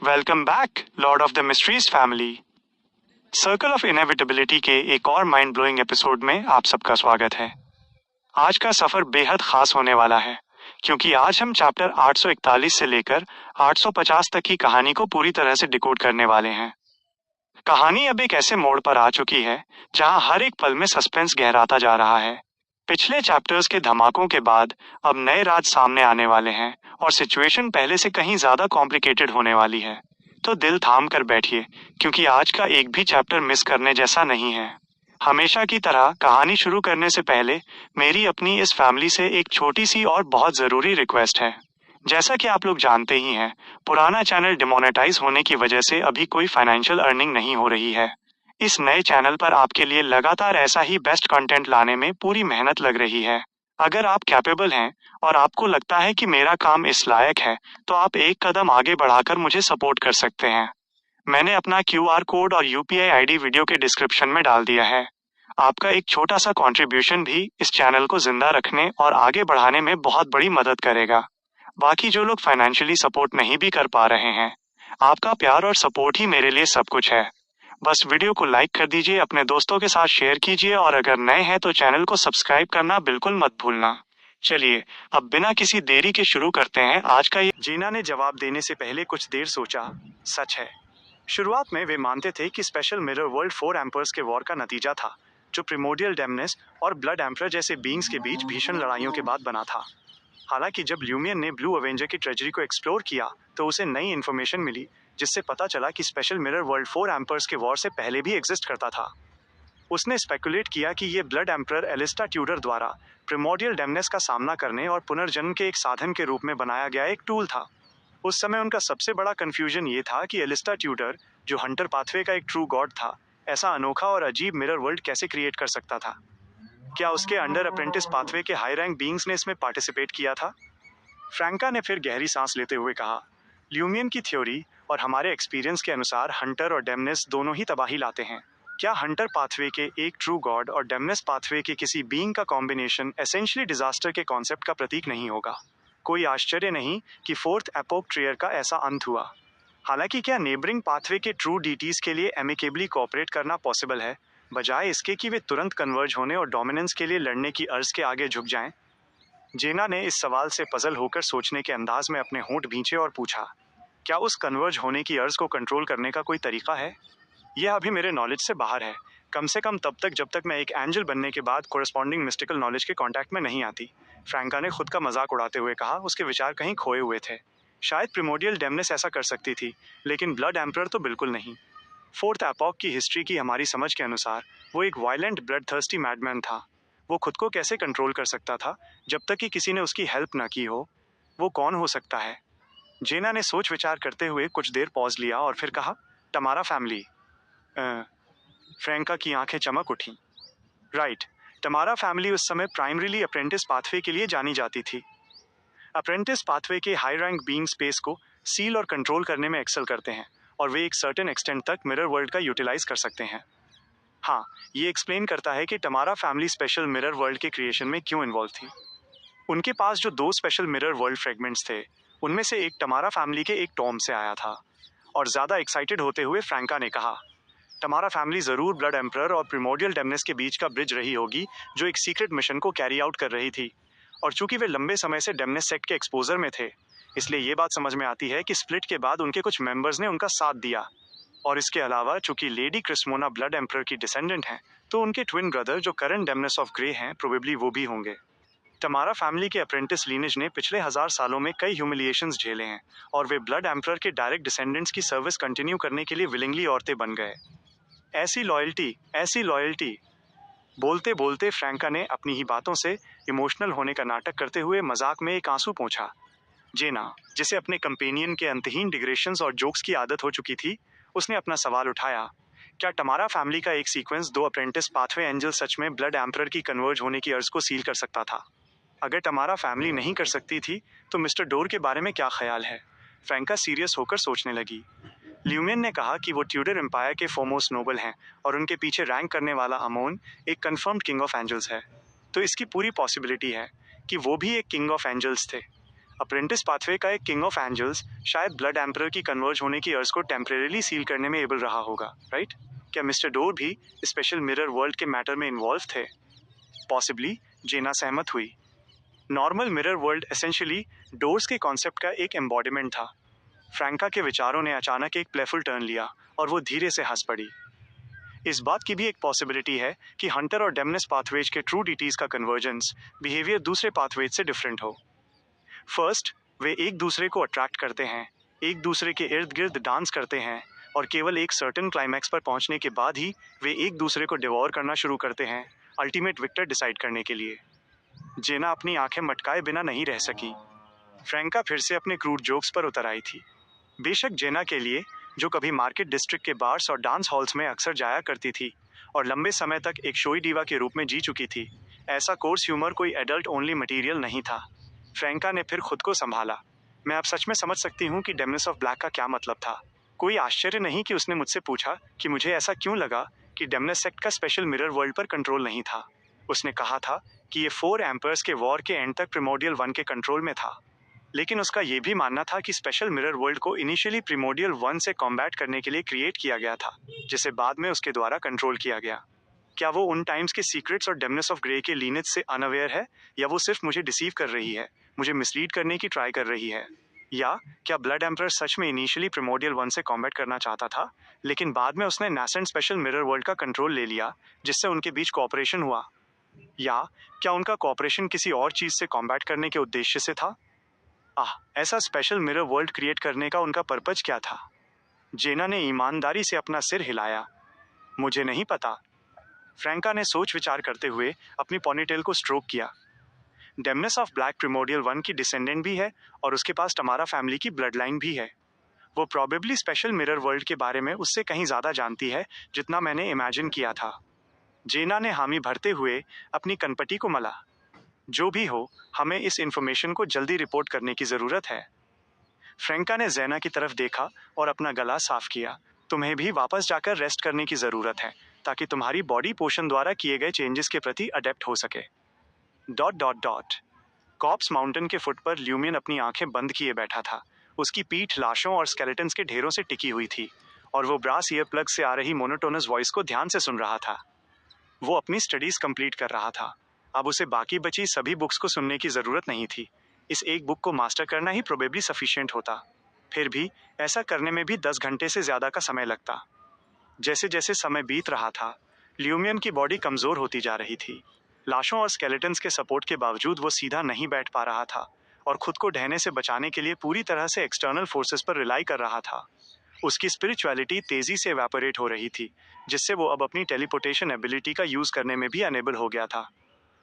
Welcome back Lord of the mysteries family. Circle of inevitability के एक और mind blowing episode में आप सबका स्वागत है। आज का सफर बेहद खास होने वाला है क्योंकि आज हम चैप्टर 841 से लेकर 850 तक की कहानी को पूरी तरह से डिकोड करने वाले हैं। कहानी अब एक ऐसे मोड़ पर आ चुकी है जहां हर एक पल में सस्पेंस गहराता जा रहा है। पिछले चैप्टर्स के धमाकों के बाद अब नए राज सामने आने वाले हैं और सिचुएशन पहले से कहीं ज्यादा कॉम्प्लिकेटेड होने वाली है। तो दिल थाम कर बैठिए क्योंकि आज का एक भी चैप्टर मिस करने जैसा नहीं है। हमेशा की तरह कहानी शुरू करने से पहले मेरी अपनी इस फैमिली से एक छोटी सी और बहुत जरूरी रिक्वेस्ट है। जैसा कि आप लोग जानते ही हैं, पुराना चैनल डिमोनेटाइज होने की वजह से अभी कोई फाइनेंशियल अर्निंग नहीं हो रही है। इस नए चैनल पर आपके लिए लगातार ऐसा ही बेस्ट कंटेंट लाने में पूरी मेहनत लग रही है। अगर आप कैपेबल हैं और आपको लगता है कि मेरा काम इस लायक है, तो आप एक कदम आगे बढ़ाकर मुझे सपोर्ट कर सकते हैं। मैंने अपना क्यूआर कोड और यूपीआई आईडी वीडियो के डिस्क्रिप्शन में डाल दिया है। आपका एक छोटा सा कंट्रीब्यूशन भी इस चैनल को जिंदा रखने और आगे बढ़ाने में बहुत बड़ी मदद करेगा। बाकी जो लोग फाइनेंशियली सपोर्ट नहीं भी कर पा रहे हैं, आपका प्यार और सपोर्ट ही मेरे लिए सब कुछ है। बस वीडियो को लाइक कर दीजिए, अपने दोस्तों के साथ शेयर कीजिए और अगर नए हैं तो चैनल को सब्सक्राइब करना बिल्कुल मत भूलना। चलिए अब बिना किसी देरी के शुरू करते हैं आज का ये। जीना ने जवाब देने से पहले कुछ देर सोचा। सच है, शुरुआत में वे मानते थे कि स्पेशल मिरर वर्ल्ड 4 एम्पर्स के वॉर का नतीजा था, जो प्रिमोडियल डेमनेस और ब्लड एम्पर जैसे बींग्स के बीच भीषण लड़ाइयों के बाद बना था। हालांकि जब ल्यूमियन ने ब्लू अवेंजर की ट्रेजरी को एक्सप्लोर किया तो उसे नई इन्फॉर्मेशन मिली, जिससे पता चला कि स्पेशल मिरर वर्ल्ड 4 एम्पर्स के वॉर से पहले भी एग्जिस्ट करता था। उसने स्पेकुलेट किया कि ये ब्लड एम्पर एलिस्टा ट्यूडर द्वारा प्रिमोडियल डेमनेस का सामना करने और पुनर्जन्म के एक साधन के रूप में बनाया गया एक टूल था। उस समय उनका सबसे बड़ा कंफ्यूजन ये था कि एलिस्टा ट्यूडर, जो हंटर पाथवे का एक ट्रू गॉड था, ऐसा अनोखा और अजीब मिरर वर्ल्ड कैसे क्रिएट कर सकता था। क्या उसके अंडर अप्रेंटिस पाथवे के हाई रैंक बींग्स ने इसमें पार्टिसिपेट किया था? फ्रैंका ने फिर गहरी सांस लेते हुए कहा, ल्यूमियन की थ्योरी और हमारे एक्सपीरियंस के अनुसार हंटर और डेमनेस दोनों ही तबाही लाते हैं। क्या हंटर पाथवे के एक ट्रू गॉड और डेमनेस पाथवे के किसी बीइंग का कॉम्बिनेशन एसेंशियली डिजास्टर के कॉन्सेप्ट का प्रतीक नहीं होगा? कोई आश्चर्य नहीं कि फोर्थ एपोक ट्रियर का ऐसा अंत हुआ। हालांकि क्या नेबरिंग पाथवे के ट्रू डीटीज के लिए एमिकेबली कोऑपरेट करना पॉसिबल है, बजाय इसके कि वे तुरंत कन्वर्ज होने और डोमिनेंस के लिए लड़ने की अर्ज के आगे झुक जाएं? जेना ने इस सवाल से पजल होकर सोचने के अंदाज में अपने होंठ भींचे और पूछा, क्या उस कन्वर्ज होने की अर्ज को कंट्रोल करने का कोई तरीका है? यह अभी मेरे नॉलेज से बाहर है, कम से कम तब तक जब तक मैं एक एंजल बनने के बाद कोरस्पॉन्डिंग मिस्टिकल नॉलेज के कांटेक्ट में नहीं आती। फ्रैंका ने खुद का मजाक उड़ाते हुए कहा। उसके विचार कहीं खोए हुए थे। शायद प्रिमोडियल डेमनेस ऐसा कर सकती थी, लेकिन ब्लड एम्परर तो बिल्कुल नहीं। फोर्थ एपॉक की हिस्ट्री की हमारी समझ के अनुसार वो एक वायलेंट ब्लड थर्स्टी मैडमैन था। वो खुद को कैसे कंट्रोल कर सकता था जब तक कि किसी ने उसकी हेल्प ना की हो? वो कौन हो सकता है? जेना ने सोच विचार करते हुए कुछ देर पॉज लिया और फिर कहा, टमारा फैमिली। फ्रैंका की आंखें चमक उठी। राइट, टमारा फैमिली उस समय प्राइमरीली अप्रेंटिस पाथवे के लिए जानी जाती थी। अप्रेंटिस पाथवे के हाई रैंक बीइंग स्पेस को सील और कंट्रोल करने में एक्सेल करते हैं और वे एक सर्टेन एक्सटेंट तक मिरर वर्ल्ड का यूटिलाइज कर सकते हैं। हाँ, ये एक्सप्लेन करता है कि टमारा फैमिली स्पेशल मिरर वर्ल्ड के क्रिएशन में क्यों इन्वॉल्व थी। उनके पास जो 2 स्पेशल मिरर वर्ल्ड फ्रेगमेंट्स थे, उनमें से एक टमारा फैमिली के एक टॉम से आया था। और ज्यादा एक्साइटेड होते हुए फ्रैंका ने कहा, टमारा फैमिली जरूर ब्लड एम्परर और प्रिमोडियल डेमनेस के बीच का ब्रिज रही होगी, जो एक सीक्रेट मिशन को कैरी आउट कर रही थी। और चूंकि वे लंबे समय से डेमनेस सेक्ट के एक्सपोजर में थे, इसलिए ये बात समझ में आती है कि स्प्लिट के बाद उनके कुछ मेंबर्स ने उनका साथ दिया। और इसके अलावा चूंकि लेडी क्रिस्मोना ब्लड एम्परर की डिसेंडेंट हैं, तो उनके ट्विन ब्रदर जो करंट डेमनेस ऑफ ग्रे हैं, प्रोबेबली वो भी होंगे। टमारा फैमिली के अप्रेंटिस लीनेज ने पिछले 1000 सालों में कई ह्यूमिलिएशंस झेले हैं और वे ब्लड एम्परर के डायरेक्ट डिसेंडेंट्स की सर्विस कंटिन्यू करने के लिए विलिंगली औरतें बन गए। ऐसी लॉयल्टी, ऐसी लॉयल्टी। बोलते बोलते फ्रैंका ने अपनी ही बातों से इमोशनल होने का नाटक करते हुए मजाक में एक आंसू पोंछा। जेना, जिसे अपने कंपेनियन के अंतहीन डिग्रेशंस और जोक्स की आदत हो चुकी थी, उसने अपना सवाल उठाया, क्या टमारा फैमिली का एक सीक्वेंस 2 अप्रेंटिस पाथवे एंजल सच में ब्लड एम्परर की कन्वर्ज होने की अर्ज को सील कर सकता था? अगर टमारा फैमिली नहीं कर सकती थी, तो मिस्टर डोर के बारे में क्या ख्याल है? फ्रैंका सीरियस होकर सोचने लगी। ल्यूमियन ने कहा कि वो ट्यूडर एम्पायर के फोमोस्ट नोबल हैं और उनके पीछे रैंक करने वाला अमोन एक कंफर्म्ड किंग ऑफ एंजल्स है। तो इसकी पूरी पॉसिबिलिटी है कि वो भी एक किंग ऑफ एंजल्स थे। अप्रेंटिस पाथवे का एक किंग ऑफ एंजल्स शायद ब्लड एम्परर की कन्वर्ज होने की अर्ज को टेम्परेरीली सील करने में एबल रहा होगा, राइट? क्या मिस्टर डोर भी स्पेशल मिरर वर्ल्ड के मैटर में इन्वॉल्व थे? पॉसिबली। जेना सहमत हुई। Normal mirror world essentially doors के कॉन्सेप्ट का एक एम्बॉडीमेंट था। फ्रैंका के विचारों ने अचानक एक प्लेफुल टर्न लिया और वो धीरे से हंस पड़ी। इस बात की भी एक पॉसिबिलिटी है कि हंटर और डेमनेस पाथवेज के ट्रू डीटीज का कन्वर्जेंस बिहेवियर दूसरे पाथवेज से डिफरेंट हो। फर्स्ट, वे एक दूसरे को अट्रैक्ट करते हैं, एक दूसरे के इर्द गिर्द डांस करते हैं और केवल एक सर्टेन क्लाइमैक्स पर पहुंचने के बाद ही वे एक दूसरे को डिवोर करना शुरू करते हैं, अल्टीमेट विक्टर डिसाइड करने के लिए। जेना अपनी आंखें मटकाए बिना नहीं रह सकी। फ्रैंका फिर से अपने क्रूड जोक्स पर उतर आई थी। बेशक जेना के लिए, जो कभी मार्केट डिस्ट्रिक्ट के बार्स और डांस हॉल्स में अक्सर जाया करती थी और लंबे समय तक एक शोई डीवा के रूप में जी चुकी थी, ऐसा कोर्स ह्यूमर कोई एडल्ट ओनली मटेरियल नहीं था। फ्रैंका ने फिर खुद को संभाला। मैं अब सच में समझ सकती हूँ कि डेमनेस ऑफ ब्लैक का क्या मतलब था। कोई आश्चर्य नहीं कि उसने मुझसे पूछा कि मुझे ऐसा क्यों लगा कि डेमनेस सेक्ट का स्पेशल मिरर वर्ल्ड पर कंट्रोल नहीं था। उसने कहा था कि ये 4 एम्पर्स के वॉर के एंड तक प्रिमोडियल 1 के कंट्रोल में था, लेकिन उसका ये भी मानना था कि स्पेशल मिरर वर्ल्ड को इनिशियली प्रिमोडियल 1 से कॉम्बैट करने के लिए क्रिएट किया गया था, जिसे बाद में उसके द्वारा कंट्रोल किया गया। क्या वो उन टाइम्स के सीक्रेट्स और डेमनेस ऑफ ग्रे के लीनेज से अनअवेयर है, या वो सिर्फ मुझे डिसीव कर रही है, मुझे मिसलीड करने की ट्राई कर रही है? या क्या ब्लड एम्परर सच में इनिशियली प्रिमोडियल 1 से कॉम्बैट करना चाहता था, लेकिन बाद में उसने नासेंट स्पेशल मिरर वर्ल्ड का कंट्रोल ले लिया, जिससे उनके बीच कोऑपरेशन हुआ? या क्या उनका कोऑपरेशन किसी और चीज से कॉम्बैट करने के उद्देश्य से था? ऐसा स्पेशल मिरर वर्ल्ड क्रिएट करने का उनका पर्पज क्या था? जेना ने ईमानदारी से अपना सिर हिलाया। मुझे नहीं पता। फ्रैंका ने सोच विचार करते हुए अपनी पोनीटेल को स्ट्रोक किया। डेमनेस ऑफ ब्लैक प्रिमोडियल 1 की डिसेंडेंट भी है और उसके पास टमारा फैमिली की ब्लड लाइन भी है। वो प्रॉबेबली स्पेशल मिरर वर्ल्ड के बारे में उससे कहीं ज्यादा जानती है जितना मैंने इमेजिन किया था। जेना ने हामी भरते हुए अपनी कनपटी को मला। जो भी हो, हमें इस इंफॉर्मेशन को जल्दी रिपोर्ट करने की जरूरत है। फ्रैंका ने जेना की तरफ देखा और अपना गला साफ किया। तुम्हें भी वापस जाकर रेस्ट करने की जरूरत है, ताकि तुम्हारी बॉडी पोषण द्वारा किए गए चेंजेस के प्रति अडेप्ट हो सके। ... कॉप्स माउंटेन के फुट पर ल्यूमियन अपनी आंखें बंद किए बैठा था। उसकी पीठ लाशों और स्केलेटन्स के ढेरों से टिकी हुई थी और वो ब्रास ईयर प्लग से आ रही मोनोटोनस वॉइस को ध्यान से सुन रहा था। वो अपनी स्टडीज कंप्लीट कर रहा था। अब उसे बाकी बची सभी बुक्स को सुनने की जरूरत नहीं थी। इस एक बुक को मास्टर करना ही प्रोबेबली सफिशिएंट होता। फिर भी ऐसा करने में भी 10 घंटे से ज्यादा का समय लगता। जैसे जैसे समय बीत रहा था, ल्यूमियन की बॉडी कमजोर होती जा रही थी। लाशों और स्केलेटन्स के सपोर्ट के बावजूद वो सीधा नहीं बैठ पा रहा था और खुद को ढहने से बचाने के लिए पूरी तरह से एक्सटर्नल फोर्सेस पर रिलाई कर रहा था। उसकी स्पिरिचुअलिटी तेजी से एवेपोरेट हो रही थी, जिससे वो अब अपनी टेलीपोर्टेशन एबिलिटी का यूज करने में भी अनेबल हो गया था।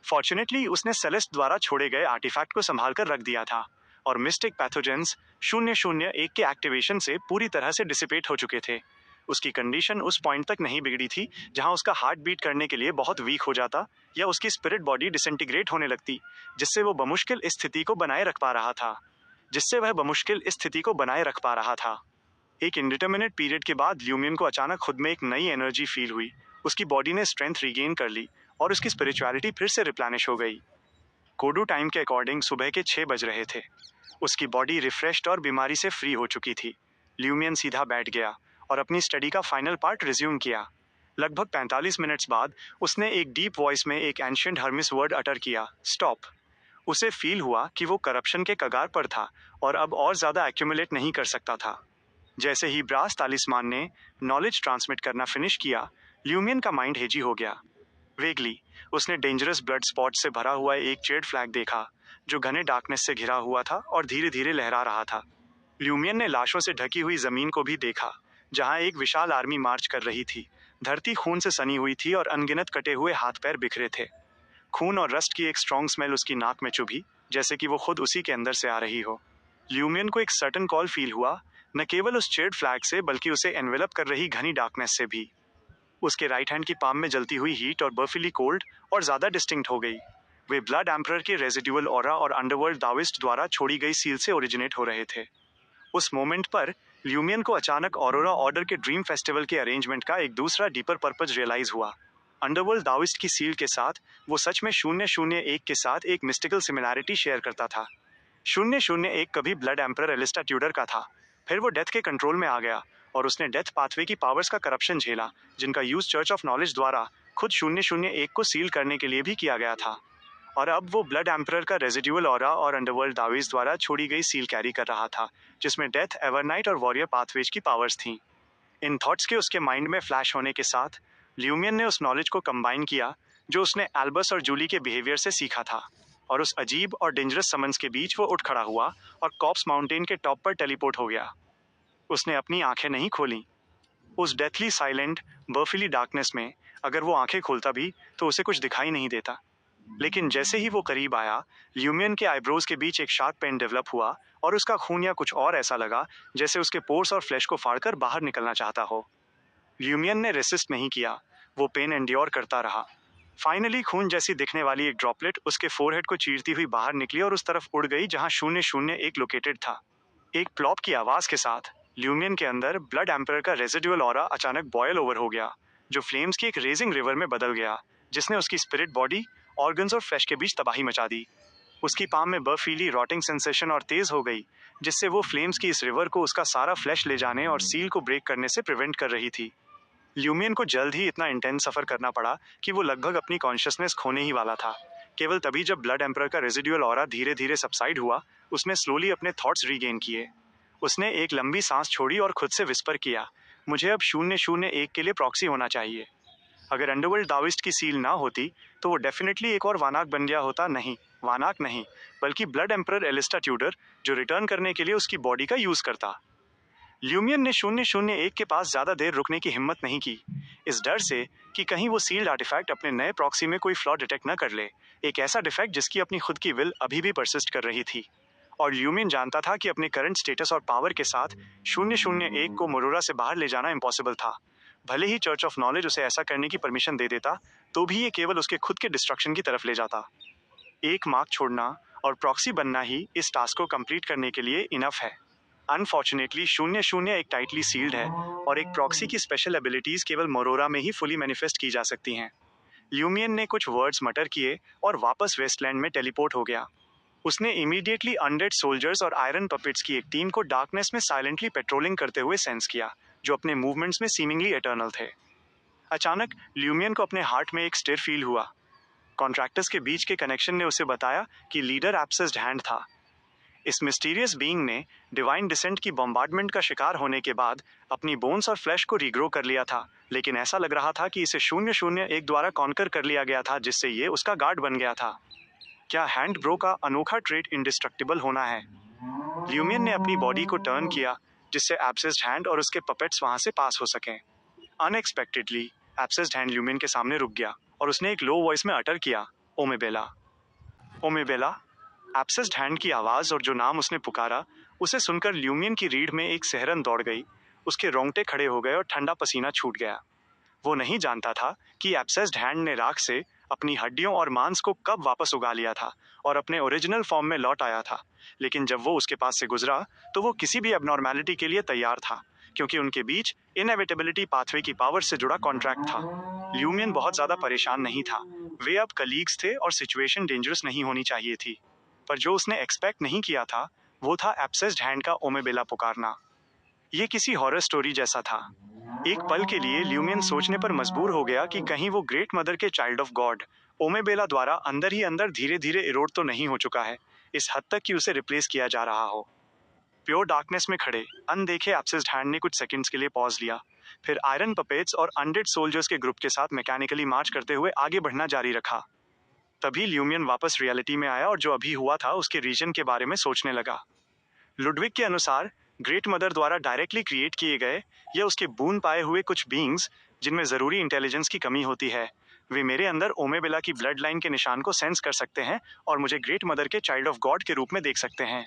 फॉर्चुनेटली उसने सेलेस्ट द्वारा छोड़े गए आर्टिफैक्ट को संभाल कर रख दिया था और मिस्टिक पैथोजेंस 001 के एक्टिवेशन से पूरी तरह से डिसिपेट हो चुके थे। उसकी कंडीशन उस पॉइंट तक नहीं बिगड़ी थी जहां उसका हार्ट बीट करने के लिए बहुत वीक हो जाता या उसकी स्पिरिट बॉडी डिसइंटीग्रेट होने लगती, जिससे वो बमुश्किल इस स्थिति को बनाए रख पा रहा था। एक इंडिटरमिनेट पीरियड के बाद ल्यूमियन को अचानक खुद में एक नई एनर्जी फील हुई। उसकी बॉडी ने स्ट्रेंथ रिगेन कर ली और उसकी स्पिरिचुअलिटी फिर से रिप्लेनिश हो गई। कोडू टाइम के अकॉर्डिंग सुबह के 6 बज रहे थे। उसकी बॉडी रिफ्रेश्ड और बीमारी से फ्री हो चुकी थी। ल्यूमियन सीधा बैठ गया और अपनी स्टडी का फाइनल पार्ट रिज्यूम किया। लगभग 45 मिनट्स बाद उसने एक डीप वॉइस में एक एंशिएंट हर्मिस वर्ड अटर किया, स्टॉप। उसे फील हुआ कि वो करप्शन के कगार पर था और अब और ज्यादा एक्यूमुलेट नहीं कर सकता था। जैसे ही ब्रास तालिस्मान ने नॉलेज ट्रांसमिट करना फिनिश किया, ल्यूमियन का माइंड हेजी हो गया। वेगली उसने डेंजरस ब्लड स्पॉट से भरा हुआ एक चेड फ्लैग देखा, जो घने डार्कनेस से घिरा हुआ था और धीरे धीरे लहरा रहा था। ल्यूमियन ने लाशों से ढकी हुई जमीन को भी देखा, जहां एक विशाल आर्मी मार्च कर रही थी। धरती खून से सनी हुई थी और अनगिनत कटे हुए हाथ पैर बिखरे थे। खून और रस्ट की एक स्ट्रॉन्ग स्मेल उसकी नाक में चुभी, जैसे कि वो खुद उसी के अंदर से आ रही हो। ल्यूमियन को एक सर्टन कॉल फील हुआ, न केवल उस चेड फ्लैग से बल्कि उसे एनवेलप कर रही घनी डार्कनेस से भी। उसके राइट हैंड की पाम में जलती हुई हीट और बर्फीली कोल्ड और ज्यादा डिस्टिंक्ट हो गई। वे ब्लड एम्परर के रेजिडुअल ऑरा और अंडरवर्ल्ड दाविस्ट द्वारा छोड़ी गई सील से ओरिजिनेट हो रहे थे। उस मोमेंट पर ल्यूमियन को अचानक ऑरोरा ऑर्डर के ड्रीम फेस्टिवल के अरेंजमेंट का एक दूसरा डीपर पर्पज रियलाइज हुआ। अंडरवर्ल्ड दाविस्ट की सील के साथ वो सच में 001 के साथ एक मिस्टिकल सिमिलैरिटी शेयर करता था। 001 कभी ब्लड एम्परर एलिस्टा ट्यूडर का था। फिर वो डेथ के कंट्रोल में आ गया और उसने डेथ पाथवे की पावर्स का करप्शन झेला, जिनका यूज चर्च ऑफ नॉलेज द्वारा खुद 001 को सील करने के लिए भी किया गया था। और अब वो ब्लड एम्परर का रेजिडुअल ऑरा और अंडरवर्ल्ड दावीज द्वारा छोड़ी गई सील कैरी कर रहा था, जिसमें डेथ, एवरनाइट और वॉरियर पाथवेज की पावर्स थीं। इन थॉट्स के उसके माइंड में फ्लैश होने के साथ ल्यूमियन ने उस नॉलेज को कंबाइन किया जो उसने एल्बस और जूली के बिहेवियर से सीखा था, और उस अजीब और डेंजरस समन्स के बीच वो उठ खड़ा हुआ और कॉप्स माउंटेन के टॉप पर टेलीपोर्ट हो गया। उसने अपनी आंखें नहीं खोली। उस डेथली साइलेंट बर्फीली डार्कनेस में अगर वो आंखें खोलता भी तो उसे कुछ दिखाई नहीं देता। लेकिन जैसे ही वो करीब आया, ल्यूमियन के आईब्रोज के बीच एक शार्प पेन डेवलप हुआ और उसका खून या कुछ और ऐसा लगा जैसे उसके पोर्स और फ्लैश को फाड़कर बाहर निकलना चाहता हो। ल्यूमियन ने रेसिस्ट नहीं किया, वो पेन एंड्योर करता रहा। फाइनली खून जैसी दिखने वाली एक ड्रॉपलेट उसके फोरहेड को चीरती हुई बाहर निकली और उस तरफ उड़ गई जहां 001 लोकेटेड था। एक प्लॉप की आवाज के साथ ल्यूमियन के अंदर ब्लड एम्परर का रेजिडुअल ऑरा अचानक बॉयल ओवर हो गया, जो फ्लेम्स की एक रेजिंग रिवर में बदल गया, जिसने उसकी स्पिरिट बॉडी, ऑर्गन्स और फ्लैश के बीच तबाही मचा दी। उसकी पाम में बर्फीली रॉटिंग सेंसेशन और तेज हो गई, जिससे वो फ्लेम्स की इस रिवर को उसका सारा फ्लैश ले जाने और सील को ब्रेक करने से प्रिवेंट कर रही थी। ल्यूमियन को जल्द ही इतना इंटेंस सफर करना पड़ा कि वो लगभग अपनी कॉन्शियसनेस खोने ही वाला था। केवल तभी जब ब्लड एम्परर का रेजिडुअल ऑरा धीरे धीरे सबसाइड हुआ, उसने स्लोली अपने थॉट्स रीगेन किए। उसने एक लंबी सांस छोड़ी और खुद से विस्पर किया, मुझे अब 001 के लिए प्रॉक्सी होना चाहिए। अगर अंडरवर्ल्ड दाविस्ट की सील ना होती तो वो डेफिनेटली एक और वानाक बन गया होता। नहीं, वानाक नहीं, बल्कि ब्लड एम्परर एलिस्टा ट्यूडर, जो रिटर्न करने के लिए उसकी बॉडी का यूज करता। ल्यूमियन ने 001 के पास ज्यादा देर रुकने की हिम्मत नहीं की, इस डर से कि कहीं वो सील्ड आर्टिफैक्ट अपने नए प्रॉक्सी में कोई फ्लॉ डिटेक्ट न कर ले, एक ऐसा डिफेक्ट जिसकी अपनी खुद की विल अभी भी परसिस्ट कर रही थी। और ल्यूमियन जानता था कि अपने करंट स्टेटस और पावर के साथ 001 को मोरोरा से बाहर ले जाना इम्पॉसिबल था। भले ही चर्च ऑफ नॉलेज उसे ऐसा करने की परमिशन दे देता, तो भी ये केवल उसके खुद के डिस्ट्रक्शन की तरफ ले जाता। एक मार्क छोड़ना और प्रॉक्सी बनना ही इस टास्क को कंप्लीट करने के लिए इनफ है। अनफॉर्चुनेटली 001 टाइटली सील्ड है और एक प्रॉक्सी की स्पेशल एबिलिटीज केवल मोरोरा में ही फुली मैनिफेस्ट की जा सकती हैं। ल्यूमियन ने कुछ वर्ड्स मटर किए और वापस वेस्टलैंड में टेलीपोर्ट हो गया। उसने इमीडिएटली अनडेड सोल्जर्स और आयरन पपेट्स की एक टीम को डार्कनेस में साइलेंटली पेट्रोलिंग करते हुए सेंस किया, जो अपने मूवमेंट्स में सीमिंगली एटर्नल थे। अचानक ल्यूमियन को अपने हार्ट में एक स्टिर फील हुआ। कॉन्ट्रैक्टर्स के बीच के कनेक्शन ने उसे बताया कि लीडर एब्सेस्ड हैंड था। इस मिस्टीरियस बीइंग ने डिवाइन डिसेंट की बॉम्बार्डमेंट का शिकार होने के बाद अपनी बोन्स और फ्लैश को रीग्रो कर लिया था, लेकिन ऐसा लग रहा था कि इसे 001 द्वारा कॉन्कर कर लिया गया था, जिससे ये उसका गार्ड बन गया था। क्या हैंड ब्रो का अनोखा ट्रेट इंडिस्ट्रक्टिबल होना है? ल्यूमियन ने अपनी बॉडी को टर्न किया जिससे एब्सेस्ड हैंड और उसके पपेट्स वहां से पास हो सकें। अनएक्सपेक्टेडली एब्सेस्ड हैंड ल्यूमियन के सामने रुक गया और उसने एक लो वॉइस में अटर किया, ओमेबेला। ओमेबेला। एब्सेस्ड हैंड की आवाज और जो नाम उसने पुकारा, उसे सुनकर ल्यूमियन की रीढ़ में एक सिहरन दौड़ गई। उसके रोंगटे खड़े हो गए और ठंडा पसीना छूट गया। वो नहीं जानता था कि एब्सेस्ड हैंड ने राख से अपनी हड्डियों और मांस को कब वापस उगा लिया था और अपने ओरिजिनल फॉर्म में लौट आया था। लेकिन जब वो उसके पास से गुजरा तो वो किसी भी एबनॉर्मैलिटी के लिए तैयार था, क्योंकि उनके बीच इनएविटेबिलिटी पाथवे की पावर से जुड़ा कॉन्ट्रैक्ट था। ल्यूमियन बहुत ज्यादा परेशान नहीं था, वे अब कलीग्स थे और सिचुएशन डेंजरस नहीं होनी चाहिए थी। पर जो उसने एक्सपेक्ट नहीं किया था वो था एब्सेस्ड हैंड का ओमेबेला पुकारना। ये किसी हॉरर स्टोरी जैसा था। एक पल के लिए ल्यूमियन सोचने पर मजबूर हो गया कि कहीं वो ग्रेट मदर के चाइल्ड ऑफ गॉड ओमेबेला द्वारा अंदर ही अंदर धीरे धीरे इरोड तो नहीं हो चुका है, इस हद तक कि उसे रिप्लेस किया जा रहा हो। प्योर डार्कनेस में खड़े अनदेखे एब्सेस्ड हैंड ने कुछ सेकंड्स के लिए पॉज लिया, फिर आयरन पपेट्स और अनडेड सोल्जर्स के ग्रुप के साथ मैकेनिकली मार्च करते हुए आगे बढ़ना जारी रखा। तभी ल्यूमियन वापस रियलिटी में आया और जो अभी हुआ था उसके रीजन के बारे में सोचने लगा। लुडविग के अनुसार ग्रेट मदर द्वारा डायरेक्टली क्रिएट किए गए या उसके बून पाए हुए कुछ बीइंग्स जिनमें ज़रूरी इंटेलिजेंस की कमी होती है, वे मेरे अंदर ओमेबेला की ब्लड लाइन के निशान को सेंस कर सकते हैं और मुझे ग्रेट मदर के चाइल्ड ऑफ गॉड के रूप में देख सकते हैं।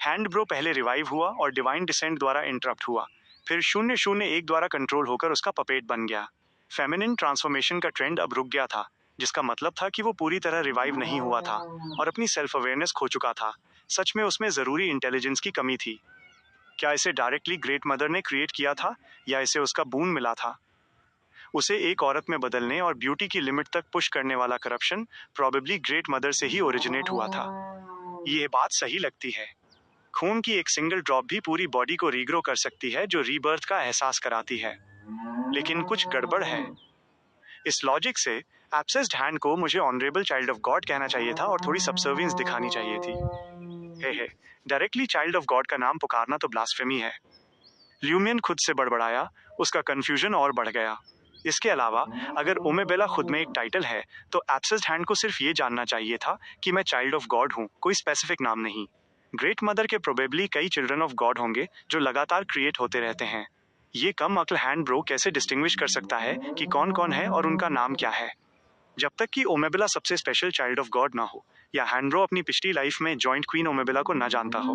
हैंड ब्रो पहले रिवाइव हुआ और डिवाइन डिसेंट द्वारा इंटरप्ट हुआ, फिर 001 द्वारा कंट्रोल होकर उसका पपेट बन गया। फेमिनिन ट्रांसफॉर्मेशन का ट्रेंड अब रुक गया था, जिसका मतलब था कि वो पूरी तरह रिवाइव नहीं हुआ था और अपनी सेल्फ अवेयरनेस खो चुका था। सच में उसमें ज़रूरी इंटेलिजेंस की कमी थी। क्या इसे डायरेक्टली ग्रेट मदर ने क्रिएट किया था या इसे उसका बून मिला था? उसे एक औरत में बदलने और ब्यूटी की लिमिट तक पुश करने वाला करप्शन प्रॉबेबली ग्रेट मदर से ही ओरिजिनेट हुआ था। ये बात सही लगती है। खून की एक सिंगल ड्रॉप भी पूरी बॉडी को रीग्रो कर सकती है, जो रीबर्थ का एहसास कराती है। लेकिन कुछ गड़बड़ है। इस लॉजिक से एब्सेस्ड हैंड को मुझे ऑनरेबल चाइल्ड ऑफ गॉड कहना चाहिए था और थोड़ी सबसर्वियंस दिखानी चाहिए थी। हे, डायरेक्टली चाइल्ड ऑफ गॉड का नाम पुकारना तो ब्लास्फेमी है। ल्यूमियन खुद से बड़बड़ाया, उसका कंफ्यूजन और बढ़ गया। इसके अलावा अगर ओमेबेला खुद में एक टाइटल है, तो एब्सेस्ड हैंड को सिर्फ ये जानना चाहिए था कि मैं चाइल्ड ऑफ गॉड हूँ, कोई स्पेसिफिक नाम नहीं। ग्रेट मदर के प्रोबेबली कई चिल्ड्रन ऑफ गॉड होंगे जो लगातार क्रिएट होते रहते हैं। ये कम अक्ल हैंड ब्रो कैसे डिस्टिंग्विश कर सकता है कि कौन कौन है और उनका नाम क्या है? जब तक कि ओमेबेला सबसे स्पेशल चाइल्ड ऑफ गॉड ना हो, या हैंड्रो अपनी पिछली लाइफ में जॉइंट क्वीन ओमेबेला को ना जानता हो।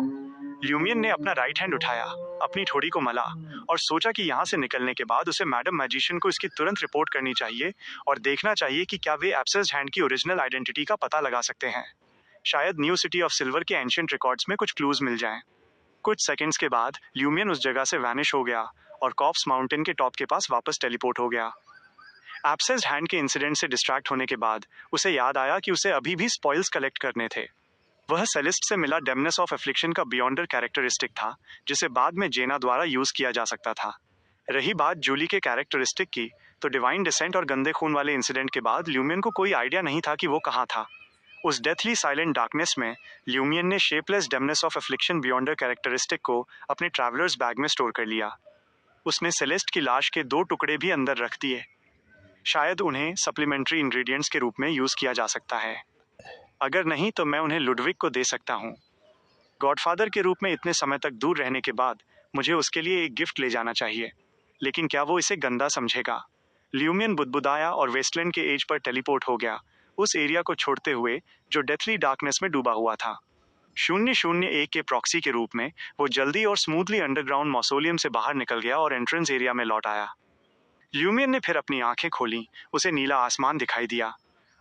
ल्यूमियन ने अपना राइट हैंड उठाया, अपनी ठोड़ी को मला और सोचा कि यहाँ से निकलने के बाद उसे मैडम मैजिशियन को इसकी तुरंत रिपोर्ट करनी चाहिए और देखना चाहिए कि क्या वे एब्सेस्ड हैंड की ओरिजिनल आइडेंटिटी का पता लगा सकते हैं। शायद न्यू सिटी ऑफ सिल्वर के एंशिएंट रिकॉर्ड्स में कुछ क्लूज मिल जाएं। कुछ सेकंड्स के बाद ल्यूमियन उस जगह से वैनिश हो गया और कॉप्स माउंटेन के टॉप के पास वापस टेलीपोर्ट हो गया। एब्सेस्ड हैंड के इंसिडेंट से डिस्ट्रैक्ट होने के बाद उसे याद आया कि उसे अभी भी स्पॉइल्स कलेक्ट करने थे। वह सेलिस्ट से मिला डेमनेस ऑफ एफ्लिक्शन का बियॉन्डर कैरेक्टरिस्टिक था, जिसे बाद में जेना द्वारा यूज किया जा सकता था। रही बात जूली के कैरेक्टरिस्टिक की, तो डिवाइन डिसेंट और गंदे खून वाले इंसिडेंट के बाद ल्यूमियन को कोई आइडिया नहीं था कि वो कहाँ था। उस डेथली साइलेंट डार्कनेस में ल्यूमियन ने shapeless demoness of affliction Beyonder characteristic को अपने ट्रैवलर्स बैग में स्टोर कर लिया। उसने सेलेस्ट की लाश के 2 टुकड़े भी अंदर रख दिए। शायद उन्हें सप्लीमेंट्री इंग्रेडिएंट्स के रूप में यूज किया जा सकता है। अगर नहीं तो मैं उन्हें लुडविक को दे सकता हूँ। गॉडफादर के रूप में इतने समय तक दूर रहने के बाद मुझे उसके लिए एक गिफ्ट ले जाना चाहिए, लेकिन क्या वो इसे गंदा समझेगा? ल्यूमियन बुदबुदाया और वेस्टलैंड के एज पर टेलीपोर्ट हो गया, उस एरिया को छोड़ते हुए जो डेथली डार्कनेस में डूबा हुआ था। 001 के प्रॉक्सी के रूप में वो जल्दी और स्मूथली अंडरग्राउंड मौसोलियम से बाहर निकल गया और एंट्रेंस एरिया में लौट आया। ल्यूमियन ने फिर अपनी आंखें खोली, उसे नीला आसमान दिखाई दिया।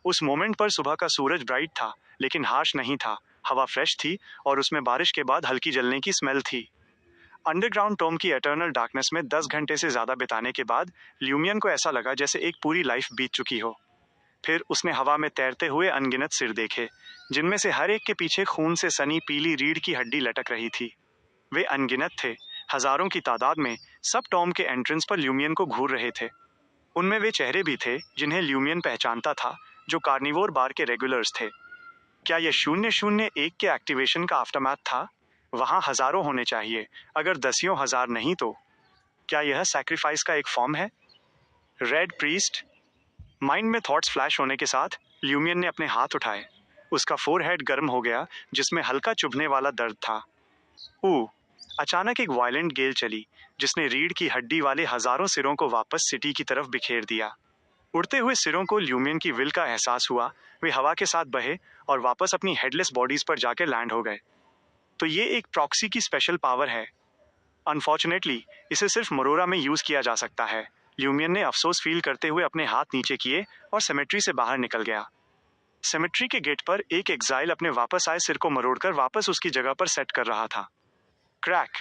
उस मोमेंट पर सुबह का सूरज ब्राइट था, लेकिन हार्श नहीं था। हवा फ्रेश थी और उसमें बारिश के बाद हल्की जलने की स्मेल थी। अंडरग्राउंड टॉम की एटर्नल डार्कनेस में 10 घंटे से ज्यादा बिताने के बाद ल्यूमियन को ऐसा लगा जैसे एक पूरी लाइफ बीत चुकी हो। फिर उसने हवा में तैरते हुए अनगिनत सिर देखे, जिनमें से हर एक के पीछे खून से सनी पीली रीढ़ की हड्डी लटक रही थी। वे अनगिनत थे, हजारों की तादाद में, सब टॉम के एंट्रेंस पर ल्यूमियन को घूर रहे थे। उनमें वे चेहरे भी थे जिन्हें ल्यूमियन पहचानता था, जो कार्निवोर बार के रेगुलर्स थे। क्या यह 001 के एक्टिवेशन का आफ्टरमैथ था? वहां हजारों होने चाहिए, अगर दसियों हजार नहीं तो। क्या यह सैक्रिफाइस का एक फॉर्म है? Red priest? माइंड में थॉट्स फ्लैश होने के साथ ल्यूमियन ने अपने हाथ उठाए। उसका फोरहेड गर्म हो गया, जिसमें हल्का चुभने वाला दर्द था। अचानक एक वायलेंट गेल चली, जिसने रीढ़ की हड्डी वाले हजारों सिरों को वापस सिटी की तरफ बिखेर दिया। उड़ते हुए सिरों को ल्यूमियन की विल का एहसास हुआ। वे हवा के साथ बहे और वापस अपनी हेडलेस बॉडीज पर जाकर लैंड हो गए। तो ये एक प्रॉक्सी की स्पेशल पावर है। अनफॉर्चुनेटली इसे सिर्फ मरोरा में यूज किया जा सकता है। ल्यूमियन ने अफसोस फील करते हुए अपने हाथ नीचे किए और सेमेट्री से बाहर निकल गया। सेमेट्री के गेट पर एक एग्जाइल अपने वापस आए सिर को मरोड़कर वापस उसकी जगह पर सेट कर रहा था। क्रैक!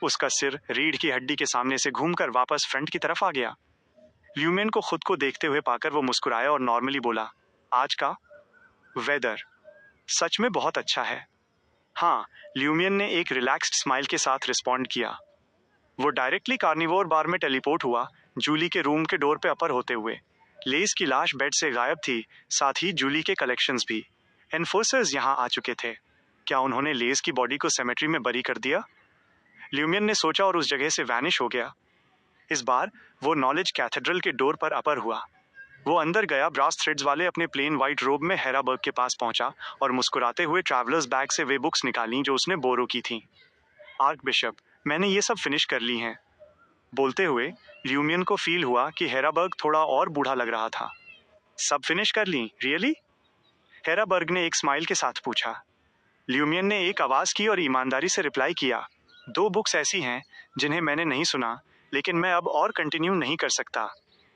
उसका सिर रीढ़ की हड्डी के सामने से घूमकर वापस फ्रंट की तरफ आ गया। ल्यूमियन को खुद को देखते हुए पाकर वो मुस्कुराया और नॉर्मली बोला, आज का वेदर सच में बहुत अच्छा है। हाँ, ल्यूमियन ने एक रिलैक्स्ड स्माइल के साथ रिस्पॉन्ड किया। वो डायरेक्टली कार्निवोर बार में टेलीपोर्ट हुआ, जूली के रूम के डोर पे अपर होते हुए। लेस की लाश बेड से गायब थी, साथ ही जूली के कलेक्शंस भी। एनफोर्सर्स यहाँ आ चुके थे। क्या उन्होंने लेस की बॉडी को सेमेट्री में बरी कर दिया? ल्यूमियन ने सोचा और उस जगह से वैनिश हो गया। इस बार वो नॉलेज कैथेड्रल के डोर पर अपर हुआ। वो अंदर गया, ब्रास थ्रेड्स वाले अपने प्लेन वाइट रोब में हेराबर्ग के पास पहुंचा और मुस्कुराते हुए ट्रैवलर्स बैग से वे बुक्स निकाली जो उसने बोरो की थी। आर्क बिशप, मैंने ये सब फिनिश कर ली हैं। बोलते हुए ल्यूमियन को फील हुआ कि हेराबर्ग थोड़ा और बूढ़ा लग रहा था। सब फिनिश कर ली? रियली? हेराबर्ग ने एक स्माइल के साथ पूछा। ल्यूमियन ने एक आवाज की और ईमानदारी से रिप्लाई किया, 2 बुक्स ऐसी हैं जिन्हें मैंने नहीं सुना, लेकिन मैं अब और कंटिन्यू नहीं कर सकता।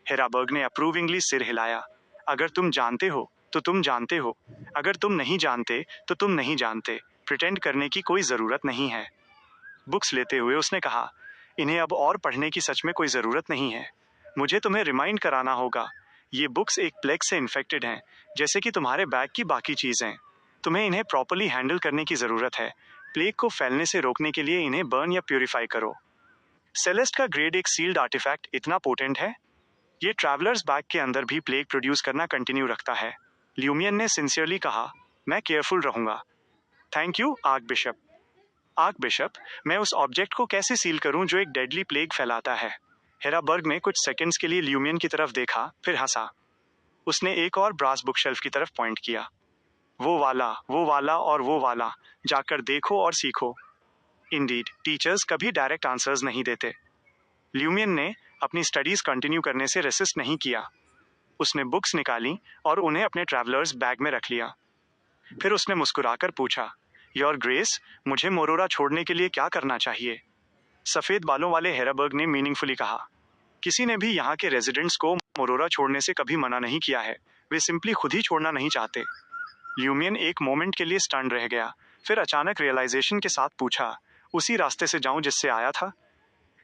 हेराबर्ग ने अप्रूविंगली सिर हिलाया। अगर तुम जानते हो तो तुम जानते हो, अगर तुम नहीं जानते तो तुम नहीं जानते। प्रिटेंड करने की कोई ज़रूरत नहीं है। बुक्स लेते हुए उसने कहा, इन्हें अब और पढ़ने की सच में कोई ज़रूरत नहीं है। मुझे तुम्हें रिमाइंड कराना होगा, ये बुक्स एक प्लेग से इन्फेक्टेड हैं, जैसे कि तुम्हारे बैग की बाकी चीज़ें। तुम्हें इन्हें प्रॉपर्ली हैंडल करने की ज़रूरत है। प्लेग को फैलने से रोकने के लिए इन्हें बर्न या प्यूरिफाई करो। सेलेस्ट का ग्रेड एक सील्ड आर्टिफैक्ट इतना पोटेंट है, ये ट्रैवलर्स बैग के अंदर भी प्लेग प्रोड्यूस करना कंटिन्यू रखता है। ल्यूमियन ने सिंसियरली कहा, मैं केयरफुल रहूंगा। Thank you arc bishop. Arc bishop, मैं उस ऑब्जेक्ट को कैसे सील करूं जो एक डेडली प्लेग फैलाता है? हेराबर्ग ने कुछ सेकंड्स के लिए ल्यूमियन की तरफ देखा, फिर हंसा। उसने एक और ब्रास बुक शेल्फ की तरफ पॉइंट किया। वो वाला और वो वाला, जाकर देखो और सीखो। इंडीड, टीचर्स कभी डायरेक्ट आंसर्स नहीं देते। ल्यूमियन ने अपनी स्टडीज कंटिन्यू करने से रेसिस्ट नहीं किया। उसने बुक्स निकाली और उन्हें अपने ट्रैवलर्स बैग में रख लिया। फिर उसने मुस्कुराकर पूछा, योर ग्रेस, मुझे मोरोरा छोड़ने के लिए क्या करना चाहिए? सफेद बालों वाले हेराबर्ग ने मीनिंगफुली कहा, किसी ने भी यहाँ के रेजिडेंट्स को मोरोरा छोड़ने से कभी मना नहीं किया है। वे सिंपली खुद ही छोड़ना नहीं चाहते। ल्यूमियन एक मोमेंट के लिए स्टन रह गया, फिर अचानक रियलाइजेशन के साथ पूछा, उसी रास्ते से जाऊं जिससे आया था?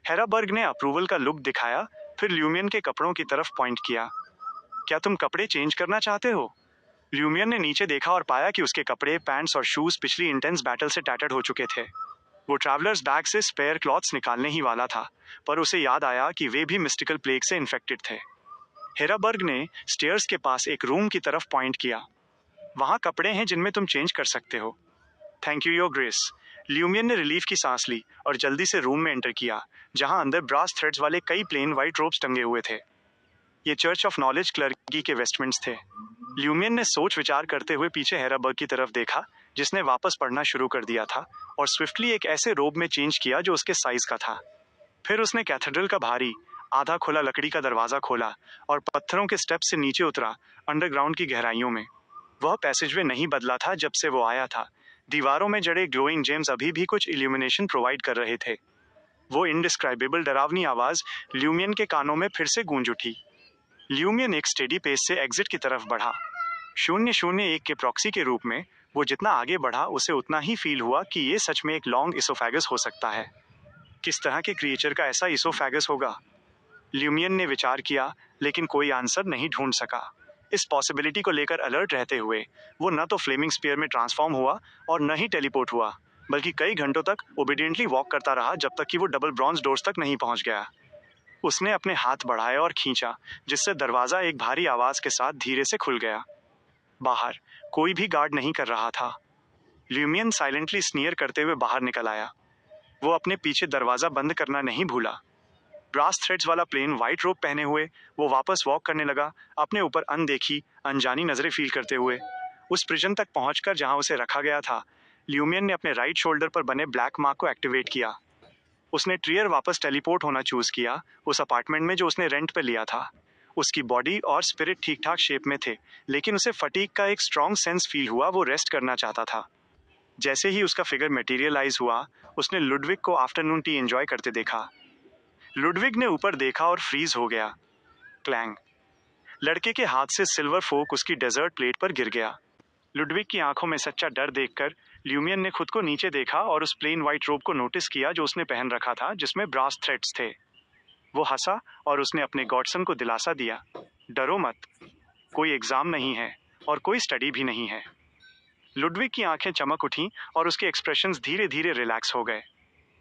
हेराबर्ग ने अप्रूवल का लुक दिखाया, फिर ल्यूमियन के कपड़ों की तरफ पॉइंट किया। क्या तुम कपड़े चेंज करना चाहते हो? ल्यूमियन ने नीचे देखा और पाया कि उसके कपड़े, पैंट्स और शूज पिछली इंटेंस बैटल से टैटर्ड हो चुके थे। वो ट्रैवलर्स बैग से स्पेयर क्लॉथ्स निकालने ही वाला था, पर उसे याद आया कि वे भी मिस्टिकल प्लेग से इन्फेक्टेड थे। हेराबर्ग ने स्टेयर्स के पास एक रूम की तरफ पॉइंट किया। वहां कपड़े हैं जिनमें तुम चेंज कर सकते हो। Thank you your grace. Lumian ने रिलीफ की सांस ली और जल्दी से रूम में एंटर किया, जहां अंदर ब्रास थ्रेड्स वाले कई प्लेन व्हाइट रोब्स टंगे हुए थे। ये चर्च ऑफ नॉलेज क्लर्की के वेस्टमिंट्स थे। ल्यूमियन ने सोच विचार करते हुए पीछे हेराबर्ग की तरफ देखा, जिसने वापस पढ़ना शुरू कर दिया था, और स्विफ्टली एक ऐसे रोब में चेंज किया जो उसके साइज का था। फिर उसने कैथेड्रल का भारी आधा खुला लकड़ी का दरवाजा खोला और पत्थरों के स्टेप से नीचे उतरा, अंडरग्राउंड की गहराइयों में। वह पैसेजवे नहीं बदला था जब से वो आया था। दीवारों में जड़े ग्लोइंग जेम्स अभी भी कुछ इल्यूमिनेशन प्रोवाइड कर रहे थे। वो इनडिस्क्राइबेबल डरावनी आवाज ल्यूमियन के कानों में फिर से गूंज उठी। ल्यूमियन एक स्टेडी पेस से एग्जिट की तरफ बढ़ा। 001 के प्रॉक्सी के रूप में वो जितना आगे बढ़ा, उसे उतना ही फील हुआ कि ये सच में एक लॉन्ग इसोफेगस हो सकता है। किस तरह के क्रिएचर का ऐसा इसोफेगस होगा? ल्यूमियन ने विचार किया, लेकिन कोई आंसर नहीं ढूंढ सका। इस पॉसिबिलिटी को लेकर अलर्ट रहते हुए वो न तो फ्लेमिंग स्पीयर में ट्रांसफॉर्म हुआ और न ही टेलीपोर्ट हुआ, बल्कि कई घंटों तक ओबीडियंटली वॉक करता रहा जब तक कि वो डबल ब्रॉन्ज डोर्स तक नहीं पहुंच गया। उसने अपने हाथ बढ़ाए और खींचा, जिससे दरवाजा एक भारी आवाज के साथ धीरे से खुल गया। बाहर कोई भी गार्ड नहीं कर रहा था। ल्यूमियन साइलेंटली स्नीयर करते हुए बाहर निकल आया। वो अपने पीछे दरवाजा बंद करना नहीं भूला। ब्रास थ्रेड्स वाला प्लेन व्हाइट रोब पहने हुए वो वापस वॉक करने लगा, अपने ऊपर अनदेखी अनजानी नजरें फील करते हुए। उस प्रिजन तक पहुंचकर जहां उसे रखा गया था, ल्यूमियन ने अपने राइट शोल्डर पर बने ब्लैक मार्क को एक्टिवेट किया। उसने ट्रियर वापस टेलीपोर्ट होना चूज किया, उस अपार्टमेंट में जो उसने रेंट पर लिया था। उसकी बॉडी और स्पिरिट ठीक ठाक शेप में थे, लेकिन उसे फटीग का एक स्ट्रॉन्ग सेंस फील हुआ। वो रेस्ट करना चाहता था। जैसे ही उसका फिगर मटेरियलाइज हुआ, उसने लुडविग को आफ्टरनून टी एंजॉय करते देखा। लुडविग ने ऊपर देखा और फ्रीज हो गया। क्लैंग। लड़के के हाथ से सिल्वर फोक उसकी डेजर्ट प्लेट पर गिर गया। लुडविग की आंखों में सच्चा डर देखकर ल्यूमियन ने खुद को नीचे देखा और उस प्लेन व्हाइट रोब को नोटिस किया जो उसने पहन रखा था, जिसमें ब्रास थ्रेड्स थे। वो हंसा और उसने अपने गॉडसन को दिलासा दिया, डरो मत, कोई एग्जाम नहीं है और कोई स्टडी भी नहीं है। लुडविग की आंखें चमक उठीं और उसके एक्सप्रेशंस धीरे धीरे रिलैक्स हो गए।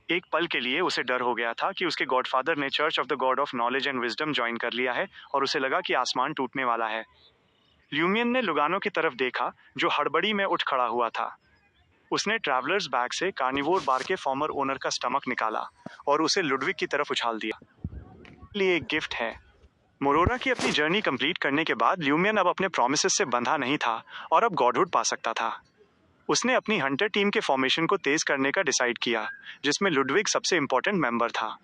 एक पल के लिए उसे डर हो गया था कि उसके गॉडफादर ने church of the God of knowledge and wisdom join कर लिया है और उसे लगा कि आसमान टूटने वाला है। ल्यूमियन ने लुगानो की तरफ देखा, जो हड़बड़ी में उठ खड़ा हुआ था। उसने ट्रैवलर्स बैग से कार्निवोर बार के फॉर्मर ओनर का स्टमक निकाला और उसे लुडविग की तरफ उछाल दिया। लिए एक गिफ्ट है। मोरोरा की अपनी जर्नी कंप्लीट करने के बाद ल्यूमियन अब अपने प्रोमिसेस से बंधा नहीं था और अब गॉडहुड पा सकता था। उसने अपनी हंटर टीम के फॉर्मेशन को तेज करने का डिसाइड किया, जिसमें लुडविग सबसे इंपॉर्टेंट मेंबर था।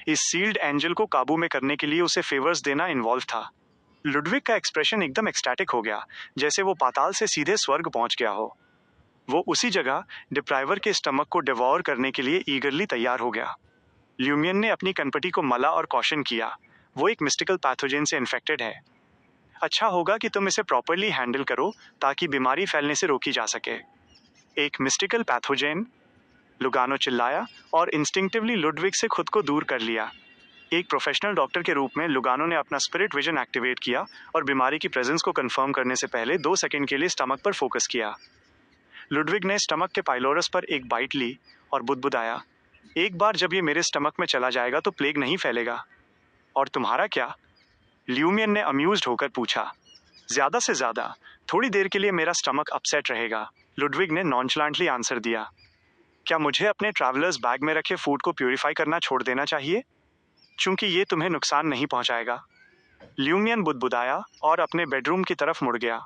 इस सील्ड एंजल को काबू में करने के लिए उसे फेवर्स देना इन्वॉल्व था। लुडविग का एक्सप्रेशन एकदम एक्सटैटिक हो गया, जैसे वो पाताल से सीधे स्वर्ग पहुंच गया हो। वो उसी जगह डिप्राइवर के स्टमक को डिवॉर करने के लिए ईगरली तैयार हो गया। ल्यूमियन ने अपनी कनपटी को मला और कॉशन किया, वो एक मिस्टिकल पैथोजेन से इन्फेक्टेड है। अच्छा होगा कि तुम इसे प्रॉपरली हैंडल करो ताकि बीमारी फैलने से रोकी जा सके। एक मिस्टिकल पैथोजेन? लुगानो चिल्लाया और इंस्टिंक्टिवली लुडविग से खुद को दूर कर लिया। एक प्रोफेशनल डॉक्टर के रूप में लुगानो ने अपना स्पिरिट विजन एक्टिवेट किया और बीमारी की प्रेजेंस को कंफर्म करने से पहले 2 सेकंड के लिए स्टमक पर फोकस किया। लुडविग ने स्टमक के पाइलोरस पर एक बाइट ली और बुदबुदाया, एक बार जब ये मेरे स्टमक में चला जाएगा तो प्लेग नहीं फैलेगा। और तुम्हारा क्या? ल्यूमियन ने अम्यूज्ड होकर पूछा। ज्यादा से ज्यादा थोड़ी देर के लिए मेरा स्टमक अपसेट रहेगा, लुडविग ने नॉनचलेंटली आंसर दिया। क्या मुझे अपने ट्रैवलर्स बैग में रखे फूड को प्यूरिफाई करना छोड़ देना चाहिए, चूंकि ये तुम्हें नुकसान नहीं पहुंचाएगा? ल्यूमियन बुदबुदाया और अपने बेडरूम की तरफ मुड़ गया।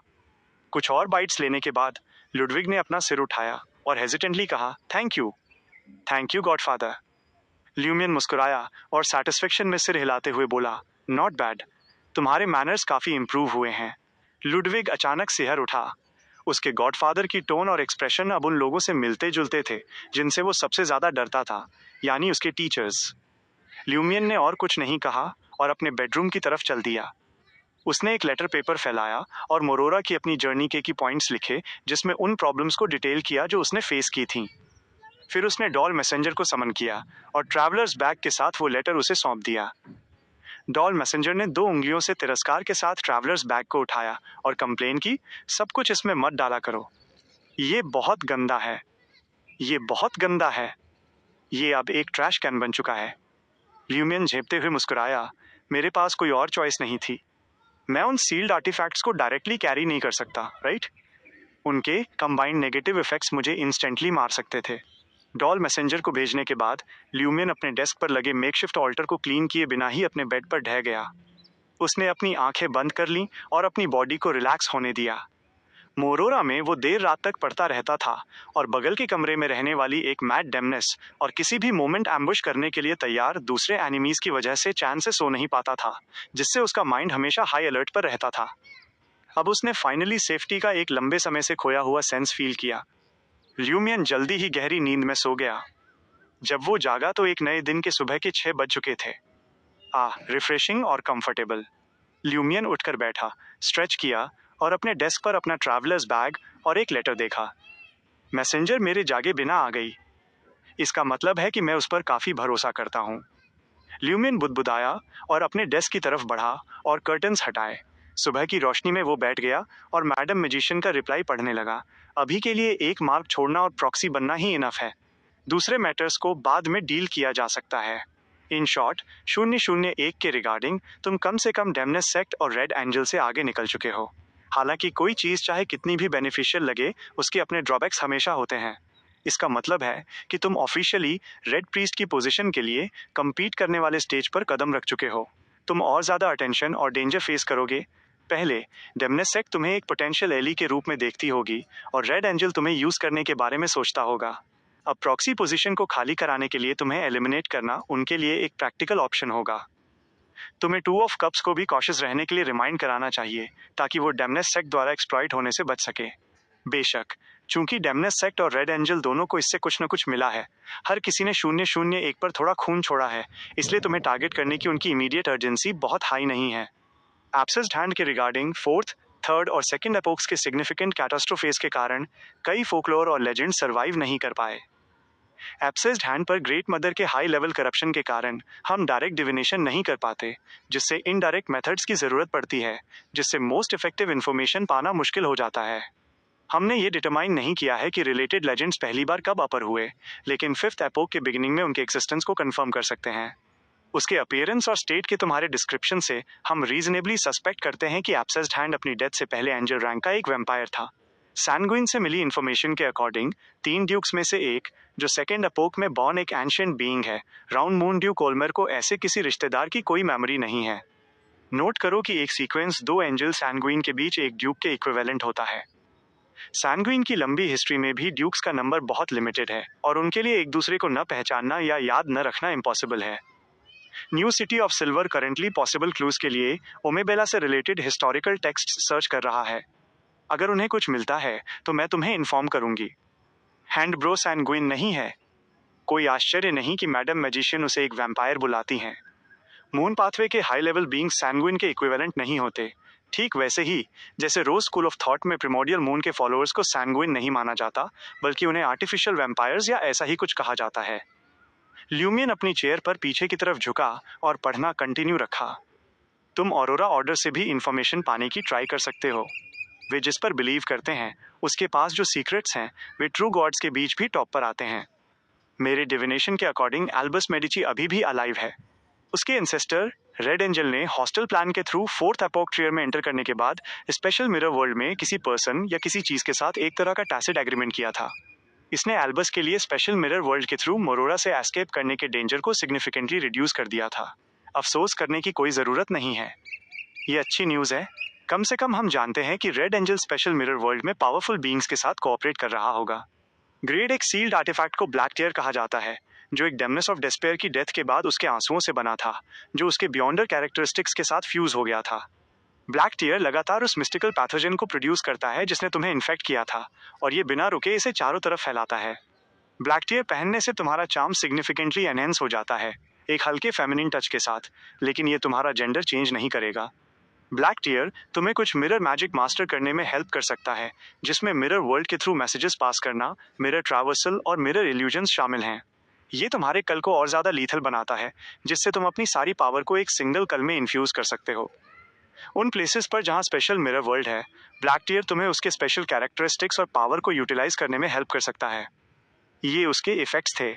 कुछ और बाइट्स लेने के बाद लुडविग ने अपना सिर उठाया और हेजिटेंटली कहा, थैंक यू गॉडफादर। ल्यूमियन मुस्कुराया और सैटिस्फैक्शन में सिर हिलाते हुए बोला, नॉट बैड, तुम्हारे मैनर्स काफी इंप्रूव हुए हैं। लुडविग अचानक सिहर उठा। उसके गॉडफादर की टोन और एक्सप्रेशन अब उन लोगों से मिलते जुलते थे जिनसे वो सबसे ज्यादा डरता था, यानी उसके टीचर्स। ल्यूमियन ने और कुछ नहीं कहा और अपने बेडरूम की तरफ चल दिया। उसने एक लेटर पेपर फैलाया और मोरोरा की अपनी जर्नी के की पॉइंट्स लिखे, जिसमें उन प्रॉब्लम्स को डिटेल किया जो उसने फेस की थी। फिर उसने डॉल मैसेंजर को समन किया और ट्रैवलर्स बैग के साथ वो लेटर उसे सौंप दिया। डॉल मैसेंजर ने 2 उंगलियों से तिरस्कार के साथ ट्रैवलर्स बैग को उठाया और कंप्लेन की, सब कुछ इसमें मत डाला करो, ये बहुत गंदा है, ये बहुत गंदा है, ये अब एक ट्रैश कैन बन चुका है। ल्यूमियन झेपते हुए मुस्कुराया, मेरे पास कोई और चॉइस नहीं थी। मैं उन सील्ड आर्टिफैक्ट्स को डायरेक्टली कैरी नहीं कर सकता, राइट? उनके कंबाइंड नेगेटिव इफेक्ट्स मुझे इंस्टेंटली मार सकते थे। डॉल मैसेंजर को भेजने के बाद ल्यूमियन अपने डेस्क पर लगे मेकशिफ्ट ऑल्टर को क्लीन किए बिना ही अपने बेड पर ढह गया। उसने अपनी आंखें बंद कर लीं और अपनी बॉडी को रिलैक्स होने दिया। मोरोरा में वो देर रात तक पढ़ता रहता था और बगल के कमरे में रहने वाली एक मैड डेमनेस और किसी भी मोमेंट एम्बुश करने के लिए तैयार दूसरे एनिमीज की वजह से चैन से सो नहीं पाता था, जिससे उसका माइंड हमेशा हाई अलर्ट पर रहता था। अब उसने फाइनली सेफ्टी का एक लंबे समय से खोया हुआ सेंस फील किया। ल्यूमियन जल्दी ही गहरी नींद में सो गया। जब वो जागा तो एक नए दिन के सुबह के 6 बज चुके थे। रिफ्रेशिंग और कंफर्टेबल। ल्यूमियन उठकर बैठा, स्ट्रेच किया और अपने डेस्क पर अपना ट्रैवलर्स बैग और एक लेटर देखा। मैसेंजर मेरे जागे बिना आ गई। इसका मतलब है कि मैं उस पर काफी भरोसा करता हूँ। ल्यूमियन बुदबुदाया और अपने डेस्क की तरफ बढ़ा और कर्टन्स हटाए। सुबह की रोशनी में वो बैठ गया और मैडम मैजिशियन का रिप्लाई पढ़ने लगा। अभी के लिए एक मार्क छोड़ना और प्रॉक्सी बनना ही इनफ है। दूसरे मैटर्स को बाद में डील किया जा सकता है। इन शॉर्ट, 001 के रिगार्डिंग तुम कम से कम डेमनेस सेक्ट और रेड एंजल से आगे निकल चुके हो। हालांकि कोई चीज चाहे कितनी भी बेनिफिशियल लगे, उसके अपने ड्रॉबैक्स हमेशा होते हैं। इसका मतलब है कि तुम ऑफिशियली रेड प्रीस्ट की पोजीशन के लिए compete करने वाले स्टेज पर कदम रख चुके हो। तुम और ज्यादा अटेंशन और डेंजर फेस करोगे। पहले डेमनेस सेक्ट तुम्हें एक पोटेंशियल एली के रूप में देखती होगी और रेड एंजल तुम्हें यूज करने के बारे में सोचता होगा। अब प्रॉक्सी पोजीशन को खाली कराने के लिए तुम्हें एलिमिनेट करना उनके लिए एक प्रैक्टिकल ऑप्शन होगा। तुम्हें 2 ऑफ कप्स को भी कॉशियस रहने के लिए रिमाइंड कराना चाहिए, ताकि वो डेमनेस सेक्ट द्वारा एक्सप्लॉइट होने से बच सके। बेशक, चूंकि डेमनेस सेक्ट और रेड एंजल दोनों को इससे कुछ न कुछ मिला है, हर किसी ने 001 पर थोड़ा खून छोड़ा है, इसलिए तुम्हें टारगेट करने की उनकी इमीडिएट अर्जेंसी बहुत हाई नहीं है। एब्सेस्ड हैंड के रिगार्डिंग 4th, 3rd और 2nd एपोक्स के सिग्निफिकेंट कैटास्ट्रोफेज के कारण कई फोकलोर और लेजेंड सर्वाइव नहीं कर पाए। एब्सेस्ड हैंड पर ग्रेट मदर के हाई लेवल करप्शन के कारण हम डायरेक्ट डिविनेशन नहीं कर पाते, जिससे इनडायरेक्ट मेथड्स की जरूरत पड़ती है, जिससे मोस्ट इफेक्टिव इंफॉर्मेशन पाना मुश्किल हो जाता है। हमने ये डिटरमाइन नहीं किया है कि रिलेटेड लेजेंड्स पहली बार कब अपर हुए, लेकिन 5th एपोक के बिगिनिंग में उनके एक्सिस्टेंस को कंफर्म कर सकते हैं। उसके अपीयरेंस और स्टेट के तुम्हारे डिस्क्रिप्शन से हम रीजनेबली सस्पेक्ट करते हैं कि एब्सेस्ड हैंड अपनी डेथ से पहले एंजल रैंक का एक वैम्पायर था। सैनगुइन से मिली इन्फॉर्मेशन के अकॉर्डिंग 3 ड्यूक्स में से एक, जो 2nd एपोक में बॉर्न एक एंशिएंट बीइंग है, राउंड मून ड्यूक ओल्मर को ऐसे किसी रिश्तेदार की कोई मेमोरी नहीं है। नोट करो कि एक सीक्वेंस 2 एंजल सैनगुइन के बीच एक ड्यूक के इक्विवेलेंट होता है। सैनगुइन की लंबी हिस्ट्री में भी ड्यूक्स का नंबर बहुत लिमिटेड है और उनके लिए एक दूसरे को न पहचानना या याद न रखना इम्पॉसिबल है। New city of silver currently possible clues के लिए ओमेबेला से रिलेटेड हिस्टोरिकल टेक्स्ट सर्च कर रहा है। अगर उन्हें कुछ मिलता है तो मैं तुम्हें इन्फॉर्म करूंगी। हैंड ब्रो सैनगुइन नहीं है। कोई आश्चर्य नहीं कि मैडम मैजिशियन उसे एक वैम्पायर बुलाती हैं। मून पाथवे के हाई लेवल बीइंग सैनगुइन के इक्विवेलेंट नहीं होते, ठीक वैसे ही जैसे रोज स्कूल ऑफ थॉट में प्रिमोडियल मून के फॉलोअर्स को सैनगुइन नहीं माना जाता, बल्कि उन्हें आर्टिफिशियल वैम्पायर्स या ऐसा ही कुछ कहा जाता है। ल्यूमियन अपनी चेयर पर पीछे की तरफ झुका और पढ़ना कंटिन्यू रखा। तुम ऑरोरा ऑर्डर से भी इंफॉर्मेशन पाने की ट्राई कर सकते हो। वे जिस पर बिलीव करते हैं उसके पास जो सीक्रेट्स हैं वे ट्रू गॉड्स के बीच भी टॉप पर आते हैं। मेरे डिविनेशन के अकॉर्डिंग एल्बस मेडिची अभी भी अलाइव है। उसके एंसेस्टर रेड एंजल ने हॉस्टल प्लान के थ्रू फोर्थ एपोक ट्रियर में एंटर करने के बाद स्पेशल मिरर वर्ल्ड में किसी पर्सन या किसी चीज के साथ एक तरह का टैसिट एग्रीमेंट किया था। इसने एल्बस के लिए स्पेशल मिरर वर्ल्ड के थ्रू मोरोरा से एस्केप करने के डेंजर को सिग्निफिकेंटली रिड्यूस कर दिया था। अफसोस करने की कोई जरूरत नहीं है। ये अच्छी न्यूज है। कम से कम हम जानते हैं कि red angel special mirror world में पावरफुल बीइंग्स के साथ कोऑपरेट कर रहा होगा। ग्रेड एक सील्ड आर्टिफैक्ट को ब्लैक टीयर कहा जाता है, जो एक डेमनेस ऑफ डेस्पेयर की डेथ के बाद उसके आंसुओं से बना था, जो उसके बियॉन्डर कैरेक्टरिस्टिक्स के साथ फ्यूज हो गया था। ब्लैक टीयर लगातार उस मिस्टिकल पैथोजन को प्रोड्यूस करता है जिसने तुम्हें इन्फेक्ट किया था, और ये बिना रुके इसे चारों तरफ फैलाता है। ब्लैक टीयर पहनने से तुम्हारा चार्म सिग्निफिकेंटली एनहेंस हो जाता है, एक हल्के फेमिनिन टच के साथ, लेकिन ये तुम्हारा जेंडर चेंज नहीं करेगा। ब्लैक टीयर तुम्हें कुछ मिरर मैजिक मास्टर करने में हेल्प कर सकता है, जिसमें मिरर वर्ल्ड के थ्रू मैसेजेस पास करना, मिरर ट्रैवर्सल और मिरर इल्यूजन्स शामिल हैं। ये तुम्हारे कल को और ज्यादा लीथल बनाता है, जिससे तुम अपनी सारी पावर को एक सिंगल कल में इन्फ्यूज कर सकते हो। उन प्लेसेस पर जहां स्पेशल मिरर वर्ल्ड है, ब्लैक टीयर तुम्हें उसके स्पेशल कैरेक्टरिस्टिक्स और पावर को यूटिलाइज करने में हेल्प कर सकता है। ये उसके इफेक्ट्स थे।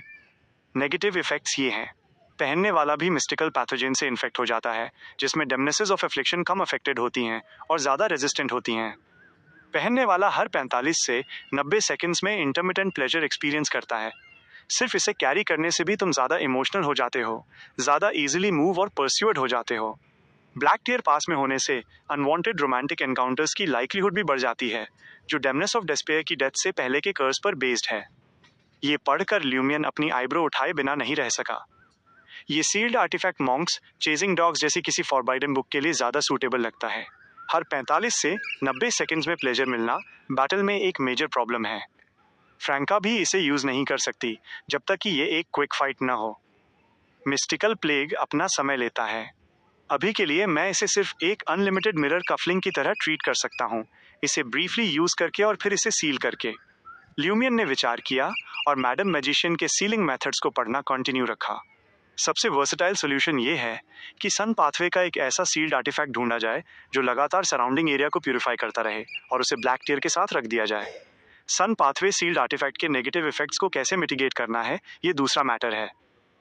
नेगेटिव इफेक्ट्स ये हैं। पहनने वाला भी मिस्टिकल पैथोजन से इन्फेक्ट हो जाता है, जिसमें डेमनेसेस ऑफ एफ्लिक्शन कम अफेक्टेड होती हैं और ज़्यादा रेजिस्टेंट होती हैं। पहनने वाला हर 45 से 90 सेकंड्स में इंटरमिटेंट प्लेजर एक्सपीरियंस करता है। सिर्फ इसे कैरी करने से भी तुम ज़्यादा इमोशनल हो जाते हो, ज़्यादा ईजिली मूव और परस्यूड हो जाते हो। ब्लैक टीयर पास में होने से अनवांटेड रोमांटिक एनकाउंटर्स की लाइक्लीहुड भी बढ़ जाती है, जो डेमनेस ऑफ डेस्पेयर की डेथ से पहले के कर्स पर बेस्ड है। ये पढ़कर ल्यूमियन अपनी आईब्रो उठाए बिना नहीं रह सका। ये sealed artifact monks chasing dogs जैसी किसी फॉरबाइडन बुक के लिए ज़्यादा सूटेबल लगता है। हर 45 से 90 सेकंड्स में प्लेजर मिलना बैटल में एक मेजर प्रॉब्लम है। फ्रैंका भी इसे यूज़ नहीं कर सकती जब तक कि ये एक क्विक फाइट न हो। मिस्टिकल प्लेग अपना समय लेता है। अभी के लिए मैं इसे सिर्फ एक अनलिमिटेड मिरर कफलिंग की तरह ट्रीट कर सकता हूँ, इसे ब्रीफली यूज़ करके और फिर इसे सील करके। ल्यूमियन ने विचार किया और मैडम मैजिशियन के सीलिंग मेथड्स को पढ़ना कंटिन्यू रखा। सबसे वर्सेटाइल सोल्यूशन ये है कि सन पाथवे का एक ऐसा सील्ड आर्टिफैक्ट ढूंढा जाए जो लगातार सराउंडिंग एरिया को प्यूरिफाई करता रहे और उसे ब्लैक टीयर के साथ रख दिया जाए। सन पाथवे सील्ड आर्टिफैक्ट के नेगेटिव इफेक्ट्स को कैसे मिटिगेट करना है, ये दूसरा मैटर है।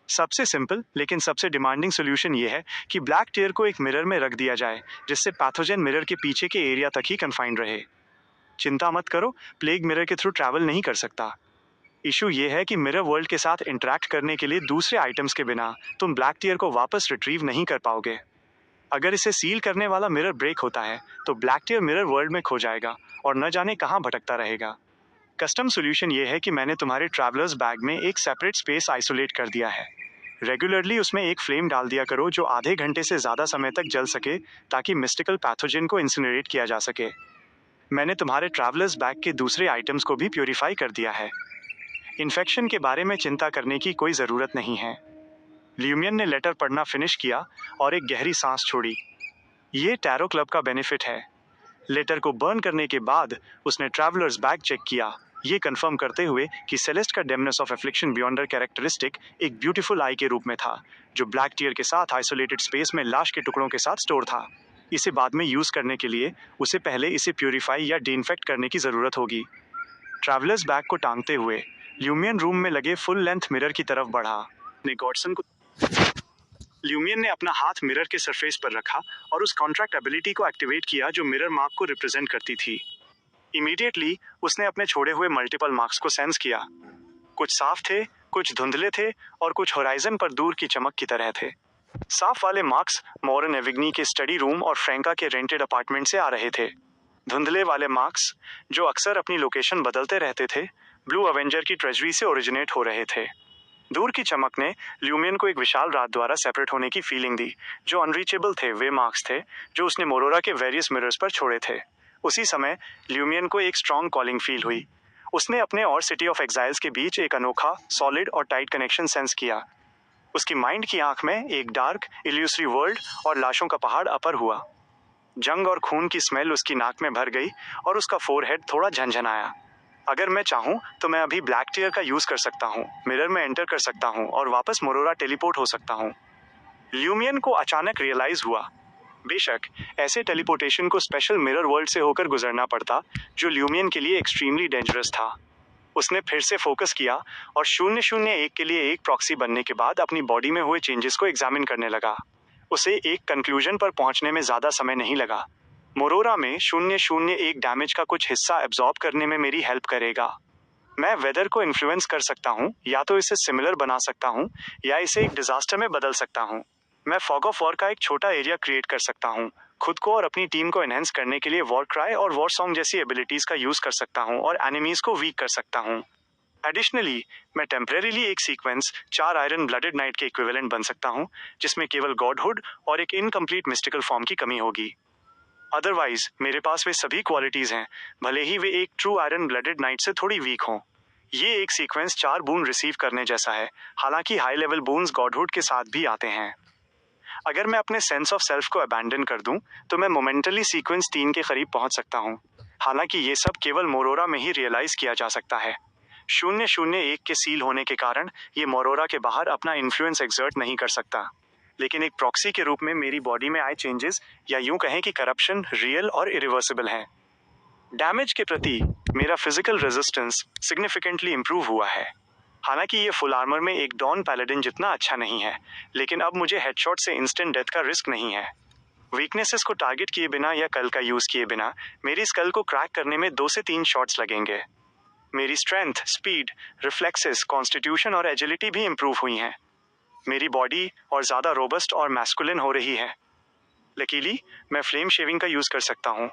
सबसे सिंपल लेकिन सबसे डिमांडिंग सोल्यूशन ये है कि ब्लैक टीयर को एक मिरर में रख दिया जाए, जिससे पैथोजन मिरर के पीछे के एरिया तक ही कन्फाइंड रहे। चिंता मत करो, प्लेग मिरर के थ्रू ट्रैवल नहीं कर सकता। इशू ये है कि मिरर वर्ल्ड के साथ इंटरेक्ट करने के लिए दूसरे आइटम्स के बिना तुम ब्लैक टीयर को वापस रिट्रीव नहीं कर पाओगे। अगर इसे सील करने वाला मिरर ब्रेक होता है तो ब्लैक टीयर मिरर वर्ल्ड में खो जाएगा और न जाने कहाँ भटकता रहेगा। कस्टम सोल्यूशन ये है कि मैंने तुम्हारे ट्रैवलर्स बैग में एक सेपरेट स्पेस आइसोलेट कर दिया है। रेगुलरली उसमें एक फ्लेम डाल दिया करो जो आधे घंटे से ज़्यादा समय तक जल सके, ताकि मिस्टिकल पैथोजन को इंसिनरेट किया जा सके। मैंने तुम्हारे ट्रैवलर्स बैग के दूसरे आइटम्स को भी प्योरीफाई कर दिया है। इन्फेक्शन के बारे में चिंता करने की कोई ज़रूरत नहीं है। ल्यूमियन ने लेटर पढ़ना फिनिश किया और एक गहरी सांस छोड़ी। ये टैरो क्लब का बेनिफिट है। लेटर को बर्न करने के बाद उसने ट्रैवलर्स बैग चेक किया, ये कंफर्म करते हुए कि सेलेस्ट का डेमनेस ऑफ एफ्लिक्शन बियॉन्डर कैरेक्टरिस्टिक एक ब्यूटीफुल आई के रूप में था, जो ब्लैक टीयर के साथ आइसोलेटेड स्पेस में लाश के टुकड़ों के साथ स्टोर था। इसे बाद में यूज़ करने के लिए उसे पहले इसे प्यूरीफाई या डिइंफेक्ट करने की ज़रूरत होगी। ट्रैवलर्स बैग को टांगते हुए ल्यूमियन रूम में लगे फुल लेंथ मिरर की तरफ बढ़ा। ल्यूमियन ने अपना हाथ मिरर के सरफेस पर रखा और उस कॉन्ट्रैक्ट एबिलिटी को एक्टिवेट किया जो मिरर मार्क को रिप्रेजेंट करती थी। इमीडिएटली उसने अपने छोड़े हुए मल्टीपल मार्क्स को सेंस किया। कुछ साफ थे, कुछ धुंधले थे और कुछ होराइजन पर दूर की चमक की तरह थे। साफ वाले मार्क्स मॉरन एविग्नी के स्टडी रूम और फ्रैंका के रेंटेड अपार्टमेंट से आ रहे थे। धुंधले वाले मार्क्स, जो अक्सर अपनी लोकेशन बदलते रहते थे, ब्लू अवेंजर की ट्रेजरी से ओरिजिनेट हो रहे थे। दूर की चमक ने ल्यूमियन को एक विशाल रात द्वारा सेपरेट होने की फीलिंग दी। जो अनरीचेबल थे वे मार्क्स थे जो उसने मोरोरा के वेरियस मिरर्स पर छोड़े थे। उसी समय ल्यूमियन को एक स्ट्रॉन्ग कॉलिंग फील हुई। उसने अपने और सिटी ऑफ एग्जाइल्स के बीच एक अनोखा, सॉलिड और टाइट कनेक्शन सेंस किया। उसकी माइंड की आंख में एक डार्क, इल्यूसरी वर्ल्ड और लाशों का पहाड़ अपर हुआ। जंग और खून की स्मेल उसकी नाक में भर गई और उसका फोरहेड थोड़ा झनझनाया। अगर मैं चाहूँ तो मैं अभी ब्लैक टीयर का यूज़ कर सकता हूँ, मिरर में एंटर कर सकता हूँ और वापस मोरोरा टेलीपोर्ट हो सकता हूँ। ल्यूमियन को अचानक रियलाइज हुआ, बेशक ऐसे टेलीपोर्टेशन को स्पेशल मिरर वर्ल्ड से होकर गुजरना पड़ता, जो ल्यूमियन के लिए एक्सट्रीमली डेंजरस था। उसने फिर से फोकस किया और 001 के लिए एक प्रॉक्सी बनने के बाद अपनी बॉडी में हुए चेंजेस को एग्जामिन करने लगा। उसे एक कंक्लूजन पर पहुंचने में ज्यादा समय नहीं लगा। मोरोरा में 001 डैमेज का कुछ हिस्सा एब्जॉर्ब करने में मेरी हेल्प करेगा। मैं वेदर को इन्फ्लुएंस कर सकता हूँ, या तो इसे सिमिलर बना सकता हूँ या इसे एक डिजास्टर में बदल सकता हूँ। मैं फॉग ऑफ वॉर का एक छोटा एरिया क्रिएट कर सकता हूँ। खुद को और अपनी टीम को एनहेंस करने के लिए वॉर क्राई और वॉर सॉन्ग जैसी एबिलिटीज का यूज कर सकता हूँ और एनिमीज को वीक कर सकता हूँ। एडिशनली मैं टेम्परेरीली एक सीक्वेंस 4 आयरन ब्लडेड नाइट के इक्विवेलेंट बन सकता हूँ, जिसमें केवल गॉडहुड और एक इनकम्प्लीट मिस्टिकल फॉर्म की कमी होगी। अदरवाइज मेरे पास वे सभी क्वालिटीज हैं, भले ही वे एक ट्रू आयरन ब्लडेड नाइट से थोड़ी वीक हों। ये एक सीक्वेंस 4 बून रिसीव करने जैसा है, हालांकि हाई लेवल बून्स गॉडहुड के साथ भी आते हैं। अगर मैं अपने सेंस ऑफ सेल्फ को अबैंडन कर दूं, तो मैं मोमेंटली सीक्वेंस 3 के करीब पहुंच सकता हूं। हालांकि ये सब केवल मोरोरा में ही रियलाइज किया जा सकता है। 001 के सील होने के कारण ये मोरोरा के बाहर अपना इन्फ्लुएंस एक्सर्ट नहीं कर सकता, लेकिन एक प्रॉक्सी के रूप में मेरी बॉडी में आए चेंजेस, या यूं कहें कि करप्शन, रियल और इरिवर्सिबल हैं। डैमेज के प्रति मेरा फिजिकल रेजिस्टेंस सिग्निफिकेंटली इंप्रूव हुआ है। हालांकि ये फुल आर्मर में एक डॉन पैलेडिन जितना अच्छा नहीं है, लेकिन अब मुझे हेडशॉट से इंस्टेंट डेथ का रिस्क नहीं है। वीकनेसेस को टारगेट किए बिना या कल का यूज किए बिना मेरी स्कल को क्रैक करने में 2 से 3 शॉट्स लगेंगे। मेरी स्ट्रेंथ, स्पीड, रिफ्लेक्सेस, कॉन्स्टिट्यूशन और एजिलिटी भी इंप्रूव हुई हैं। मेरी बॉडी और ज्यादा रोबस्ट और मैस्कुलिन हो रही है। लकीली मैं फ्लेम शेविंग का यूज कर सकता हूँ,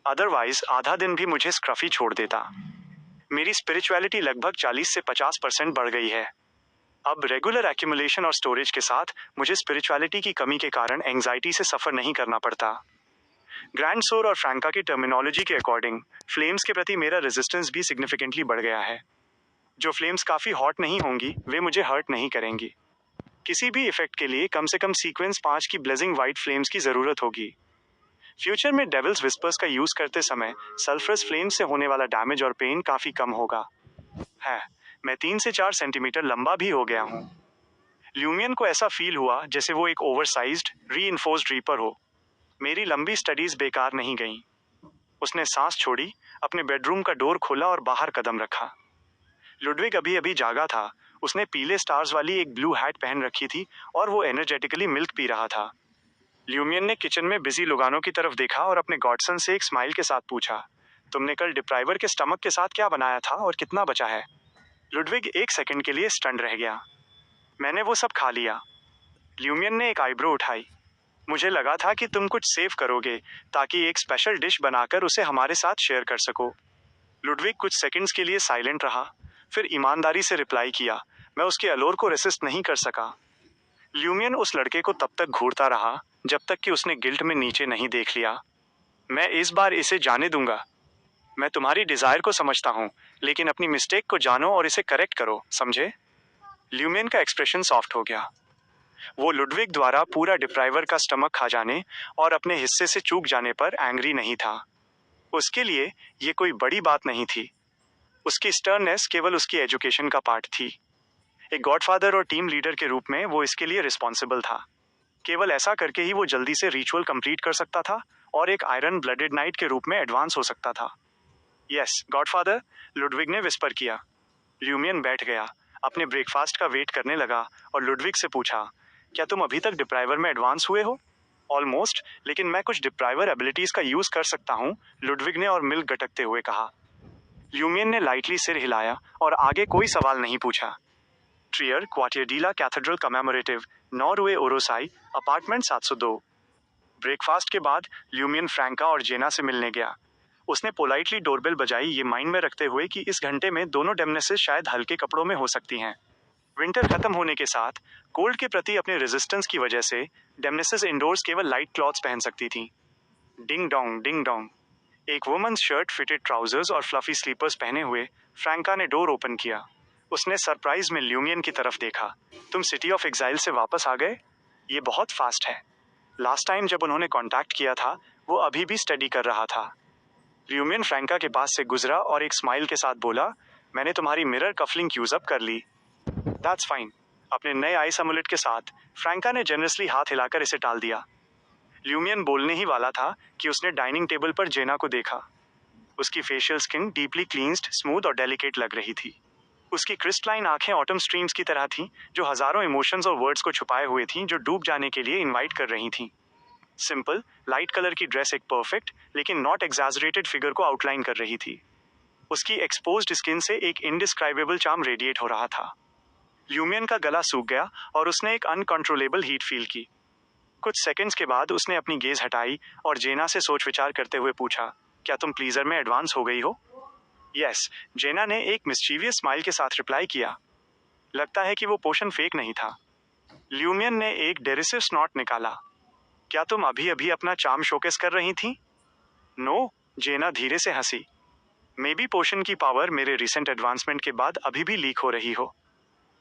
अदरवाइज आधा दिन भी मुझे स्क्रफी छोड़ देता। मेरी स्पिरिचुअलिटी लगभग 40 से 50% बढ़ गई है। अब रेगुलर एक्यूमुलेशन और स्टोरेज के साथ मुझे स्पिरिचुअलिटी की कमी के कारण एंग्जाइटी से सफर नहीं करना पड़ता। ग्रैंड सोर और फ्रैंका की टर्मिनोलॉजी के अकॉर्डिंग फ्लेम्स के प्रति मेरा रेजिस्टेंस भी सिग्निफिकेंटली बढ़ गया है। जो फ्लेम्स काफी हॉट नहीं होंगी, वे मुझे हर्ट नहीं करेंगी। किसी भी इफेक्ट के लिए कम से कम सीक्वेंस 5 की ब्लेजिंग व्हाइट फ्लेम्स की जरूरत होगी। फ्यूचर में डेविल्स विस्पर्स का यूज करते समय सल्फरस फ्लेम से होने वाला डैमेज और पेन काफी कम होगा। है, मैं 3 से 4 सेंटीमीटर लंबा भी हो गया हूँ। ल्यूमियन को ऐसा फील हुआ जैसे वो एक ओवरसाइज्ड, रीइंफोर्स्ड रीपर हो। मेरी लंबी स्टडीज बेकार नहीं गईं। उसने सांस छोड़ी, अपने बेडरूम का डोर खोला और बाहर कदम रखा। लुडविग अभी अभी जागा था। उसने पीले स्टार्स वाली एक ब्लू हैट पहन रखी थी और वो एनर्जेटिकली मिल्क पी रहा था। ल्यूमियन ने किचन में बिजी लुगानों की तरफ देखा और अपने गॉडसन से एक स्माइल के साथ पूछा, तुमने कल डिप्राइवर के स्टमक के साथ क्या बनाया था और कितना बचा है? लुडविग एक सेकंड के लिए स्टंड रह गया। मैंने वो सब खा लिया। ल्यूमियन ने एक आईब्रो उठाई। मुझे लगा था कि तुम कुछ सेव करोगे ताकि एक स्पेशल डिश बनाकर उसे हमारे साथ शेयर कर सको। लुडविग कुछ सेकंड्स के लिए साइलेंट रहा, फिर ईमानदारी से रिप्लाई किया, मैं उसके अलोर को रेसिस्ट नहीं कर सका। ल्यूमियन उस लड़के को तब तक घूरता रहा जब तक कि उसने गिल्ट में नीचे नहीं देख लिया। मैं इस बार इसे जाने दूंगा। मैं तुम्हारी डिजायर को समझता हूँ, लेकिन अपनी मिस्टेक को जानो और इसे करेक्ट करो, समझे? ल्यूमियन का एक्सप्रेशन सॉफ्ट हो गया। वो लुडविग द्वारा पूरा डिप्राइवर का स्टमक खा जाने और अपने हिस्से से चूक जाने पर एंग्री नहीं था। उसके लिए ये कोई बड़ी बात नहीं थी। उसकी स्टर्ननेस केवल उसकी एजुकेशन का पार्ट थी। एक गॉडफादर और टीम लीडर के रूप में वो इसके लिए रिस्पॉन्सिबल था। केवल ऐसा करके ही वो जल्दी से रिचुअल कंप्लीट कर सकता था और एक आयरन ब्लडेड नाइट के रूप में एडवांस हो सकता था। यस गॉडफादर, लुडविग ने विस्पर किया। ल्यूमियन बैठ गया, अपने ब्रेकफास्ट का वेट करने लगा और लुडविग से पूछा, क्या तुम अभी तक डिप्राइवर में एडवांस हुए हो? ऑलमोस्ट, लेकिन मैं कुछ डिप्राइवर एबिलिटीज का यूज कर सकता हूँ, लुडविग ने और मिल्क गटकते हुए कहा। ल्यूमियन ने लाइटली सिर हिलाया और आगे कोई सवाल नहीं पूछा। ट्रियर, क्वार्टियरडीला कैथेड्रल कमेमोरेटिव, नॉर्वे ओरोसाई, अपार्टमेंट 702। ब्रेकफास्ट के बाद ल्यूमियन फ्रैंका और जेना से मिलने गया। उसने पोलाइटली डोरबेल बजाई, ये माइंड में रखते हुए कि इस घंटे में दोनों डेमनेसेस शायद हल्के कपड़ों में हो सकती हैं। विंटर खत्म होने के साथ कोल्ड के प्रति अपने रेजिस्टेंस की वजह से डेमनेसेस इंडोर्स केवल लाइट क्लॉथ्स पहन सकती थी। Ding dong ding dong. एक वुमेन्स शर्ट, फिटेड ट्राउजर्स और फ्लफी स्लीपर्स पहने हुए फ्रैंका ने डोर ओपन किया। उसने सरप्राइज में ल्यूमियन की तरफ देखा। तुम सिटी ऑफ एग्जाइल से वापस आ गए? ये बहुत फास्ट है। लास्ट टाइम जब उन्होंने कांटेक्ट किया था, वो अभी भी स्टडी कर रहा था। ल्यूमियन फ्रैंका के पास से गुजरा और एक स्माइल के साथ बोला, मैंने तुम्हारी मिरर कफलिंग यूज अप कर ली। That's fine. अपने नए आइस अमुलेट के साथ फ्रैंका ने जेनरसली हाथ हिलाकर इसे टाल दिया। ल्यूमियन बोलने ही वाला था कि उसने डाइनिंग टेबल पर जेना को देखा। उसकी facial skin deeply cleansed, smooth और डेलिकेट लग रही थी। उसकी क्रिस्टलाइन आंखें ऑटम स्ट्रीम्स की तरह थीं, जो हजारों इमोशंस और वर्ड्स को छुपाए हुए थीं, जो डूब जाने के लिए इनवाइट कर रही थीं। सिंपल, लाइट कलर की ड्रेस एक परफेक्ट लेकिन नॉट एग्जैजरेटेड फिगर को आउटलाइन कर रही थी। उसकी एक्सपोज्ड स्किन से एक इनडिस्क्राइबेबल चार्म रेडिएट हो रहा था। ल्यूमियन का गला सूख गया और उसने एक अनकंट्रोलेबल हीट फील की। कुछ सेकंड्स के बाद उसने अपनी गेज हटाई और जेना से सोच विचार करते हुए पूछा, क्या तुम प्लीजर में एडवांस हो गई हो? यस, जेना ने एक मिस्चीवियस स्माइल के साथ रिप्लाई किया। लगता है कि वो पोशन फेक नहीं था। ल्यूमियन ने एक डेरिसिव स्नॉट निकाला। क्या तुम अभी अभी अपना चार्म शोकेस कर रही थी? नो, जेना धीरे से हंसी। मे बी पोशन की पावर मेरे रिसेंट एडवांसमेंट के बाद अभी भी लीक हो रही हो,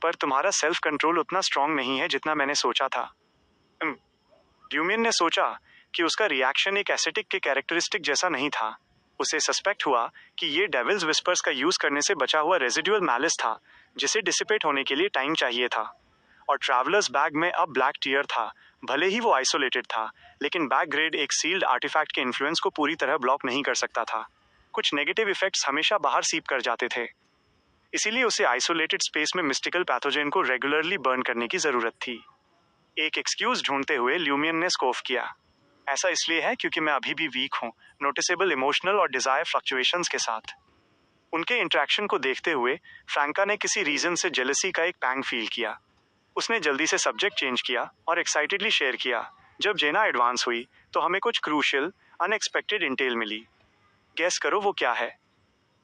पर तुम्हारा सेल्फ कंट्रोल उतना स्ट्रांग नहीं है जितना मैंने सोचा था। ल्यूमियन ने सोचा कि उसका रिएक्शन एक एसेटिक के कैरेक्टरिस्टिक जैसा नहीं था। उसे सस्पेक्ट हुआ कि ये डेविल्स विस्पर्स का यूज करने से बचा हुआ रेजिडुअल मैलिस था, जिसे डिसिपेट होने के लिए टाइम चाहिए था। और ट्रैवलर्स बैग में अब ब्लैक टीयर था। भले ही वो आइसोलेटेड था, लेकिन बैक ग्रेड एक सील्ड आर्टिफैक्ट के इन्फ्लुएंस को पूरी तरह ब्लॉक नहीं कर सकता था। कुछ नेगेटिव इफेक्ट्स हमेशा बाहर सीप कर जाते थे। इसीलिए उसे आइसोलेटेड स्पेस में मिस्टिकल पैथोजेन को रेगुलरली बर्न करने की जरूरत थी। एक एक्सक्यूज ढूंढते हुए ल्यूमियन ने स्कोफ किया। ऐसा इसलिए है क्योंकि मैं अभी भी वीक हूँ, नोटिसेबल इमोशनल और डिजायर फ्लक्चुएशंस के साथ। उनके इंटरेक्शन को देखते हुए फ्रैंका ने किसी रीजन से जेलसी का एक पैंग फील किया। उसने जल्दी से सब्जेक्ट चेंज किया और एक्साइटेडली शेयर किया, जब जेना एडवांस हुई तो हमें कुछ क्रूशियल अनएक्सपेक्टेड इंटेल मिली। गेस करो वो क्या है?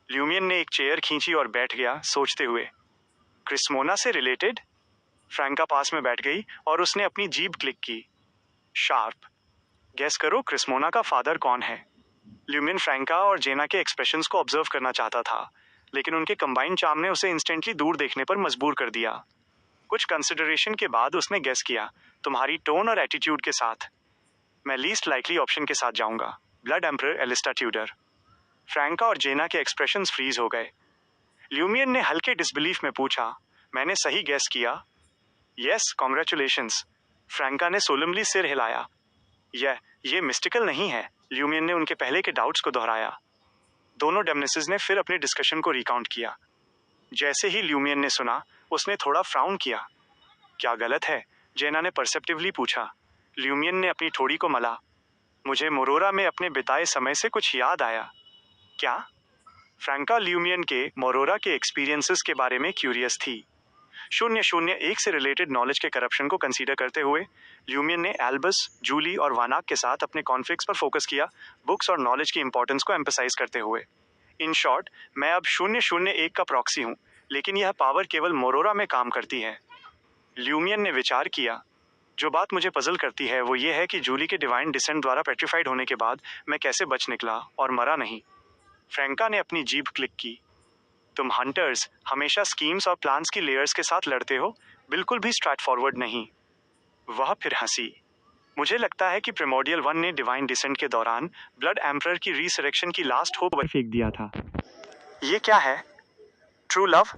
ल्यूमियन ने एक चेयर खींची और बैठ गया, सोचते हुए। क्रिस्मोना से रिलेटेड? फ्रैंका पास में बैठ गई और उसने अपनी जीभ क्लिक की। शार्प। गेस करो क्रिस्मोना का फादर कौन है? ल्यूमियन फ्रैंका और जेना के एक्सप्रेशंस को ऑब्जर्व करना चाहता था, लेकिन उनके कंबाइंड चार्म ने उसे इंस्टेंटली दूर देखने पर मजबूर कर दिया। कुछ कंसिडरेशन के बाद उसने गेस किया, तुम्हारी टोन और एटीट्यूड के साथ। मैं लीस्ट लाइकली ऑप्शन के साथ जाऊंगा, ब्लड एम्परर एलिस्टा ट्यूडर। फ्रैंका और जेना के एक्सप्रेशंस फ्रीज हो गए। ल्यूमियन ने हल्के डिसबिलीफ में पूछा, मैंने सही गेस किया? Yes, congratulations. फ्रैंका ने सोलमली सिर हिलाया। ये मिस्टिकल नहीं है। ल्यूमियन ने उनके पहले के डाउट्स को दोहराया। दोनों डेमनेसेस ने फिर अपने डिस्कशन को रिकाउंट किया। जैसे ही ल्यूमियन ने सुना, उसने थोड़ा फ्राउन किया। क्या गलत है? जेना ने परसेप्टिवली पूछा। ल्यूमियन ने अपनी ठोड़ी को मला। मुझे मोरोरा में अपने बिताए समय से कुछ याद आया। क्या? फ्रैंका ल्यूमियन के मोरोरा के एक्सपीरियंसेस के बारे में क्यूरियस थी। 001 से रिलेटेड नॉलेज के करप्शन को कंसीडर करते हुए ल्यूमियन ने एल्बस, जूली और वानाक के साथ अपने कॉन्फ्लिक्ट्स पर फोकस किया, बुक्स और नॉलेज की इंपॉर्टेंस को एम्फसाइज करते हुए। इन शॉर्ट, मैं अब 001 का प्रॉक्सी हूँ, लेकिन यह पावर केवल मोरोरा में काम करती है। ल्यूमियन ने विचार किया। जो बात मुझे पजल करती है वो ये है कि जूली के डिवाइन डिसेंट द्वारा पेट्रिफाइड होने के बाद मैं कैसे बच निकला और मरा नहीं। फ्रैंका ने अपनी जीभ क्लिक की। तुम हंटर्स हमेशा स्कीम्स और प्लान्स की लेयर्स के साथ लड़ते हो, बिल्कुल भी स्ट्रैट फॉरवर्ड नहीं। वह फिर हंसी। मुझे लगता है कि प्रिमोडियल 1 ने डिवाइन डिसेंट के दौरान ब्लड एम्परर की रिसरेक्शन की लास्ट होप फेंक दिया था। ये क्या है? True love?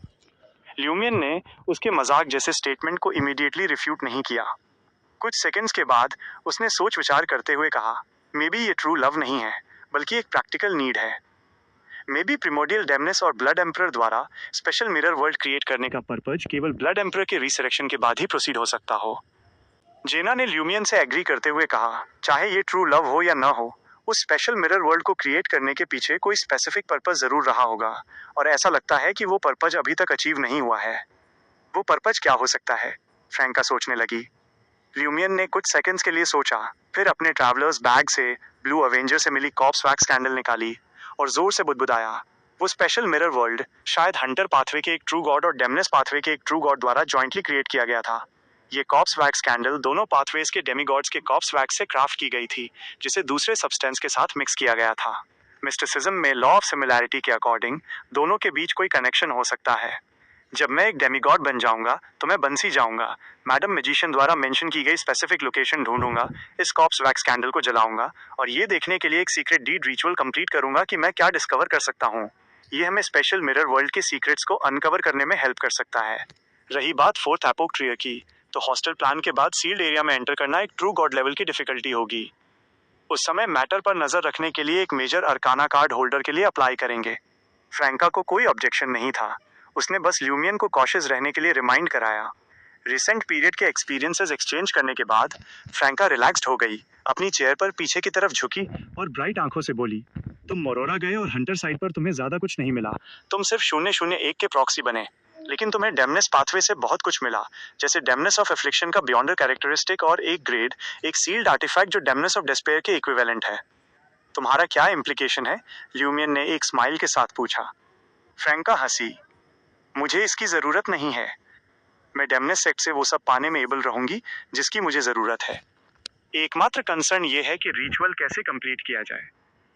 ल्यूमियन ने उसके मजाक जैसे स्टेटमेंट को इमीडिएटली रिफ्यूट नहीं किया। कुछ सेकंड्स के बाद उसने सोच विचार करते हुए कहा, मे बी ये ट्रू लव नहीं है, बल्कि एक प्रैक्टिकल नीड है। मे बी प्रिमोडियल डेमनेस और ब्लड एम्परर द्वारा स्पेशल मिरर वर्ल्ड क्रिएट करने का पर्पज केवल ब्लड एम्परर के रिसरेक्शन के बाद ही प्रोसीड हो सकता हो। जेना ने ल्यूमियन से एग्री करते हुए कहा, चाहे ये ट्रू लव हो या न हो, उस स्पेशल मिरर वर्ल्ड को क्रिएट करने के पीछे कोई स्पेसिफिक पर्पज जरूर रहा होगा, और ऐसा लगता है कि वो पर्पज अभी तक अचीव नहीं हुआ है। वो पर्पज क्या हो सकता है? फ्रैंका सोचने लगी। ल्यूमियन ने कुछ सेकंड्स के लिए सोचा, फिर अपने ट्रैवलर्स बैग से ब्लू अवेंजर से मिली कॉप्स वैक्स कैंडल निकाली और जोर से बुदबुदाया। वो स्पेशल मिरर वर्ल्ड शायद हंटर पाथवे के एक ट्रू गॉड और डेमनेस पाथवे के एक ट्रू गॉड द्वारा जॉइंटली क्रिएट किया गया था। ये कॉप्स वैक्स कैंडल दोनों पाथवेज के डेमीगॉड्स के कॉप्स वैक्स से क्राफ्ट की गई थी, जिसे दूसरे सब्सटेंस के साथ मिक्स किया गया था। मिस्टिसिज्म में लॉ ऑफ सिमिलैरिटी के अकॉर्डिंग दोनों के बीच कोई कनेक्शन हो सकता है। जब मैं एक डेमीगॉड बन जाऊंगा तो मैं बंसी जाऊंगा, मैडम मैजिशियन द्वारा मेंशन की गई स्पेसिफिक लोकेशन ढूंढूंगा, इस कॉप्स वैक्स कैंडल को जलाऊंगा और ये देखने के लिए एक सीक्रेट डीड रिचुअल कंप्लीट करूंगा कि मैं क्या डिस्कवर कर सकता हूँ। ये हमें स्पेशल मिरर वर्ल्ड के सीक्रेट्स को अनकवर करने में हेल्प कर सकता है। रही बात फोर्थ एपोक ट्रियर की, तो हॉस्टल प्लान के बाद सील्ड एरिया में एंटर करना एक ट्रू गॉड लेवल की डिफिकल्टी होगी। उस समय मैटर पर नजर रखने के लिए एक मेजर अरकाना कार्ड होल्डर के लिए अप्लाई करेंगे। फ्रैंका को कोई ऑब्जेक्शन नहीं था। उसने बस ल्यूमियन को कॉशियस रहने के लिए रिमाइंड कराया। रिसेंट पीरियड के एक्सपीरियंसेस एक्सचेंज करने के बाद फ्रैंका रिलैक्स्ड हो गई, अपनी चेयर पर पीछे की तरफ झुकी और ब्राइट आंखों से बोली, तुम मोरोरा गए और हंटर साइड पर तुम्हें ज्यादा कुछ नहीं मिला। तुम सिर्फ 001 के प्रॉक्सी बने, लेकिन तुम्हें डेमनेस पाथवे से बहुत कुछ मिला, जैसे डेमनेस ऑफ एफ्लिक्शन का बियॉन्डर कैरेक्टरिस्टिक और एक ग्रेड, एक सील्ड आर्टिफैक्ट जो डेमनेस ऑफ डेस्पेयर के इक्विवेलेंट है। तुम्हारा क्या इम्प्लीकेशन है? ल्यूमियन ने एक स्माइल के साथ पूछा। फ्रैंका हंसी। मुझे इसकी जरूरत नहीं है। मैं डेमनेस सेक्ट से वो सब पाने में एबल रहूंगी जिसकी मुझे जरूरत है। एकमात्र कंसर्न ये है कि रिचुअल कैसे कंप्लीट किया जाए।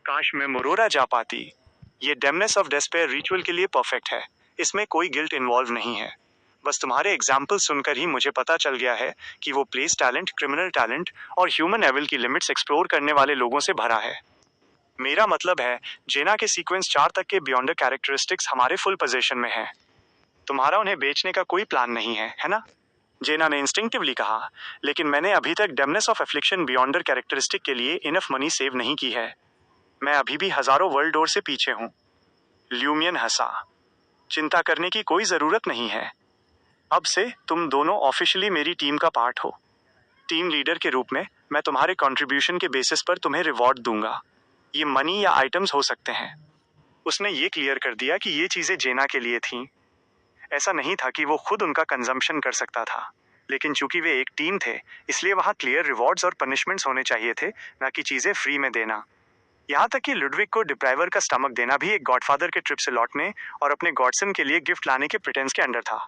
काश मैं मोरोरा जा पाती। ये डेमनेस ऑफ डेस्पेयर रिचुअल के लिए परफेक्ट है। इसमें कोई गिल्ट इन्वॉल्व नहीं है। बस तुम्हारे एग्जाम्पल सुनकर ही मुझे पता चल गया है कि वो प्लेस टैलेंट, क्रिमिनल टैलेंट और ह्यूमन एविल की लिमिट्स एक्सप्लोर करने वाले लोगों से भरा है। मेरा मतलब है, जेना के सीक्वेंस 4 तक के बियॉन्डर कैरेक्टरिस्टिक्स हमारे फुल पोजीशन में हैं। तुम्हारा उन्हें बेचने का कोई प्लान नहीं है ना? जेना ने इंस्टिंक्टिवली कहा, लेकिन मैंने अभी तक डेमनेस ऑफ एफ्लिक्शन बियॉन्डर कैरेक्टरिस्टिक के लिए इनफ मनी सेव नहीं की है। मैं अभी भी हजारों वर्ल्ड डोर से पीछे हूँ। ल्यूमियन हंसा। चिंता करने की कोई जरूरत नहीं है। अब से तुम दोनों ऑफिशियली मेरी टीम का पार्ट हो। टीम लीडर के रूप में मैं तुम्हारे कंट्रीब्यूशन के बेसिस पर तुम्हें रिवॉर्ड दूंगा। ये मनी या आइटम्स हो सकते हैं। उसने ये क्लियर कर दिया कि ये चीजें जेना के लिए थीं। ऐसा नहीं था कि वो खुद उनका कंजम्पशन कर सकता था, लेकिन चूंकि वे एक टीम थे, इसलिए वहां क्लियर रिवॉर्ड्स और पनिशमेंट्स होने चाहिए थे, ना कि चीजें फ्री में देना। यहाँ तक कि लुडविग को डिप्राइवर का स्टमक देना भी एक गॉडफादर के ट्रिप से लौटने और अपने गॉडसन के लिए गिफ्ट लाने के प्रिटेंस के अंडर था।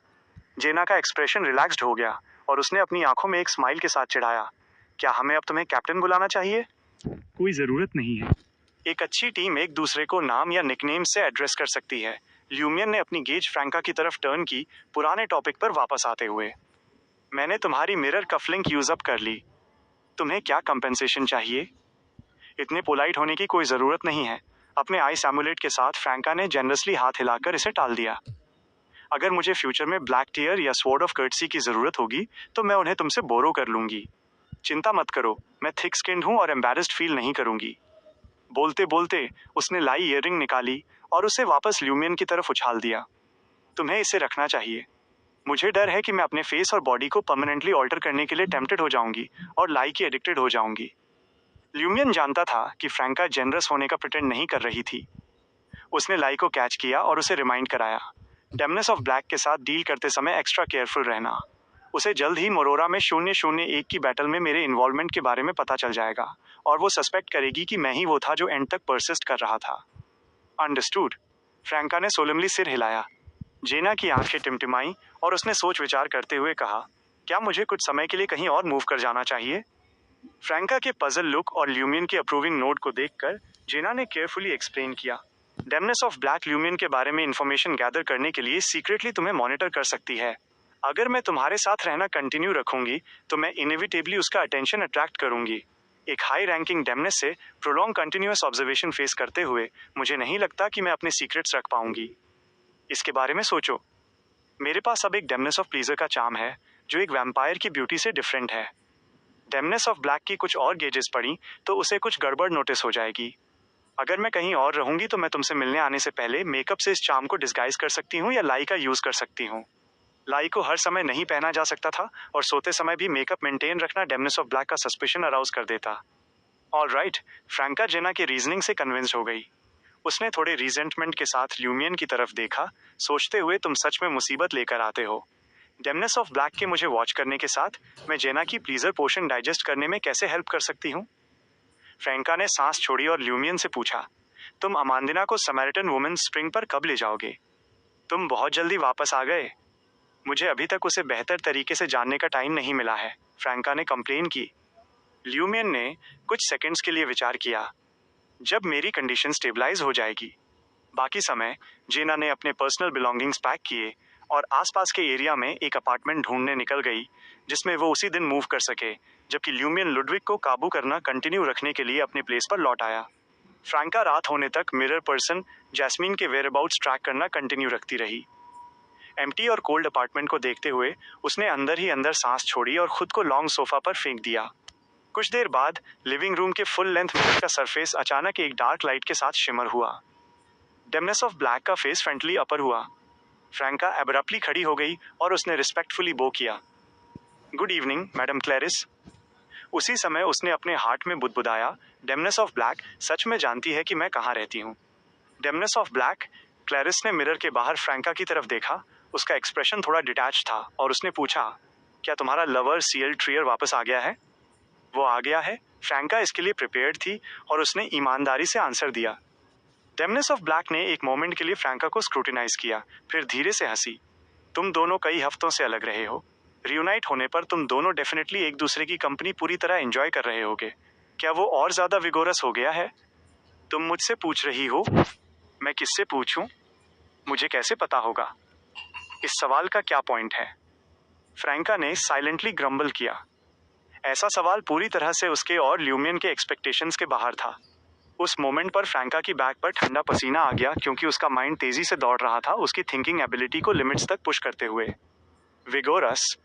जेना का एक्सप्रेशन रिलैक्स्ड हो गया और उसने अपनी आंखों में एक स्माइल के साथ चिढ़ाया, क्या हमें अब तुम्हें कैप्टन बुलाना चाहिए? कोई जरूरत नहीं है। एक अच्छी टीम एक दूसरे को नाम या निकनेम से एड्रेस कर सकती है। ल्यूमियन ने अपनी गेज फ्रैंका की तरफ टर्न की, पुराने टॉपिक पर वापस आते हुए। मैंने तुम्हारी मिरर कफलिंक यूज अप कर ली। तुम्हें क्या कंपेंसेशन चाहिए? इतने पोलाइट होने की कोई जरूरत नहीं है। अपने आइस एमुलेट के साथ फ्रैंका ने जेनरसली हाथ हिलाकर इसे टाल दिया। अगर मुझे फ्यूचर में ब्लैक टीयर या स्वॉर्ड ऑफ कर्टसी की जरूरत होगी तो मैं उन्हें तुमसे बोरो कर लूंगी। चिंता मत करो, मैं थिक स्किन्ड हूं और एम्बैरेस्ड फील नहीं करूंगी। बोलते बोलते उसने लाई ईयररिंग निकाली और उसे वापस ल्यूमियन की तरफ उछाल दिया। तुम्हें इसे रखना चाहिए। मुझे डर है कि मैं अपने फेस और बॉडी को परमानेंटली ऑल्टर करने के लिए टेम्प्टेड हो जाऊंगी और लाई की एडिक्टेड हो जाऊंगी। ल्यूमियन जानता था कि फ्रैंका जेनरस होने का प्रिटेंड नहीं कर रही थी। उसने लाई को कैच किया और उसे रिमाइंड कराया, डेमनेस ऑफ ब्लैक के साथ डील करते समय एक्स्ट्रा केयरफुल रहना। उसे जल्द ही मोरोरा में 001 की बैटल में मेरे इन्वॉल्वमेंट के बारे में पता चल जाएगा और वो सस्पेक्ट करेगी कि मैं ही वो था जो एंड तक परसिस्ट कर रहा था। अंडरस्टूड। फ्रैंका ने सोलमली सिर हिलाया। जेना की आंखें टिमटिमाई और उसने सोच विचार करते हुए कहा, क्या मुझे कुछ समय के लिए कहीं और मूव कर जाना चाहिए? फ्रैंका के पजल लुक और ल्यूमियन के अप्रूविंग नोट को देखकर जेना ने केयरफुली एक्सप्लेन किया, डेमनेस ऑफ ब्लैक ल्यूमियन के बारे में इंफॉर्मेशन गैदर करने के लिए सीक्रेटली तुम्हें मॉनिटर कर सकती है। अगर मैं तुम्हारे साथ रहना कंटिन्यू रखूंगी तो मैं इनएविटेबली उसका अटेंशन अट्रैक्ट करूंगी। एक हाई रैंकिंग डेमनेस से प्रोलॉन्ग कंटिन्यूअस ऑब्जर्वेशन फेस करते हुए मुझे नहीं लगता कि मैं अपने सीक्रेट्स रख पाऊंगी। इसके बारे में सोचो। मेरे पास अब एक डेमनेस ऑफ प्लीजर का चार्म है जो एक वैम्पायर की ब्यूटी से डिफरेंट है। डेमनेस ऑफ ब्लैक की कुछ और गेजेस पड़ी तो उसे कुछ गड़बड़ नोटिस हो जाएगी। अगर मैं कहीं और रहूंगी तो मैं तुमसे मिलने आने से पहले मेकअप से इस चार्म को डिस्गाइज कर सकती हूँ या लाई का यूज कर सकती हूँ। लाई को हर समय नहीं पहना जा सकता था और सोते समय भी मेकअप मेंटेन रखना डेमनेस ऑफ ब्लैक का सस्पिशन अराउज कर देता। ऑलराइट, फ्रैंका जेना के रीजनिंग से कन्विंस हो गई। उसने थोड़े रिजेंटमेंट के साथ ल्यूमियन की तरफ देखा, सोचते हुए तुम सच में मुसीबत लेकर आते हो। डेमनेस ऑफ ब्लैक के मुझे वॉच करने के साथ मैं जेना की प्लीजर पोशन डाइजेस्ट करने में कैसे हेल्प कर सकती हूँ? फ्रैंका ने सांस छोड़ी और ल्यूमियन से पूछा, तुम अमांदिना को समैरिटन वुमेन स्प्रिंग पर कब ले जाओगे? तुम बहुत जल्दी वापस आ गए। मुझे अभी तक उसे बेहतर तरीके से जानने का टाइम नहीं मिला है, फ्रैंका ने कंप्लेन की। ल्यूमियन ने कुछ सेकंड्स के लिए विचार किया। जब मेरी कंडीशन स्टेबलाइज हो जाएगी। बाकी समय जेना ने अपने पर्सनल बिलोंगिंग्स पैक किए और आसपास के एरिया में एक अपार्टमेंट ढूंढने निकल गई जिसमें वो उसी दिन मूव कर सके, जबकि ल्यूमियन लुडविग को काबू करना कंटिन्यू रखने के लिए अपने प्लेस पर लौट आया। फ्रैंका रात होने तक मिरर पर्सन जैस्मीन के वेयरअबाउट्स ट्रैक करना कंटिन्यू रखती रही। एम्प्टी और कोल्ड अपार्टमेंट को देखते हुए उसने अंदर ही अंदर सांस छोड़ी और खुद को लॉन्ग सोफा पर फेंक दिया। कुछ देर बाद लिविंग रूम के फुल लेंथ मिरर का सरफेस अचानक एक डार्क लाइट के साथ शिमर हुआ। डेमनेस ऑफ ब्लैक का फेस फ्रंटली अपर हुआ। फ्रैंका एब्रप्टली खड़ी हो गई और उसने रिस्पेक्टफुली बो किया। Good evening madam Clarice. उसी समय उसने अपने हार्ट में बुदबुदाया, डेमनेस ऑफ ब्लैक सच में जानती है कि मैं कहाँ रहती हूँ। डेमनेस ऑफ ब्लैक। क्लैरिस ने मिरर के बाहर फ्रैंका की तरफ देखा। उसका एक्सप्रेशन थोड़ा डिटैच था और उसने पूछा, क्या तुम्हारा लवर सीएल ट्रियर वापस आ गया है? वो आ गया है। फ्रैंका इसके लिए प्रिपेयर्ड थी और उसने ईमानदारी से आंसर दिया। डेमनेस ऑफ ब्लैक ने एक मोमेंट के लिए फ्रैंका को स्क्रूटिनाइज किया, फिर धीरे से हंसी। तुम दोनों कई हफ्तों से अलग रहे हो। रियूनाइट होने पर तुम दोनों डेफिनेटली एक दूसरे की कंपनी पूरी तरह एंजॉय कर रहे होगे। क्या वो और ज्यादा विगोरस हो गया है? तुम मुझसे पूछ रही हो? मैं किससे पूछूं? मुझे कैसे पता होगा? इस सवाल का क्या पॉइंट है? फ्रैंका ने साइलेंटली ग्रम्बल किया। ऐसा सवाल पूरी तरह से उसके और ल्यूमियन के एक्सपेक्टेशंस के बाहर था। उस मोमेंट पर फ्रैंका की बैक पर ठंडा पसीना आ गया क्योंकि उसका माइंड तेजी से दौड़ रहा था, उसकी थिंकिंग एबिलिटी को लिमिट्स तक पुश करते हुए। विगोरस।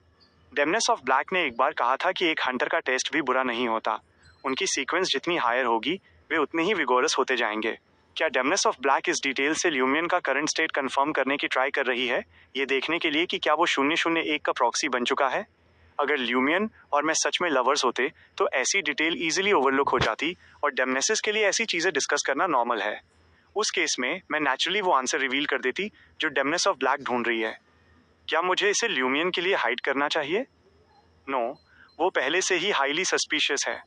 डेमनेस ऑफ ब्लैक ने एक बार कहा था कि एक हंटर का टेस्ट भी बुरा नहीं होता। उनकी सीक्वेंस जितनी हायर होगी वे उतने ही विगोरस होते जाएंगे। क्या डेमनेस ऑफ ब्लैक इस डिटेल से ल्यूमियन का करंट स्टेट कंफर्म करने की ट्राई कर रही है, ये देखने के लिए कि क्या वो 001 का प्रॉक्सी बन चुका है? अगर ल्यूमियन और मैं सच में लवर्स होते तो ऐसी डिटेल इजीली ओवरलुक हो जाती और डेमनेसिस के लिए ऐसी चीजें डिस्कस करना नॉर्मल है। उस केस में मैं नेचुरली वो आंसर रिवील कर देती जो डेमनेस ऑफ ब्लैक ढूंढ रही है। क्या मुझे इसे ल्यूमियन के लिए हाइड करना चाहिए? नो, वो पहले से ही हाईली सस्पिशियस है।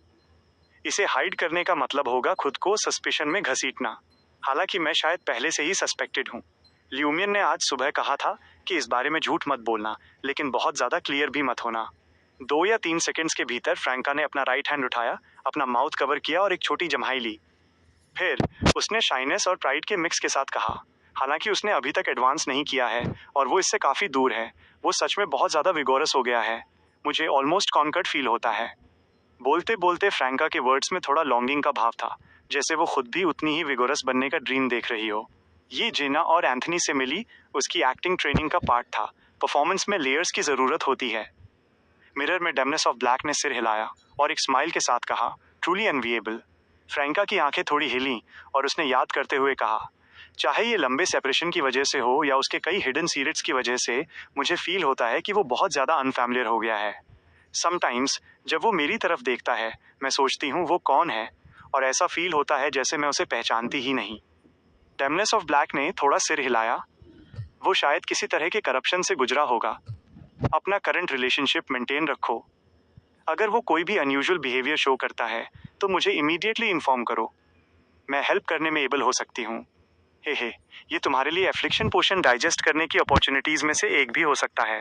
इसे हाइड करने का मतलब होगा खुद को सस्पिशन में घसीटना। हालांकि मैं शायद पहले से ही सस्पेक्टेड हूँ। ल्यूमियन ने आज सुबह कहा था कि इस बारे में झूठ मत बोलना, लेकिन बहुत ज्यादा क्लियर भी मत होना। 2 या 3 सेकंड्स के भीतर फ्रैंका ने अपना राइट हैंड उठाया, अपना माउथ कवर किया और एक छोटी जम्हाई ली। फिर उसने शाइनेस और प्राइड के मिक्स के साथ कहा, हालांकि उसने अभी तक एडवांस नहीं किया है और वो इससे काफी दूर है, वो सच में बहुत ज्यादा विगोरस हो गया है। मुझे ऑलमोस्ट कॉन्कर्ड फील होता है। बोलते बोलते फ्रैंका के वर्ड्स में थोड़ा लॉन्गिंग का भाव था, जैसे वो खुद भी उतनी ही विगोरस बनने का ड्रीम देख रही हो। ये जेना और एंथनी से मिली उसकी एक्टिंग ट्रेनिंग का पार्ट था। परफॉर्मेंस में लेयर्स की जरूरत होती है। मिरर में डेमनेस ऑफ ब्लैक ने सिर हिलाया और एक स्माइल के साथ कहा, ट्रूली एनविएबल। फ्रैंका की आंखें थोड़ी हिली और उसने याद करते हुए कहा, चाहे ये लंबे सेपरेशन की वजह से हो या उसके कई हिडन सीक्रेट्स की वजह से, मुझे फील होता है कि वो बहुत ज्यादा अनफैमिलियर हो गया है। समटाइम्स जब वो मेरी तरफ देखता है मैं सोचती हूँ वो कौन है, और ऐसा फील होता है जैसे मैं उसे पहचानती ही नहीं। डेमनेस ऑफ ब्लैक ने थोड़ा सिर हिलाया। वो शायद किसी तरह के करप्शन से गुजरा होगा। अपना करंट रिलेशनशिप मेंटेन रखो। अगर वो कोई भी अनयूजुअल बिहेवियर शो करता है तो मुझे इमीडिएटली इन्फॉर्म करो। मैं हेल्प करने में एबल हो सकती हूँ। हे, ये तुम्हारे लिए एफ्लिक्शन पोशन डाइजेस्ट करने की अपॉर्चुनिटीज में से एक भी हो सकता है।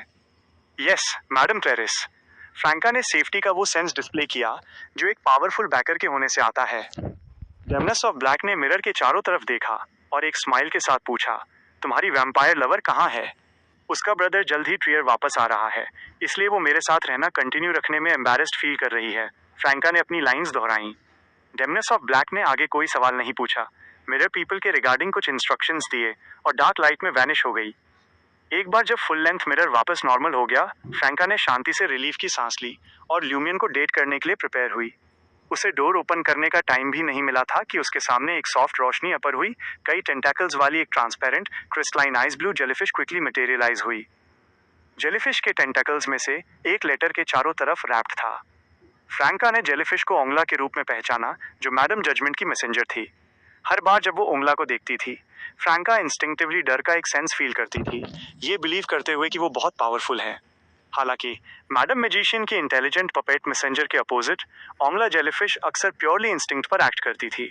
Yes madam Clarice. फ्रैंका ने सेफ्टी का वो सेंस डिस्प्ले किया जो एक पावरफुल बैकर के होने से आता है। डेमनेस ऑफ ब्लैक ने मिरर के चारों तरफ देखा और एक स्माइल के साथ पूछा, तुम्हारी वैम्पायर लवर कहाँ है? उसका ब्रदर जल्द ही ट्रियर वापस आ रहा है, इसलिए वो मेरे साथ रहना कंटिन्यू रखने में एम्बैरेस्ड फील कर रही है। फ्रैंका ने अपनी लाइंस दोहराई। डेमनेस ऑफ ब्लैक ने आगे कोई सवाल नहीं पूछा। मिरर पीपल के रिगार्डिंग कुछ इंस्ट्रक्शंस दिए और डार्क लाइट में वैनिश हो गई। एक बार जब फुल लेंथ मिरर वापस नॉर्मल हो गया, फ्रैंका ने शांति से रिलीफ की सांस ली और ल्यूमियन को डेट करने के लिए प्रिपेयर हुई। उसे डोर ओपन करने का टाइम भी नहीं मिला था कि उसके सामने एक सॉफ्ट रोशनी अपर हुई। कई टेंटाकल्स वाली एक transparent crystalline ice blue jellyfish quickly materialize हुई। जेलीफिश के टेंटाकल्स में से एक लेटर के चारों तरफ रैप्ड था। फ्रैंका ने जेलीफिश को ओंगला के रूप में पहचाना, जो मैडम जजमेंट की मैसेंजर थी। हर बार जब वो ओंगला को देखती थी, फ्रैंका इंस्टिंक्टिवली डर का एक सेंस फील करती थी, ये बिलीव करते हुए कि वो बहुत पावरफुल है। हालांकि मैडम मैजिशियन की इंटेलिजेंट पपेट मैसेंजर के अपोजिट ओंगला जेलीफिश अक्सर प्योरली इंस्टिंक्ट पर एक्ट करती थी।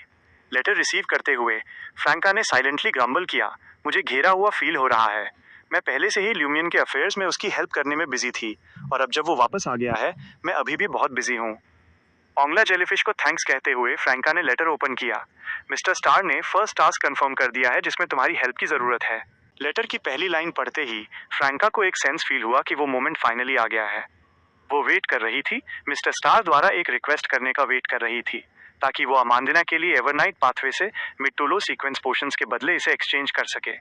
लेटर रिसीव करते हुए फ्रैंका ने साइलेंटली ग्रम्बल किया, मुझे घेरा हुआ फील हो रहा है। मैं पहले से ही ल्यूमियन के अफेयर्स में उसकी हेल्प करने में बिजी थी और अब जब वो वापस आ गया है मैं अभी भी बहुत बिजी हूँ। ओंगला जेलीफिश को थैंक्स कहते हुए फ्रैंका ने लेटर ओपन किया। मिस्टर स्टार ने फर्स्ट टास्क कंफर्म कर दिया है जिसमें तुम्हारी हेल्प की जरूरत है। लेटर की पहली लाइन पढ़ते ही फ्रैंका को एक सेंस फील हुआ कि वो मोमेंट फाइनली आ गया है। वो वेट कर रही थी, मिस्टर स्टार द्वारा एक रिक्वेस्ट करने का वेट कर रही थी, ताकि वो अमांदिना के लिए एवरनाइट पाथवे से mid to low sequence potions के बदले इसे एक्सचेंज कर सके।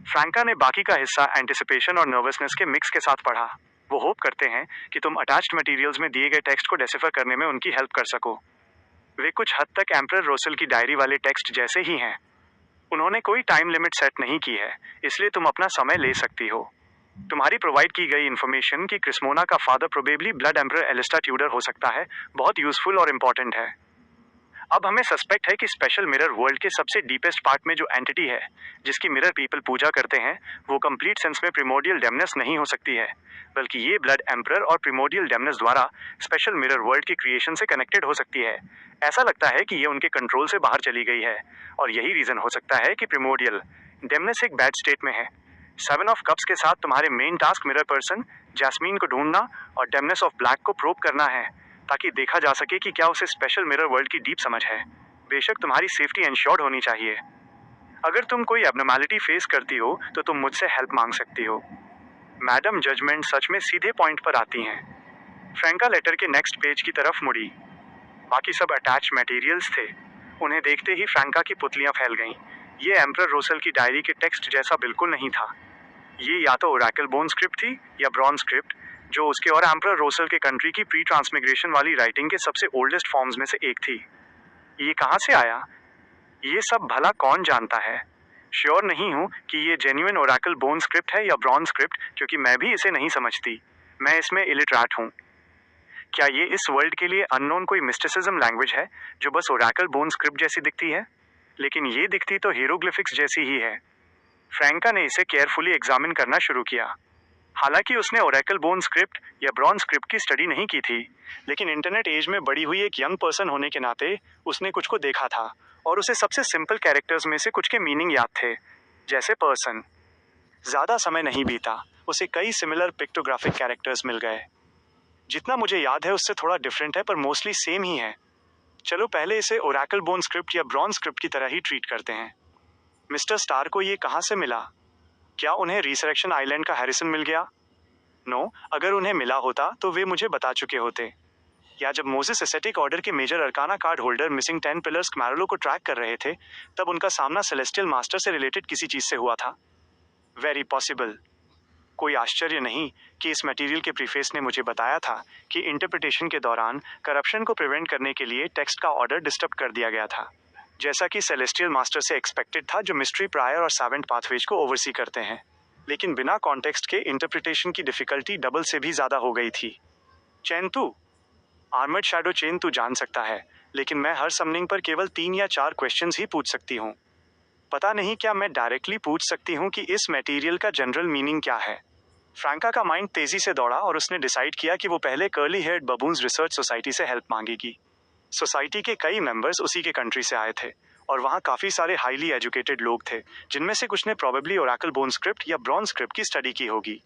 फ्रैंका ने बाकी का हिस्सा एंटिसिपेशन और नर्वसनेस के मिक्स के साथ पढ़ा। वो होप करते हैं कि तुम अटैच्ड मटेरियल्स में दिए गए टेक्स्ट को डेसिफर करने में उनकी हेल्प कर सको। वे कुछ हद तक एम्परर रोसेल की डायरी वाले टेक्स्ट जैसे ही हैं। उन्होंने कोई टाइम लिमिट सेट नहीं की है, इसलिए तुम अपना समय ले सकती हो। तुम्हारी प्रोवाइड की गई इन्फॉर्मेशन कि क्रिस्मोना का father probably blood emperor Alista Tudor हो सकता है बहुत यूजफुल और इम्पोर्टेंट है। अब हमें सस्पेक्ट है कि स्पेशल मिरर वर्ल्ड के सबसे डीपेस्ट पार्ट में जो एंटिटी है जिसकी मिरर पीपल पूजा करते हैं वो कंप्लीट सेंस में प्रिमोडियल डेमनेस नहीं हो सकती है, बल्कि ये ब्लड एम्परर और प्रिमोडियल डेमनेस द्वारा स्पेशल मिरर वर्ल्ड की क्रिएशन से कनेक्टेड हो सकती है। ऐसा लगता है कि ये उनके कंट्रोल से बाहर चली गई है और यही रीजन हो सकता है कि प्रिमोडियल डेमनेस एक बैड स्टेट में है। 7 ऑफ कप्स के साथ तुम्हारे main task mirror person jasmine को ढूंढना और डेमनेस ऑफ ब्लैक को प्रोब करना है ताकि देखा जा सके कि क्या उसे स्पेशल मिरर वर्ल्ड की डीप समझ है। बेशक तुम्हारी सेफ्टी इंश्योर्ड होनी चाहिए। अगर तुम कोई एब्नॉर्मैलिटी फेस करती हो तो तुम मुझसे हेल्प मांग सकती हो। मैडम जजमेंट सच में सीधे पॉइंट पर आती हैं। फ्रैंका लेटर के नेक्स्ट पेज की तरफ मुड़ी। बाकी सब अटैच मटेरियल्स थे। उन्हें देखते ही फ्रैंका की पुतलियां फैल गईं। ये एम्परर रोसेल की डायरी के टेक्स्ट जैसा बिल्कुल नहीं था। ये या तो ओरेकल बोन स्क्रिप्ट थी या ब्रॉन्ज स्क्रिप्ट, जो उसके और एम्परर रोसेल के कंट्री की प्री ट्रांसमिग्रेशन वाली राइटिंग के सबसे ओल्डेस्ट फॉर्म्स में से एक थी। ये कहाँ से आया, ये सब भला कौन जानता है। श्योर नहीं हूँ कि ये जेन्युइन ओरेकल बोन स्क्रिप्ट है या ब्रॉन्ज स्क्रिप्ट, क्योंकि मैं भी इसे नहीं समझती। मैं इसमें इलिटरेट हूँ। क्या ये इस वर्ल्ड के लिए अननोन कोई मिस्टिसिज्म लैंग्वेज है जो बस ओरेकल बोन स्क्रिप्ट जैसी दिखती है? लेकिन ये दिखती तो हीरोग्लिफिक्स जैसी ही है। फ्रैंका ने इसे केयरफुली एग्जामिन करना शुरू किया। हालांकि उसने ओरेकल बोन स्क्रिप्ट या ब्रॉन्ज स्क्रिप्ट की स्टडी नहीं की थी, लेकिन इंटरनेट एज में बड़ी हुई एक यंग पर्सन होने के नाते उसने कुछ को देखा था और उसे सबसे सिंपल कैरेक्टर्स में से कुछ के मीनिंग याद थे, जैसे पर्सन। ज्यादा समय नहीं बीता, उसे कई सिमिलर पिक्टोग्राफिक कैरेक्टर्स मिल गए। जितना मुझे याद है उससे थोड़ा डिफरेंट है पर मोस्टली सेम ही है। चलो पहले इसे ओरेकल बोन स्क्रिप्ट या ब्रॉन्ज स्क्रिप्ट की तरह ही ट्रीट करते हैं। मिस्टर स्टार को ये कहाँ से मिला? क्या उन्हें रिसरेक्शन आइलैंड का हैरिसन मिल गया? नो, अगर उन्हें मिला होता तो वे मुझे बता चुके होते। या जब मोसेस एसेटिक ऑर्डर के major arcana card holder missing 10 pillars क्मैरोलो को ट्रैक कर रहे थे, तब उनका सामना सेलेस्टियल मास्टर से रिलेटेड किसी चीज से हुआ था। Very possible. कोई आश्चर्य नहीं कि इस मटेरियल के प्रीफेस ने मुझे बताया था कि इंटरप्रिटेशन के दौरान करप्शन को प्रिवेंट करने के लिए टेक्स्ट का ऑर्डर डिस्टर्ब कर दिया गया था, जैसा कि सेलेस्टियल मास्टर से एक्सपेक्टेड था, जो मिस्ट्री प्रायर और सावेंट पाथवेज को ओवरसी करते हैं। लेकिन बिना कॉन्टेक्स्ट के इंटरप्रिटेशन की डिफिकल्टी डबल से भी ज्यादा हो गई थी। चैन तू आर्मर्ड शैडो चेन तू जान सकता है, लेकिन मैं हर समनिंग पर केवल 3 या 4 क्वेश्चंस ही पूछ सकती हूँ। पता नहीं क्या मैं डायरेक्टली पूछ सकती हूँ कि इस मटेरियल का जनरल मीनिंग क्या है। फ्रैंका का माइंड तेजी से दौड़ा और उसने डिसाइड किया कि वो पहले curly heard baboons research society से हेल्प मांगेगी। सोसाइटी के कई मेंबर्स उसी के कंट्री से आए थे और वहाँ काफी सारे हाईली एजुकेटेड लोग थे, जिनमें से कुछ ने प्रोबेबली ओरेकल बोन स्क्रिप्ट या ब्रॉन्ज स्क्रिप्ट की स्टडी की होगी।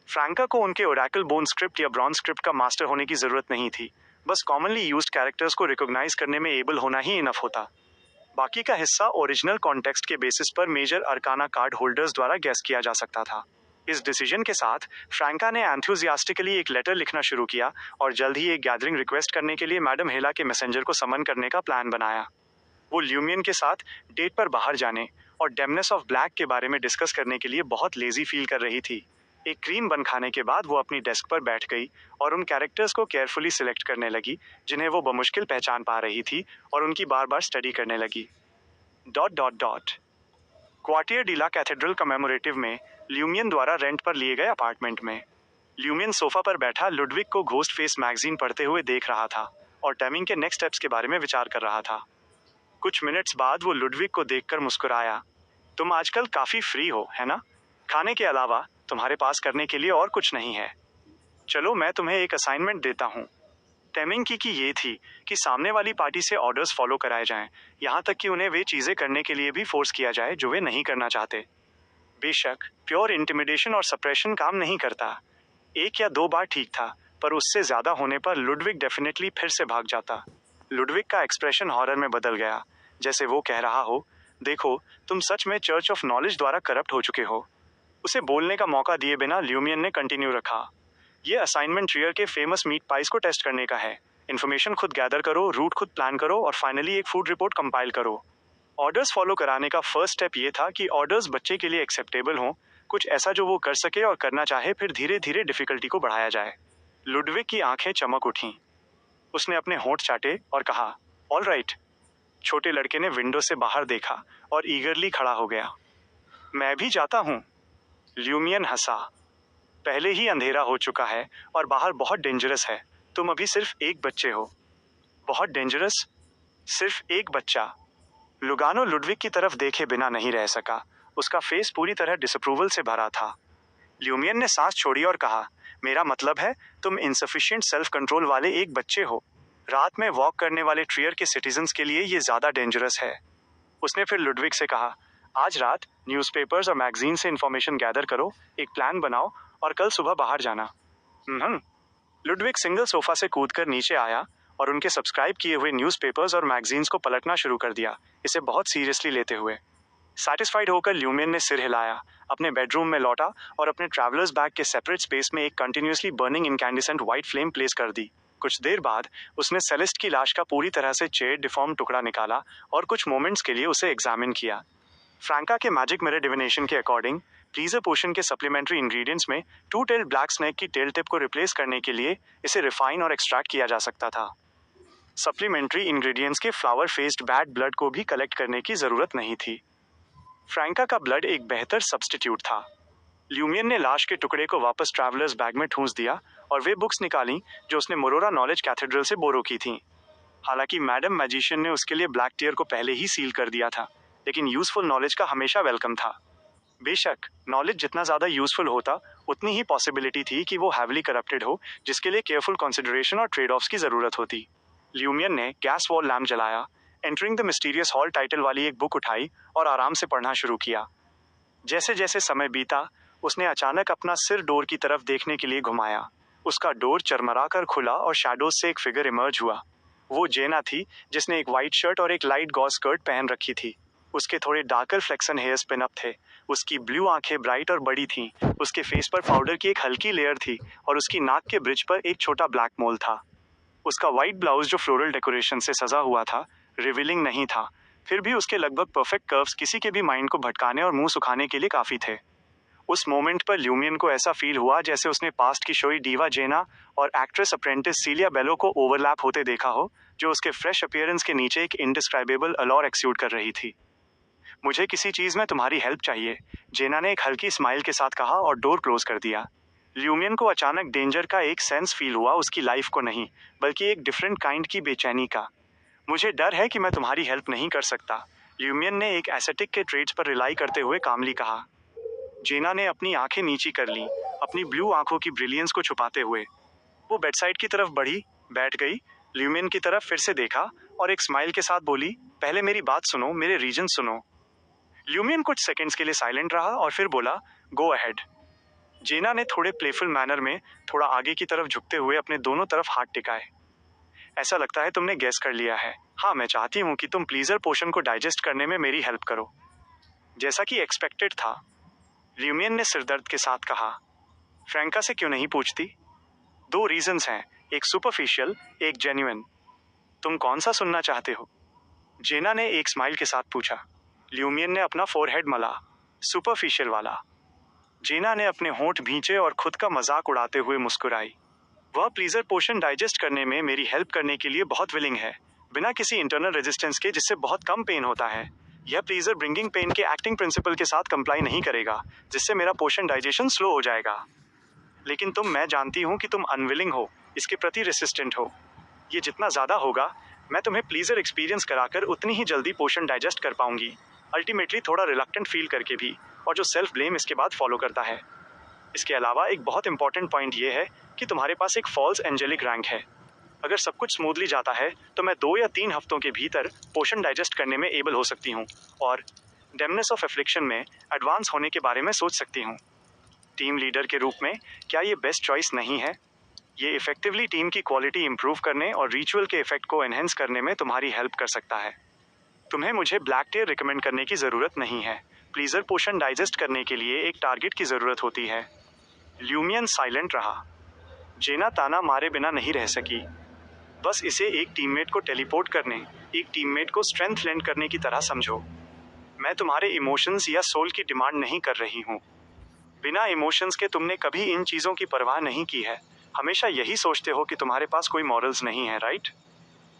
फ्रैंका को उनके ओरेकल बोन स्क्रिप्ट या ब्रॉन्ज स्क्रिप्ट का मास्टर होने की जरूरत नहीं थी, बस कॉमनली यूज्ड कैरेक्टर्स को रिकॉग्नाइज करने में एबल होना ही इनफ होता। बाकी का हिस्सा ओरिजिनल कॉन्टेक्स्ट के बेसिस पर मेजर अरकाना कार्ड होल्डर्स द्वारा गेस किया जा सकता था। इस डिसीजन के साथ फ्रैंका ने एंथुजियास्टिकली एक लेटर लिखना शुरू किया और जल्द ही एक गैदरिंग रिक्वेस्ट करने के लिए मैडम हेला के मैसेंजर को समन करने का प्लान बनाया। वो ल्यूमियन के साथ डेट पर बाहर जाने और डेमनेस ऑफ ब्लैक के बारे में डिस्कस करने के लिए बहुत लेजी फील कर रही थी। एक क्रीम बन खाने के बाद वो अपनी डेस्क पर बैठ गई और उन कैरेक्टर्स को केयरफुली सिलेक्ट करने लगी जिन्हें वो बमुश्किल पहचान पा रही थी और उनकी बार बार स्टडी करने लगी। ... क्वार्टियर डीला कैथेड्रल कमेमोरेटिव में ल्यूमियन द्वारा रेंट पर लिए गए अपार्टमेंट में ल्यूमियन सोफा पर बैठा लुडविग को घोस्ट फेस मैगजीन पढ़ते हुए देख रहा था और टेमिंग के नेक्स्ट स्टेप्स के बारे में विचार कर रहा था। कुछ मिनट्स बाद वो लुडविग को देखकर मुस्कुराया। तुम आजकल काफी फ्री हो, है ना? खाने के अलावा तुम्हारे पास करने के लिए और कुछ नहीं है। चलो मैं तुम्हें एक असाइनमेंट देता हूँ। टेमिंग की ये थी कि सामने वाली पार्टी से ऑर्डर्स फॉलो कराए जाएं, यहाँ तक कि उन्हें वे चीजें करने के लिए भी फोर्स किया जाए जो वे नहीं करना चाहते। बेशक प्योर इंटिमिडेशन और सप्रेशन काम नहीं करता। 1 या 2 बार ठीक था, पर उससे ज्यादा होने पर लुडविग डेफिनेटली फिर से भाग जाता। लुडविग का एक्सप्रेशन हॉरर में बदल गया, जैसे वो कह रहा हो, देखो तुम सच में चर्च ऑफ नॉलेज द्वारा करप्ट हो चुके हो। उसे बोलने का मौका दिए बिना ल्यूमियन ने कंटिन्यू रखा। ये असाइनमेंट ट्रियर के फेमस मीट पाइस को टेस्ट करने का है। इन्फॉर्मेशन खुद गैदर करो, रूट खुद प्लान करो और फाइनली एक फूड रिपोर्ट कंपाइल करो। ऑर्डर्स फॉलो कराने का फर्स्ट स्टेप ये था कि ऑर्डर्स बच्चे के लिए एक्सेप्टेबल हों, कुछ ऐसा जो वो कर सके और करना चाहे, फिर धीरे धीरे डिफिकल्टी को बढ़ाया जाए। लुडविग की आंखें चमक उठीं। उसने अपने होंठ चाटे और कहा, ऑल राइट। छोटे लड़के ने विंडो से बाहर देखा और ईगरली खड़ा हो गया। मैं भी जाता हूँ। ल्यूमियन हंसा। पहले ही अंधेरा हो चुका है और बाहर बहुत डेंजरस है। तुम अभी सिर्फ एक बच्चे हो। बहुत डेंजरस? सिर्फ एक बच्चा? लुगानो लुडविग की तरफ देखे बिना नहीं रह सका। उसका फेस पूरी तरह डिसअप्रूवल से भरा था। ल्यूमियन ने सांस छोड़ी और कहा, मेरा मतलब है तुम इनसफिशिएंट सेल्फ कंट्रोल वाले एक बच्चे हो। रात में वॉक करने वाले ट्रियर के सिटीजन्स के लिए ये ज्यादा डेंजरस है। उसने फिर लुडविग से कहा, आज रात न्यूज़पेपर्स और मैगजीन से इंफॉर्मेशन गैदर करो, एक प्लान बनाओ और कल सुबह बाहर जाना। लुडविग सिंगल सोफा से कूदकर नीचे आया और उनके सब्सक्राइब किए हुए न्यूज़पेपर्स और मैगजीन्स को पलटना शुरू कर दिया, इसे बहुत सीरियसली लेते हुए। सैटिस्फाइड होकर ल्यूमियन ने सिर हिलाया, अपने बेडरूम में लौटा और अपने ट्रैवलर्स बैग के सेपरेट स्पेस में एक continuously burning incandescent white flame place कर दी। कुछ देर बाद उसने सेलेस्ट की लाश का पूरी तरह से चेयर डिफॉर्म टुकड़ा निकाला और कुछ मोमेंट्स के लिए उसे एग्जामिन किया। फ्रैंका के मैजिक मिरर डिविनेशन के अकॉर्डिंग प्लीजर पोशन के सप्लीमेंट्री इंग्रेडिएंट्स में टू टेल्ड ब्लैक स्नेक की टेल टिप को रिप्लेस करने के लिए इसे रिफाइन और एक्सट्रैक्ट किया जा सकता था। सप्लीमेंट्री इंग्रेडिएंट्स के फ्लावर फेस्ड बैड ब्लड को भी कलेक्ट करने की जरूरत नहीं थी। फ्रैंका का ब्लड एक बेहतर सब्स्टिट्यूट था। ल्यूमियन ने लाश के टुकड़े को वापस ट्रैवलर्स बैग में ठूंस दिया और वे बुक्स निकाली जो उसने मोरोरा नॉलेज कैथेड्रल से बोरो की थीं। हालांकि मैडम मैजिशियन ने उसके लिए ब्लैक टियर को पहले ही सील कर दिया था, लेकिन यूजफुल नॉलेज का हमेशा वेलकम था। बेशक नॉलेज जितना ज़्यादा यूजफुल होता, उतनी ही पॉसिबिलिटी थी कि वो हैवली करप्टेड हो, जिसके लिए केयरफुल कंसिडरेशन और ट्रेड ऑफ्स की ज़रूरत होती। ल्यूमियन ने गैस वॉल लैम्प जलाया, entering the mysterious hall title वाली एक बुक उठाई और आराम से पढ़ना शुरू किया। जैसे जैसे समय बीता, उसने अचानक अपना सिर डोर की तरफ देखने के लिए घुमाया। उसका डोर चरमरा कर खुला और शैडोज से एक फिगर इमर्ज हुआ। वो जेना थी, जिसने एक वाइट शर्ट और एक लाइट गॉज स्कर्ट पहन रखी थी। उसके थोड़े darker flexion hairs pin up थे। उसकी ब्लू आंखें ब्राइट और बड़ी थीं। उसके फेस पर पाउडर की एक हल्की लेयर थी और उसकी नाक के ब्रिज पर एक छोटा ब्लैक मोल था। उसका वाइट ब्लाउज जो फ्लोरल डेकोरेशन से सजा हुआ था, रिवीलिंग नहीं था, फिर भी उसके लगभग परफेक्ट कर्व्स किसी के भी माइंड को भटकाने और मुंह सुखाने के लिए काफी थे। उस मोमेंट पर ल्यूमियन को ऐसा फील हुआ जैसे उसने पास्ट की शोई डीवा जेना और एक्ट्रेस अप्रेंटिस सीलिया बेलो को ओवरलैप होते देखा हो, जो उसके फ्रेश अपीयरेंस के नीचे एक इंडिस्क्राइबेबल अलॉर एक्सूट कर रही थी। मुझे किसी चीज में तुम्हारी हेल्प चाहिए, जेना ने एक हल्की स्माइल के साथ कहा और डोर क्लोज कर दिया। ल्यूमियन को अचानक डेंजर का एक सेंस फील हुआ, उसकी लाइफ को नहीं, बल्कि एक डिफरेंट काइंड की बेचैनी का। मुझे डर है कि मैं तुम्हारी हेल्प नहीं कर सकता, ल्यूमियन ने एक एसेटिक के ट्रेड्स पर रिलाई करते हुए कामली कहा। जेना ने अपनी आंखें नीची कर लीं, अपनी ब्लू आंखों की ब्रिलियंस को छुपाते हुए। वो बेडसाइड की तरफ बढ़ी, बैठ गई, ल्यूमियन की तरफ फिर से देखा और एक स्माइल के साथ बोली, पहले मेरी बात सुनो, मेरे रीजन सुनो। ल्यूमियन कुछ सेकंड्स के लिए साइलेंट रहा और फिर बोला, गो अहेड। जेना ने थोड़े प्लेफुल मैनर में थोड़ा आगे की तरफ झुकते हुए अपने दोनों तरफ हाथ टिकाए। ऐसा लगता है तुमने गेस कर लिया है। हाँ, मैं चाहती हूँ कि तुम प्लीजर पोशन को डाइजेस्ट करने में मेरी हेल्प करो। जैसा कि एक्सपेक्टेड था, ल्यूमियन ने सिरदर्द के साथ कहा। फ्रैंका से क्यों नहीं पूछती? 2 रीजंस हैं, एक सुपरफिशियल, एक जेन्युइन। तुम कौन सा सुनना चाहते हो? जेना ने एक स्माइल के साथ पूछा। ल्यूमियन ने अपना फोरहेड मला। सुपरफिशियल वाला। जेना ने अपने होंठ भींचे और खुद का मजाक उड़ाते हुए मुस्कुराई। वह प्लीजर पोशन डाइजेस्ट करने में मेरी हेल्प करने के लिए बहुत विलिंग है, बिना किसी इंटरनल रेजिस्टेंस के, जिससे बहुत कम पेन होता है। यह प्लीजर ब्रिंगिंग पेन के एक्टिंग प्रिंसिपल के साथ कंप्लाई नहीं करेगा, जिससे मेरा पोशन डाइजेशन स्लो हो जाएगा। लेकिन मैं जानती हूँ कि तुम अनविलिंग हो, इसके प्रति रेसिस्टेंट हो। ये जितना ज़्यादा होगा, मैं तुम्हें प्लीजर एक्सपीरियंस कराकर उतनी ही जल्दी पोशन डाइजेस्ट कर पाऊंगी, अल्टीमेटली थोड़ा रिलक्टेंट फील करके भी, और जो सेल्फ ब्लेम इसके बाद फॉलो करता है। इसके अलावा एक बहुत इंपॉर्टेंट पॉइंट ये है कि तुम्हारे पास एक फॉल्स एंजेलिक रैंक है। अगर सब कुछ स्मूथली जाता है तो मैं 2 या 3 हफ्तों के भीतर पोशन डाइजेस्ट करने में एबल हो सकती हूँ और डेमनेस ऑफ एफ्लिक्शन में एडवांस होने के बारे में सोच सकती हूँ। टीम लीडर के रूप में क्या ये बेस्ट चॉइस नहीं है? ये इफेक्टिवली टीम की क्वालिटी इंप्रूव करने और रिचुअल के इफेक्ट को एनहेंस करने में तुम्हारी हेल्प कर सकता है। तुम्हें मुझे ब्लैक टियर रिकमेंड करने की ज़रूरत नहीं है। प्लीजर पोशन डाइजेस्ट करने के लिए एक टारगेट की ज़रूरत होती है। ल्यूमियन साइलेंट रहा। जेना ताना मारे बिना नहीं रह सकी। बस इसे एक टीममेट को टेलीपोर्ट करने, एक टीममेट को स्ट्रेंथ लेंड करने की तरह समझो। मैं तुम्हारे इमोशंस या सोल की डिमांड नहीं कर रही हूँ। बिना इमोशंस के तुमने कभी इन चीज़ों की परवाह नहीं की है। हमेशा यही सोचते हो कि तुम्हारे पास कोई मॉरल्स नहीं है, राइट?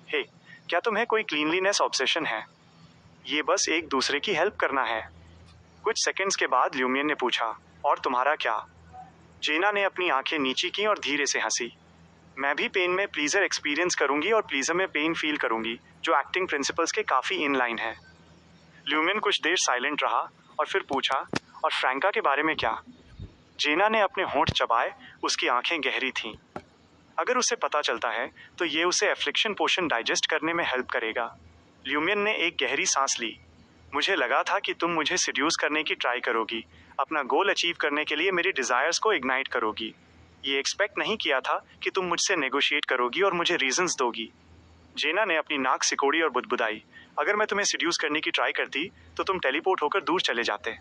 हे, क्या तुम्हें कोई क्लीनलीनेस ऑब्सेशन है? ये बस एक दूसरे की हेल्प करना है। कुछ सेकंड्स के बाद ल्यूमियन ने पूछा, और तुम्हारा क्या? जेना ने अपनी आंखें नीची की और धीरे से हंसी। मैं भी पेन में प्लीजर एक्सपीरियंस करूंगी और प्लीजर में पेन फील करूंगी, जो एक्टिंग प्रिंसिपल्स के काफी इन लाइन है। ल्यूमियन कुछ देर साइलेंट रहा और फिर पूछा, और फ्रैंका के बारे में क्या? जेना ने अपने होंठ चबाए, उसकी आंखें गहरी थीं। अगर उसे पता चलता है तो ये उसे एफ्लिक्शन पोशन डाइजेस्ट करने में हेल्प करेगा। ल्यूमियन ने एक गहरी सांस ली। मुझे लगा था कि तुम मुझे सिड्यूस करने की ट्राई करोगी, अपना गोल अचीव करने के लिए मेरी डिजायर्स को इग्नाइट करोगी। ये एक्सपेक्ट नहीं किया था कि तुम मुझसे नेगोशिएट करोगी और मुझे रीजंस दोगी। जेना ने अपनी नाक सिकोड़ी और बुदबुदाई। अगर मैं तुम्हें सिड्यूस करने की ट्राई करती तो तुम टेलीपोर्ट होकर दूर चले जाते।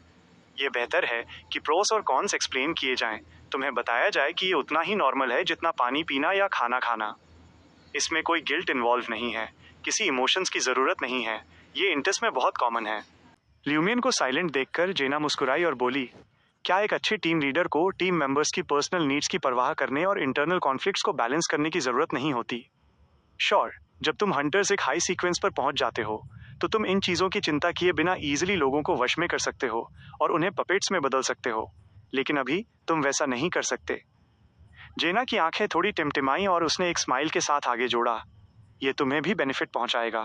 ये बेहतर है कि प्रोस और कॉन्स एक्सप्लेन किए जाएं, तुम्हें बताया जाए कि ये उतना ही नॉर्मल है जितना पानी पीना या खाना खाना। इसमें कोई गिल्ट इन्वॉल्व नहीं है, किसी इमोशंस की ज़रूरत नहीं है, ये इंटस में बहुत कॉमन है। ल्यूमियन को साइलेंट देखकर जेना मुस्कुराई और बोली, क्या एक अच्छे टीम लीडर को टीम मेंबर्स की पर्सनल नीड्स की परवाह करने और इंटरनल कॉन्फ्लिक्ट्स को बैलेंस करने की ज़रूरत नहीं होती? श्योर, जब तुम हंटर्स एक हाई सीक्वेंस पर पहुंच जाते हो तो तुम इन चीज़ों की चिंता किए बिना ईजिली लोगों को वश में कर सकते हो और उन्हें पपेट्स में बदल सकते हो, लेकिन अभी तुम वैसा नहीं कर सकते। जेना की आंखें थोड़ी टिमटिमाई और उसने एक स्माइल के साथ आगे जोड़ा, ये तुम्हें भी बेनिफिट पहुंचाएगा।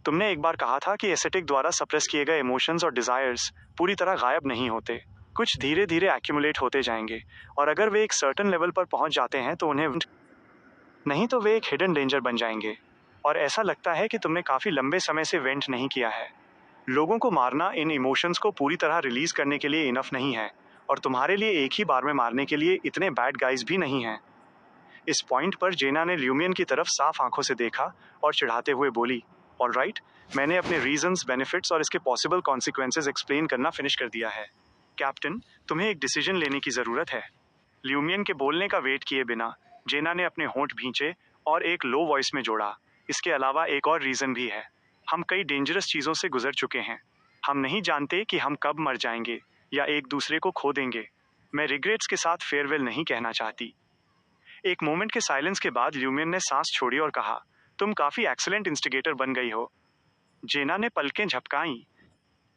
तुमने एक बार कहा था कि एसेटिक द्वारा सप्रेस किए गए इमोशंस और डिजायर्स पूरी तरह गायब नहीं होते, कुछ धीरे धीरे एक्यूमुलेट होते जाएंगे, और अगर वे एक सर्टन लेवल पर पहुंच जाते हैं तो उन्हें नहीं तो वे एक हिडन डेंजर बन जाएंगे। और ऐसा लगता है कि तुमने काफी लंबे समय से वेंट नहीं किया है। लोगों को मारना इन इमोशंस को पूरी तरह रिलीज करने के लिए इनफ नहीं है, और तुम्हारे लिए एक ही बार में मारने के लिए इतने बैड गाइज भी नहीं हैं। इस पॉइंट पर जेना ने ल्यूमियन की तरफ साफ आंखों से देखा और चिढ़ाते हुए बोली, ऑलराइट, मैंने अपने रीजंस, बेनिफिट्स और इसके पॉसिबल कॉन्सिक्वेंसेज एक्सप्लेन करना फिनिश कर दिया है। कैप्टन, तुम्हें एक डिसीजन लेने की जरूरत है। ल्यूमियन के बोलने का वेट किए बिना जेना ने अपने होंठ भींचे और एक लो वॉइस में जोड़ा, इसके अलावा एक और रीजन भी है। हम कई डेंजरस चीजों से गुजर चुके हैं। हम नहीं जानते कि हम कब मर जाएंगे या एक दूसरे को खो देंगे। मैं रिग्रेट्स के साथ फेयरवेल नहीं कहना चाहती। एक मोमेंट के साइलेंस के बाद ल्यूमियन ने सांस छोड़ी और कहा, तुम काफी एक्सीलेंट इंस्टिगेटर बन गई हो। जेना ने पलकें झपकाई।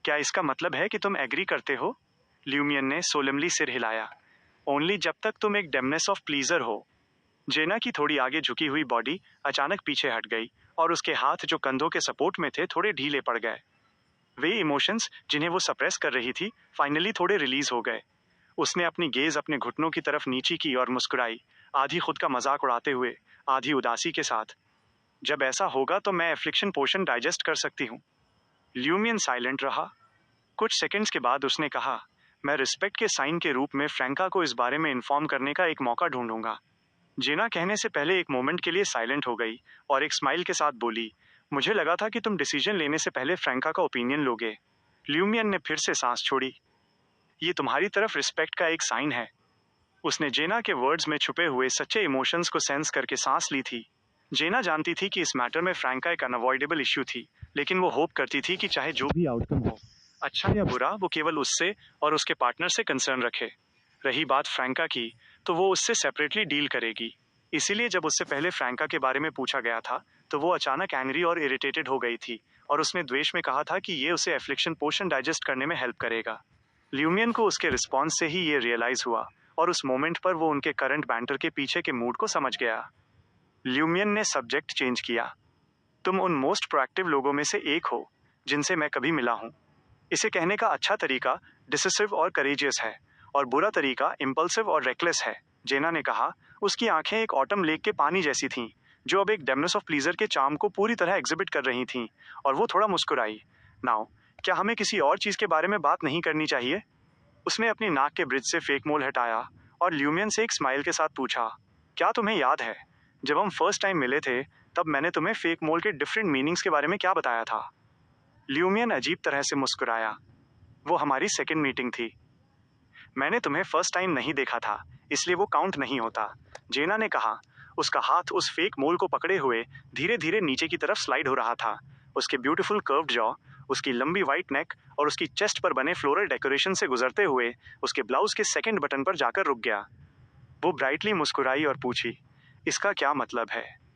क्या इसका मतलब है कि तुम एग्री करते हो? ल्यूमियन ने सोलमली सिर हिलाया। ओनली जब तक तुम एक डेमनेस ऑफ प्लीजर हो। जेना की थोड़ी आगे झुकी हुई बॉडी अचानक पीछे हट गई और उसके हाथ जो कंधों के सपोर्ट में थे थोड़े ढीले पड़ गए। वे इमोशंस जिन्हें वो सप्रेस कर रही थी फाइनली थोड़े रिलीज हो गए। उसने अपनी गेज अपने घुटनों की तरफ नीची की और मुस्कुराई, आधी खुद का मजाक उड़ाते हुए, आधी उदासी के साथ। जब ऐसा होगा तो मैं एफ्लिक्शन पोशन डाइजेस्ट कर सकती हूँ। ल्यूमियन साइलेंट रहा। कुछ सेकंड्स के बाद उसने कहा, मैं रिस्पेक्ट के साइन के रूप में फ्रैंका को इस बारे में इन्फॉर्म करने का एक मौका ढूंढूंगा। जेना कहने से पहले एक मोमेंट के लिए साइलेंट हो गई और एक स्माइल के साथ बोली, मुझे लगा था कि तुम डिसीजन लेने से पहले फ्रैंका का ओपिनियन लोगे। ल्यूमियन ने फिर से सांस छोड़ी। ये तुम्हारी तरफ रिस्पेक्ट का एक साइन है। उसने जेना के वर्ड्स में छुपे हुए सच्चे इमोशंस को सेंस करके सांस ली थी। जेना जानती थी कि इस मैटर में फ्रैंका एक अनअवॉइडेबल इश्यू थी, लेकिन वो होप करती थी कि चाहे जो भी आउटकम हो, अच्छा या बुरा, वो केवल उससे और उसके पार्टनर से कंसर्न रखे। रही बात फ्रैंका की, तो वो उससे सेपरेटली डील करेगी। इसीलिए जब उससे पहले फ्रैंका के बारे में पूछा गया था तो वो अचानक एंग्री और इरिटेटेड हो गई थी, और उसने द्वेष में कहा था कि ये उसे एफ्लिक्शन पोशन डाइजेस्ट करने में हेल्प करेगा। ल्यूमियन को उसके रिस्पॉन्स से ही ये रियलाइज हुआ, और उस मोमेंट पर वो उनके करंट बैंटर के पीछे के मूड को समझ गया। ल्यूमियन ने सब्जेक्ट चेंज किया। तुम उन मोस्ट प्रोएक्टिव लोगों में से एक हो जिनसे मैं कभी मिला हूँ। इसे कहने का अच्छा तरीका डिसिसिव और करेजियस है, और बुरा तरीका इम्पल्सिव और रेकलेस है। जेना ने कहा। उसकी आंखें एक ऑटम लेक के पानी जैसी थीं, जो अब एक डेमनेस ऑफ प्लीजर के चार्म को पूरी तरह एग्जिबिट कर रही थीं, और वो थोड़ा मुस्कुराई। नाउ, क्या हमें किसी और चीज़ के बारे में बात नहीं करनी चाहिए? उसने अपनी नाक के ब्रिज से फेक मोल हटाया और ल्यूमियन से एक स्माइल के साथ पूछा, क्या तुम्हें याद है जब हम फर्स्ट टाइम मिले थे तब मैंने तुम्हें फेक मोल के डिफरेंट मीनिंग्स के बारे में क्या बताया था? ल्यूमियन अजीब तरह से मुस्कुराया। वो हमारी सेकेंड मीटिंग थी। मैंने तुम्हें फर्स्ट टाइम नहीं देखा था, इसलिए वो काउंट नहीं होता। जेना ने कहा। उसका हाथ उस फेक मोल को पकड़े हुए धीरे धीरे नीचे की तरफ स्लाइड हो रहा था। उसके ब्यूटीफुल कर्व्ड जॉ उसकी लंबी व्हाइट नेक और उसकी चेस्ट पर बने फ्लोरल डेकोरेशन से गुजरते हुए उसके ब्लाउज के सेकंड बटन पर जाकर रुक गया। वो ब्राइटली मुस्कुराई और पूछी, इसका क्या मतलब है?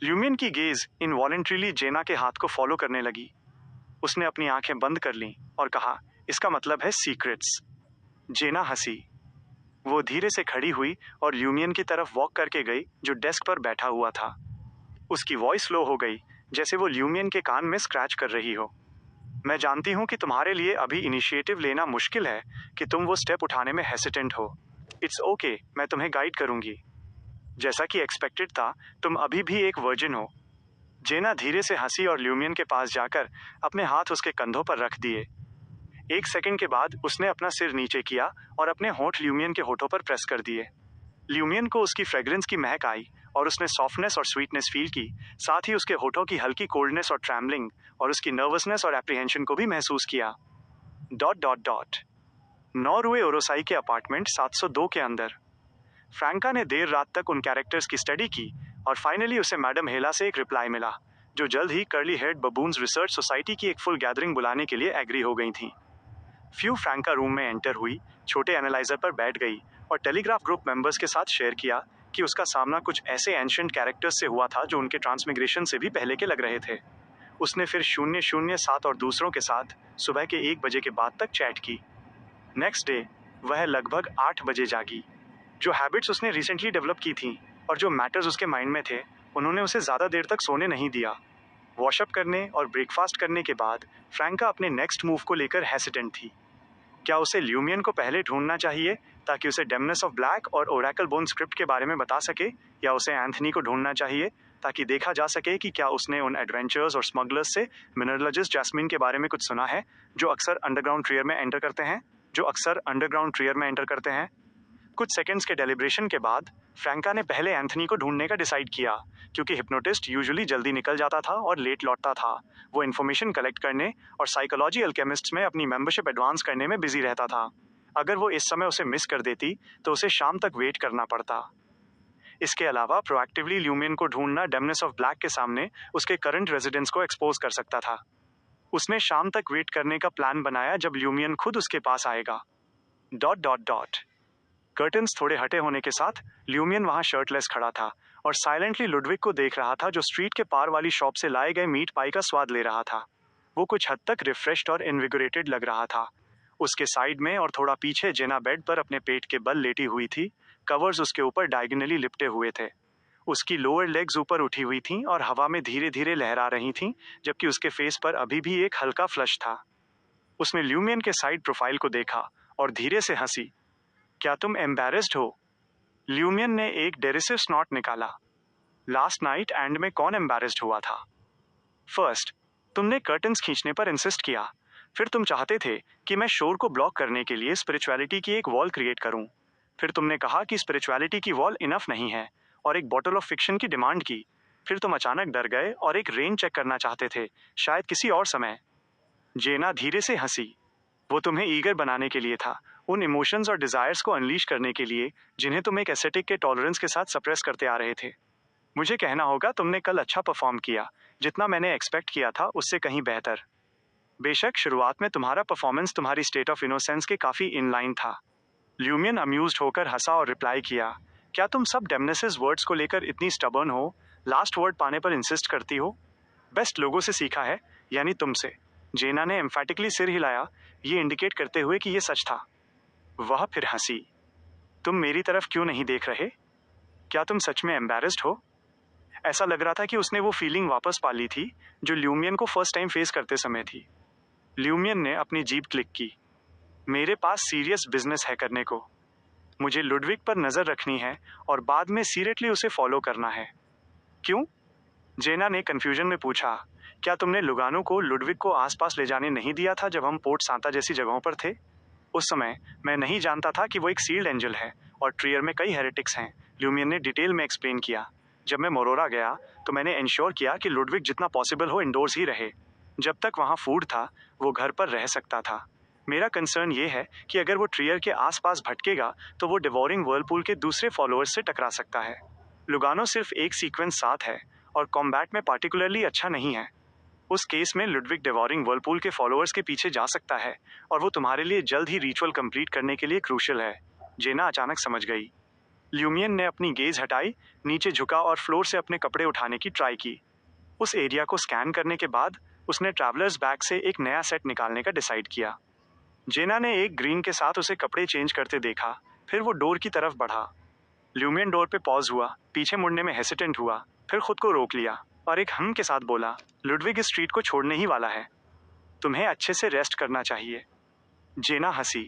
ल्यूमियन की गेज इनवॉलेंट्रीली जेना के हाथ को फॉलो करने लगी। उसने अपनी आंखें बंद कर लीं और कहा, इसका मतलब है सीक्रेट्स। जेना हंसी। वो धीरे से खड़ी हुई और ल्यूमियन की तरफ वॉक करके गई जो डेस्क पर बैठा हुआ था। उसकी वॉइस लो हो गई, जैसे वो ल्यूमियन के कान में स्क्रैच कर रही हो। मैं जानती हूँ कि तुम्हारे लिए अभी इनिशिएटिव लेना मुश्किल है, कि तुम वो स्टेप उठाने में हेसिटेंट हो। इट्स ओके, मैं तुम्हें गाइड करूंगी। जैसा कि एक्सपेक्टेड था, तुम अभी भी एक वर्जिन हो। जेना धीरे से हंसी और ल्यूमियन के पास जाकर अपने हाथ उसके कंधों पर रख दिए। एक सेकंड के बाद उसने अपना सिर नीचे किया और अपने होंठ ल्यूमियन के होठों पर प्रेस कर दिए। ल्यूमियन को उसकी फ्रेग्रेंस की महक आई और उसने सॉफ्टनेस और स्वीटनेस फील की, साथ ही उसके होठों की हल्की कोल्डनेस और ट्रैम्बलिंग और उसकी नर्वसनेस और एप्रीहेंशन को भी महसूस किया। Dot dot dot. 9 रुए ओरोसाई के अपार्टमेंट 702 के अंदर। फ्रैंका ने देर रात तक उन कैरेक्टर्स की स्टडी की और फाइनली उसे मैडम हेला से एक रिप्लाई मिला, जो जल्द ही curly head baboons research society की एक फुल गैदरिंग बुलाने के लिए एग्री हो गई थी। फ्यू फ्रैंका रूम में एंटर हुई, छोटे एनालाइजर पर बैठ गई और टेलीग्राफ ग्रुप मेंबर्स के साथ शेयर किया कि उसका सामना कुछ ऐसे एंशिएंट कैरेक्टर्स से हुआ था जो उनके ट्रांसमिग्रेशन से भी पहले के लग रहे थे। उसने फिर 007 और दूसरों के साथ सुबह के 1 बजे के बाद तक चैट की। नेक्स्ट डे वह लगभग 8 बजे जागी। जो हैबिट्स उसने रिसेंटली डेवलप की थी और जो मैटर्स उसके माइंड में थे, उन्होंने उसे ज़्यादा देर तक सोने नहीं दिया। वॉशअप करने और ब्रेकफास्ट करने के बाद फ्रैंका अपने नेक्स्ट मूव को लेकर हेसिटेंट थी। क्या उसे ल्यूमियन को पहले ढूंढना चाहिए ताकि उसे डेमनेस ऑफ ब्लैक और ओरेकल बोन स्क्रिप्ट के बारे में बता सके, या उसे एंथनी को ढूंढना चाहिए ताकि देखा जा सके कि क्या उसने उन एडवेंचर्स और स्मगलर्स से मिनरलॉजिस्ट जैस्मिन के बारे में कुछ सुना है, जो अक्सर अंडरग्राउंड ट्रियर में एंटर करते हैं। कुछ सेकंड्स के डेलिब्रेशन के बाद फ्रैंका ने पहले एंथनी को ढूंढने का डिसाइड किया, क्योंकि हिप्नोटिस्ट यूजुअली जल्दी निकल जाता था और लेट लौटता था। वो इन्फॉर्मेशन कलेक्ट करने और साइकोलॉजी अल्केमिस्ट्स में अपनी मेंबरशिप एडवांस करने में बिजी रहता था। अगर वो इस समय उसे मिस कर देती तो उसे शाम तक वेट करना पड़ता। इसके अलावा प्रोएक्टिवली ल्यूमियन को ढूंढना डेमनेस ऑफ ब्लैक के सामने उसके करंट रेजिडेंस को एक्सपोज कर सकता था। उसने शाम तक वेट करने का प्लान बनाया जब ल्यूमियन खुद उसके पास आएगा। Dot dot dot. कर्टन्स थोड़े हटे होने के साथ ल्यूमियन वहां शर्टलेस खड़ा था और साइलेंटली लुडविग को देख रहा था, जो स्ट्रीट के पार वाली शॉप से लाए गए मीट पाई का स्वाद ले रहा था। वो कुछ हद तक रिफ्रेश्ड और इनविगोरेटेड लग रहा था। उसके साइड में और थोड़ा पीछे जेना बेड पर अपने पेट के बल लेटी हुई थी। कवर्स उसके ऊपर डायगोनली लिपटे हुए थे। उसकी लोअर लेग्स ऊपर उठी हुई थीं और हवा में धीरे धीरे लहरा रही थीं, जबकि उसके फेस पर अभी भी एक हल्का फ्लश था। उसने ल्यूमियन के साइड प्रोफाइल को देखा और धीरे से हंसी। क्या तुम एम्बैरेस्ड हो? ल्यूमियन ने एक डेरिसिव स्नॉट निकाला। लास्ट नाइट एंड में कौन एम्बैरेस्ड हुआ था? फर्स्ट, तुमने कर्टन्स खींचने पर इंसिस्ट किया। फिर तुम चाहते थे कि मैं शोर को ब्लॉक करने के लिए स्पिरिचुअलिटी की एक वॉल क्रिएट करूं। फिर तुमने कहा कि स्पिरिचुअलिटी की वॉल इनफ नहीं है और एक बॉटल ऑफ फिक्शन की डिमांड की। फिर तुम अचानक डर गए और एक रेंज चेक करना चाहते थे, शायद किसी और समय। जेना धीरे से हंसी। वो तुम्हें ईगर बनाने के लिए था, उन इमोशंस और डिजायर्स को अनलीश करने के लिए जिन्हें तुम एक एस्थेटिक के टॉलरेंस के साथ सप्रेस करते आ रहे थे। मुझे कहना होगा, तुमने कल अच्छा परफॉर्म किया, जितना मैंने एक्सपेक्ट किया था उससे कहीं बेहतर। बेशक शुरुआत में तुम्हारा परफॉर्मेंस तुम्हारी स्टेट ऑफ इनोसेंस के काफी इनलाइन था। ल्यूमियन अम्यूज्ड होकर हंसा और रिप्लाई किया, क्या तुम सब डेमनेसिस वर्ड्स को लेकर इतनी स्टबर्न हो, लास्ट वर्ड पाने पर इंसिस्ट करती हो? बेस्ट लोगों से सीखा है, यानी तुमसे। जेना ने एम्फैटिकली सिर हिलाया, ये इंडिकेट करते हुए कि ये सच था। वह फिर हंसी। तुम मेरी तरफ क्यों नहीं देख रहे? क्या तुम सच में एम्बैरेस्ड हो? ऐसा लग रहा था कि उसने वो फीलिंग वापस पा ली थी जो ल्यूमियन को फर्स्ट टाइम फेस करते समय थी। ल्यूमियन ने अपनी जीभ क्लिक की। मेरे पास सीरियस बिजनेस है करने को। मुझे लुडविग पर नजर रखनी है और बाद में सीरियसली उसे फॉलो करना है। क्यों? जेना ने कंफ्यूजन में पूछा। क्या तुमने लुगानो को लुडविग को आसपास ले जाने नहीं दिया था जब हम पोर्ट सांता जैसी जगहों पर थे? उस समय मैं नहीं जानता था कि वो एक सील्ड एंजल है और ट्रियर में कई हेरेटिक्स हैं, ल्यूमियन ने डिटेल में एक्सप्लेन किया। जब मैं मोरोरा गया तो मैंने इंश्योर किया कि लुडविग जितना पॉसिबल हो इंडोर्स ही रहे। जब तक वहाँ फूड था वो घर पर रह सकता था। मेरा कंसर्न ये है कि अगर वो ट्रियर के आसपास भटकेगा तो वो डिवोरिंग वर्लपूल के दूसरे फॉलोअर्स से टकरा सकता है। लुगानो सिर्फ एक सीक्वेंस साथ है और कॉम्बैट में पार्टिकुलरली अच्छा नहीं है। उस केस में लुडविग डेवोरिंग वर्लपूल के फॉलोअर्स के पीछे जा सकता है और वो तुम्हारे लिए जल्द ही रिचुअल कंप्लीट करने के लिए क्रूशियल है। जेना अचानक समझ गई। ल्यूमियन ने अपनी गेज हटाई, नीचे झुका और फ्लोर से अपने कपड़े उठाने की ट्राई की। उस एरिया को स्कैन करने के बाद उसने ट्रैवलर्स बैग से एक नया सेट निकालने का डिसाइड किया। जेना ने एक ग्रीन के साथ उसे कपड़े चेंज करते देखा, फिर वो डोर की तरफ बढ़ा। ल्यूमियन डोर पे पॉज हुआ, पीछे मुड़ने में हेसिटेंट हुआ, फिर खुद को रोक लिया और एक हम के साथ बोला, लुडविग इस स्ट्रीट को छोड़ने ही वाला है। तुम्हें अच्छे से रेस्ट करना चाहिए। जेना हंसी।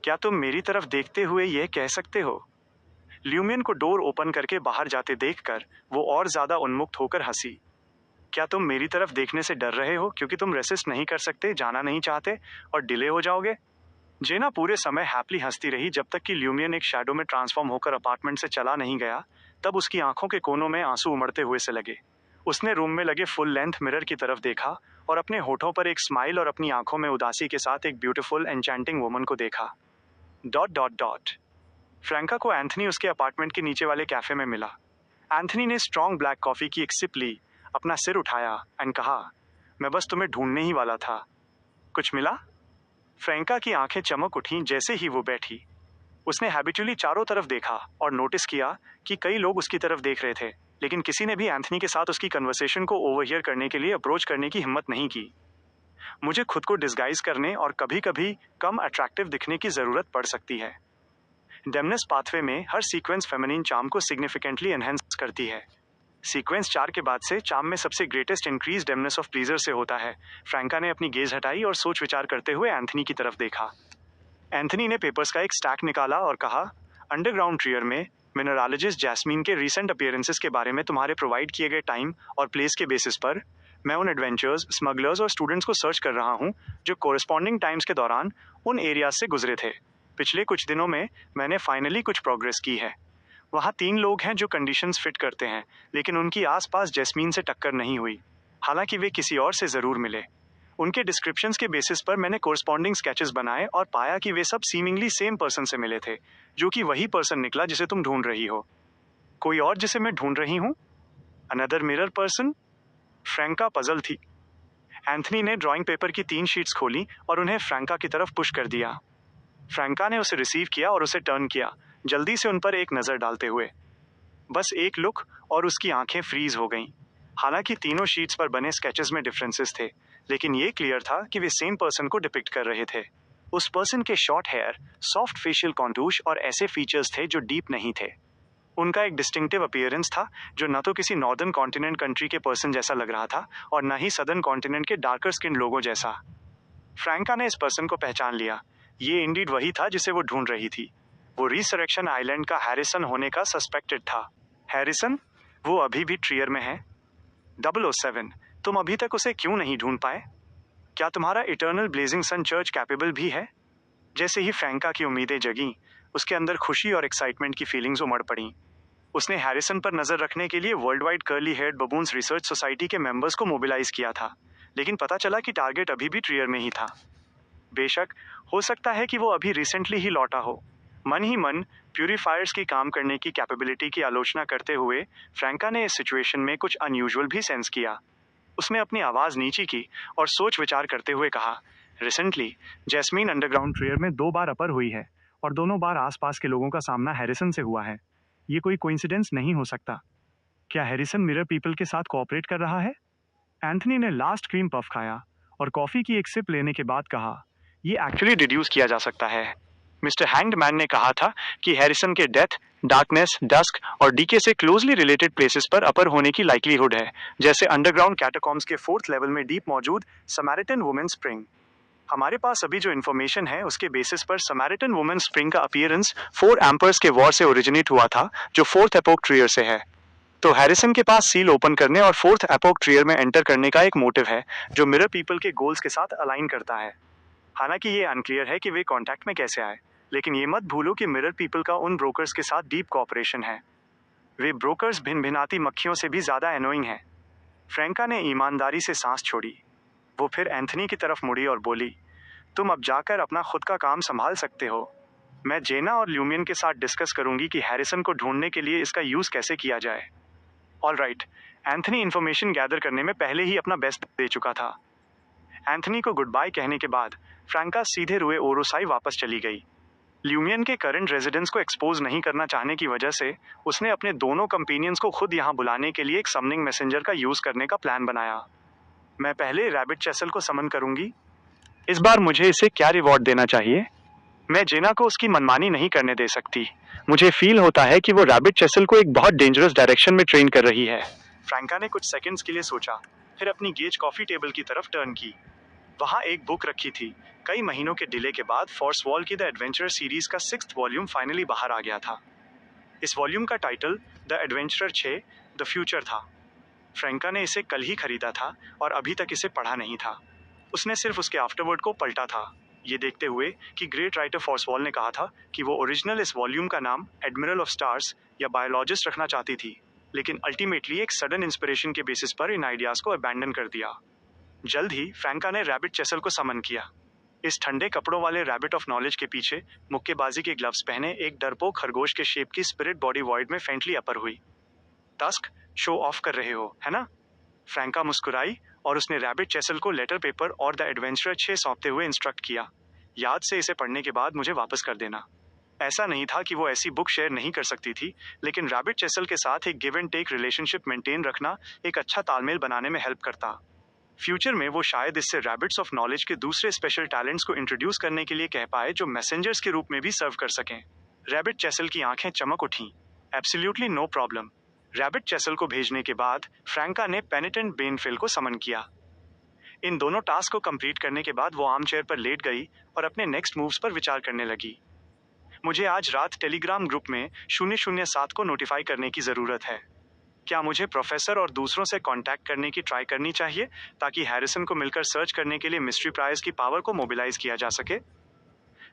क्या तुम मेरी तरफ देखते हुए यह कह सकते हो? ल्यूमियन को डोर ओपन करके बाहर जाते देखकर वो और ज्यादा उन्मुक्त होकर हंसी। क्या तुम मेरी तरफ देखने से डर रहे हो क्योंकि तुम रेसिस्ट नहीं कर सकते, जाना नहीं चाहते और डिले हो जाओगे? जेना पूरे समय हैप्पली हंसती रही जब तक कि ल्यूमियन एक शैडो में ट्रांसफॉर्म होकर अपार्टमेंट से चला नहीं गया। तब उसकी आंखों के कोनों में आंसू उमड़ते हुए से लगे। उसने रूम में लगे फुल लेंथ मिरर की तरफ देखा और अपने होठों पर एक स्माइल और अपनी आंखों में उदासी के साथ एक ब्यूटीफुल एन्चेंटिंग वुमन को देखा। Dot dot dot. फ्रैंका को एंथनी उसके अपार्टमेंट के नीचे वाले कैफे में मिला। एंथनी ने स्ट्रॉन्ग ब्लैक कॉफी की एक सिप ली, अपना सिर उठाया एंड कहा, मैं बस तुम्हें ढूंढने ही वाला था। कुछ मिला? फ्रैंका की आंखें चमक उठीं जैसे ही वो बैठी। उसने हैबिचुअली चारों तरफ देखा और नोटिस किया कि कई लोग उसकी तरफ देख रहे थे, लेकिन किसी ने भी एंथनी के साथ उसकी कन्वर्सेशन को ओवरहियर करने के लिए अप्रोच करने की हिम्मत नहीं की। मुझे खुद को डिस्गाइज करने और कभी कभी कम अट्रैक्टिव दिखने की जरूरत पड़ सकती है। डेमनेस पाथवे में हर सीक्वेंस फेमिनिन चार्म को सिग्निफिकेंटली एनहेंस करती है। सीक्वेंस 4 के बाद से चार्म में सबसे ग्रेटेस्ट इंक्रीज डेमनेस ऑफ प्लीजर से होता है। फ्रैंका ने अपनी गेज हटाई और सोच विचार करते हुए एंथनी की तरफ देखा। एंथनी ने पेपर्स का एक स्टैक निकाला और कहा, अंडरग्राउंड ट्रियर में मिनरोलॉजिस्ट जैस्मीन के रीसेंट अपीयरेंसेस के बारे में तुम्हारे प्रोवाइड किए गए टाइम और प्लेस के बेसिस पर मैं उन एडवेंचर्स, स्मगलर्स और स्टूडेंट्स को सर्च कर रहा हूँ जो कोरस्पॉन्डिंग टाइम्स के दौरान उन एरियाज से गुजरे थे। पिछले कुछ दिनों में मैंने फाइनली कुछ प्रोग्रेस की है। वहाँ 3 लोग हैं जो कंडीशंस फिट करते हैं, लेकिन उनकी आसपास जैस्मीन से टक्कर नहीं हुई, हालांकि वे किसी और से ज़रूर मिले। उनके डिस्क्रिप्शंस के बेसिस पर मैंने कोरस्पॉन्डिंग स्केचेस बनाए और पाया कि वे सब सीमिंगली सेम पर्सन से मिले थे, जो कि वही पर्सन निकला जिसे तुम ढूंढ रही हो। कोई और जिसे मैं ढूंढ रही हूँ? Another mirror person? Franca puzzle थी। एंथनी ने ड्राइंग पेपर की 3 शीट्स खोली और उन्हें फ्रैंका की तरफ पुश कर दिया। फ्रैंका ने उसे रिसीव किया और उसे टर्न किया, जल्दी से उन पर एक नज़र डालते हुए। बस एक लुक और उसकी आंखें फ्रीज हो गईं। हालांकि तीनों शीट्स पर बने स्केचेस में डिफरेंसेस थे, लेकिन ये क्लियर था कि वे सेम पर्सन को डिपिक्ट कर रहे थे। उस पर्सन के short hair, soft facial contours और ऐसे फीचर्स थे जो डीप नहीं थे। उनका एक डिस्टिंक्टिव अपीयरेंस था जो न तो किसी नॉर्दर्न कॉन्टिनेंट कंट्री के पर्सन जैसा लग रहा था और न ही सदर्न कॉन्टिनेंट के डार्कर स्किन लोगों जैसा। फ्रैंका ने इस पर्सन को पहचान लिया। ये इंडीड वही था जिसे वो ढूंढ रही थी। वो रिसरेक्शन आइलैंड का हैरिसन होने का सस्पेक्टेड था। हैरिसन? वो अभी भी ट्रियर में है? 007, तुम अभी तक उसे क्यों नहीं ढूंढ पाए? क्या तुम्हारा इटर्नल ब्लेजिंग सन चर्च कैपेबल भी है? जैसे ही फ्रैंका की उम्मीदें जगी, उसके अंदर खुशी और एक्साइटमेंट की फीलिंग्स उमड़ पड़ी। उसने हैरिसन पर नजर रखने के लिए world wide curly heard baboons research society के मेंबर्स को मोबिलाइज किया था, लेकिन पता चला कि टारगेट अभी भी ट्रियर में ही था। बेशक, हो सकता है कि वो अभी रिसेंटली ही लौटा हो। मन ही मन प्यूरीफायर्स की काम करने की कैपेबिलिटी की आलोचना करते हुए फ्रैंका ने इस सिचुएशन में कुछ अनयूजुअल भी सेंस किया। उसने अपनी आवाज़ नीची की और सोच विचार करते हुए कहा, रिसेंटली जैस्मीन अंडरग्राउंड ट्रियर में 2 बार अपर हुई है और दोनों बार आसपास के लोगों का सामना हैरिसन से हुआ है। ये कोई कोइंसिडेंस नहीं हो सकता। क्या हैरिसन मिरर पीपल के साथ कोऑपरेट कर रहा है? एंथनी ने लास्ट क्रीम पफ खाया और कॉफ़ी की एक सिप लेने के बाद कहा, ये एक्चुअली डिड्यूस किया जा सकता है। मिस्टर हैंग्ड मैन ने कहा था कि हैरिसन के डेथ, डार्कनेस, डस्क और डीके से क्लोजली रिलेटेड प्लेसेस पर अपर होने की लाइक्लीहुड है, जैसे अंडरग्राउंड कैटाकॉम्स के 4th लेवल में डीप मौजूद समारिटन वुमेन स्प्रिंग। हमारे पास अभी जो इन्फॉर्मेशन है उसके बेसिस पर समारिटन वुमेन स्प्रिंग का अपीयरेंस 4 एम्पर्स के वॉर से ओरिजिनेट हुआ था, जो 4th एपोक ट्रियर से है। तो हैरिसन के पास सील ओपन करने और 4th एपोक ट्रियर में एंटर करने का एक मोटिव है जो मिरर पीपल के गोल्स के साथ अलाइन करता है। हालांकि ये अनक्लियर है कि वे कांटेक्ट में कैसे आए, लेकिन ये मत भूलो कि मिरर पीपल का उन ब्रोकर्स के साथ डीप कोऑपरेशन है। वे ब्रोकर्स भिन भिनाती मक्खियों से भी ज़्यादा एनोइंग हैं। फ्रैंका ने ईमानदारी से सांस छोड़ी। वो फिर एंथनी की तरफ मुड़ी और बोली, तुम अब जाकर अपना खुद का काम संभाल सकते हो। मैं जेना और ल्यूमियन के साथ डिस्कस करूंगी कि हैरिसन को ढूंढने के लिए इसका यूज़ कैसे किया जाए। All right, Anthony information gather करने में पहले ही अपना बेस्ट दे चुका था। एंथनी को गुड बाय कहने के बाद फ्रैंका सीधे रुए ओरोसाई वापस चली गई। ल्यूमियन के करंट रेजिडेंस को एक्सपोज नहीं करना चाहने की वजह से उसने अपने दोनों कंपेनियंस को खुद यहाँ बुलाने के लिए एक समनिंग मैसेंजर का यूज करने का प्लान बनाया। मैं पहले रैबिट चेसल को समन करूंगी। इस बार मुझे इसे क्या रिवॉर्ड देना चाहिए? मैं जेना को उसकी मनमानी नहीं करने दे सकती। मुझे फील होता है कि वो रैबिट चेसल को एक बहुत डेंजरस डायरेक्शन में ट्रेन कर रही है। फ्रैंका ने कुछ सेकंड्स के लिए सोचा, फिर अपनी गेज कॉफी टेबल की तरफ टर्न की। वहां एक बुक रखी थी। कई महीनों के डिले के बाद फॉर्स वॉल की द एडवेंचर सीरीज का 6th वॉल्यूम फाइनली बाहर आ गया था। इस वॉल्यूम का title the adventurer 6 the future था। फ्रैंका ने इसे कल ही खरीदा था और अभी तक इसे पढ़ा नहीं था। उसने सिर्फ उसके आफ्टरवर्ड को पलटा था, ये देखते हुए कि ग्रेट राइटर फॉर्सवॉल ने कहा था कि वो ओरिजिनल इस वॉल्यूम का नाम एडमिरल ऑफ स्टार्स या बायोलॉजिस्ट रखना चाहती थी, लेकिन अल्टीमेटली एक सडन इंस्पिरेशन के बेसिस पर इन आइडियाज को अबैंडन कर दिया। जल्द ही फ्रैंका ने रैबिट चेसल को समन किया। इस ठंडे कपड़ों वाले रैबिट ऑफ नॉलेज के पीछे मुक्केबाजी के ग्लव्स पहने एक डरपोक खरगोश के शेप की स्पिरिट बॉडी वॉइड में फेंटली अपर हुई। टस्क, शो ऑफ कर रहे हो, है ना? फ्रैंका मुस्कुराई और उसने रैबिट चेसल को लेटर पेपर और द एडवेंचरर 6 सौंपते हुए इंस्ट्रक्ट किया। याद से इसे पढ़ने के बाद मुझे वापस कर देना। ऐसा नहीं था कि वो ऐसी बुक शेयर नहीं कर सकती थी, लेकिन रैबिट चेसल के साथ एक give and take relationship maintain रखना एक अच्छा तालमेल बनाने में हेल्प करता। फ्यूचर में वो शायद इससे रैबिट्स ऑफ नॉलेज के दूसरे स्पेशल टैलेंट्स को इंट्रोड्यूस करने के लिए कह पाए जो मैसेंजर्स के रूप में भी सर्व कर सकें। रैबिट चेसल की आंखें चमक उठीं। Absolutely no problem. रैबिट चेसल को भेजने के बाद फ्रैंका ने पेनिटेंट बेनफिल को समन किया। इन दोनों टास्क को कंप्लीट करने के बाद वो आर्म चेयर पर लेट गई और अपने नेक्स्ट मूव्स पर विचार करने लगी। मुझे आज रात टेलीग्राम ग्रुप में 007 को नोटिफाई करने की ज़रूरत है। क्या मुझे प्रोफेसर और दूसरों से कांटेक्ट करने की ट्राई करनी चाहिए ताकि हैरिसन को मिलकर सर्च करने के लिए मिस्ट्री प्राइज की पावर को मोबिलाइज किया जा सके?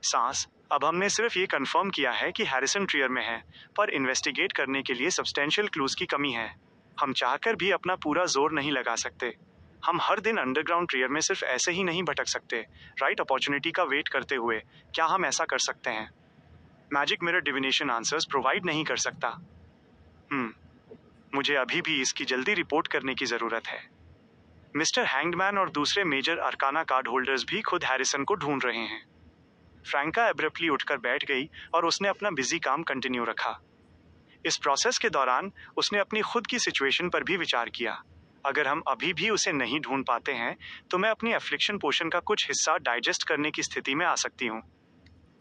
सांस, अब हमने सिर्फ ये कंफर्म किया है कि हैरिसन ट्रियर में है, पर इन्वेस्टिगेट करने के लिए सब्सटेंशियल क्लूज की कमी है। हम चाहकर भी अपना पूरा जोर नहीं लगा सकते। हम हर दिन अंडरग्राउंड ट्रियर में सिर्फ ऐसे ही नहीं भटक सकते। राइट अपॉर्चुनिटी का वेट करते हुए क्या हम ऐसा कर सकते हैं? Magic mirror divination answers provide नहीं कर सकता। मुझे अभी भी इसकी जल्दी रिपोर्ट करने की जरूरत है। मिस्टर हैंगमैन और दूसरे मेजर अरकाना कार्ड होल्डर्स भी खुद हैरिसन को ढूंढ रहे हैं। फ्रैंका एब्रप्टली उठकर बैठ गई और उसने अपना बिजी काम कंटिन्यू रखा। इस प्रोसेस के दौरान उसने अपनी खुद की सिचुएशन पर भी विचार किया। अगर हम अभी भी उसे नहीं ढूंढ पाते हैं तो मैं अपनी एफ्लिक्शन पोशन का कुछ हिस्सा डाइजेस्ट करने की स्थिति में आ सकती हूँ।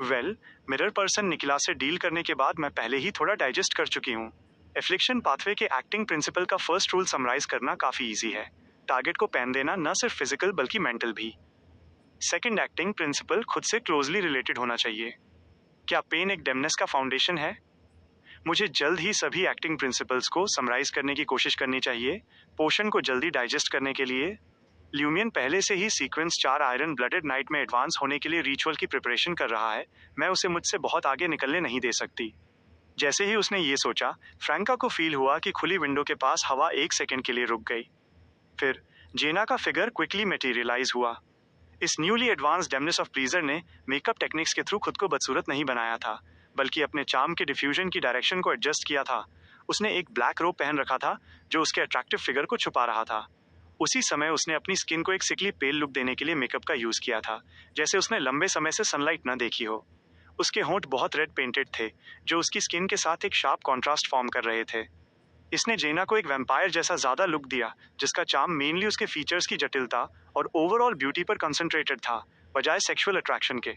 मिरर पर्सन निकला से डील करने के बाद मैं पहले ही थोड़ा डाइजेस्ट कर चुकी हूँ। एफ्लिक्शन पाथवे के एक्टिंग प्रिंसिपल का फर्स्ट रूल समराइज करना काफी इजी है। टारगेट को पेन देना न सिर्फ फिजिकल बल्कि मेंटल भी। सेकंड एक्टिंग प्रिंसिपल खुद से क्लोजली रिलेटेड होना चाहिए। क्या पेन एक डेमनेस का फाउंडेशन है? मुझे जल्द ही सभी एक्टिंग प्रिंसिपल्स को समराइज करने की कोशिश करनी चाहिए पोशन को जल्दी डाइजेस्ट करने के लिए। ल्यूमियन पहले से ही सीक्वेंस 4 आयरन ब्लडेड नाइट में एडवांस होने के लिए रिचुअल की प्रिपरेशन कर रहा है। मैं उसे मुझसे बहुत आगे निकलने नहीं दे सकती। जैसे ही उसने ये सोचा, फ्रैंका को फील हुआ कि खुली विंडो के पास हवा 1 सेकंड के लिए रुक गई। फिर जेना का फिगर क्विकली मटेरियलाइज हुआ। इस न्यूली एडवांस डेमनेस ऑफ प्लीजर ने मेकअप टेक्निक्स के थ्रू खुद को बदसूरत नहीं बनाया था, बल्कि अपने चार्म के डिफ्यूजन की डायरेक्शन को एडजस्ट किया था। उसने एक ब्लैक रोब पहन रखा था जो उसके अट्रैक्टिव फिगर को छुपा रहा था। उसी समय उसने अपनी स्किन को एक सिकली पेल लुक देने के लिए मेकअप का यूज किया था, जैसे उसने लंबे समय से सनलाइट न देखी हो। उसके होंठ बहुत रेड पेंटेड थे जो उसकी स्किन के साथ एक शार्प कॉन्ट्रास्ट फॉर्म कर रहे थे। इसने जेना को एक वैम्पायर जैसा ज्यादा लुक दिया, जिसका चार्म मेनली उसके फीचर्स की जटिलता और ओवरऑल ब्यूटी पर कंसंट्रेटेड था, बजाय सेक्सुअल अट्रैक्शन के।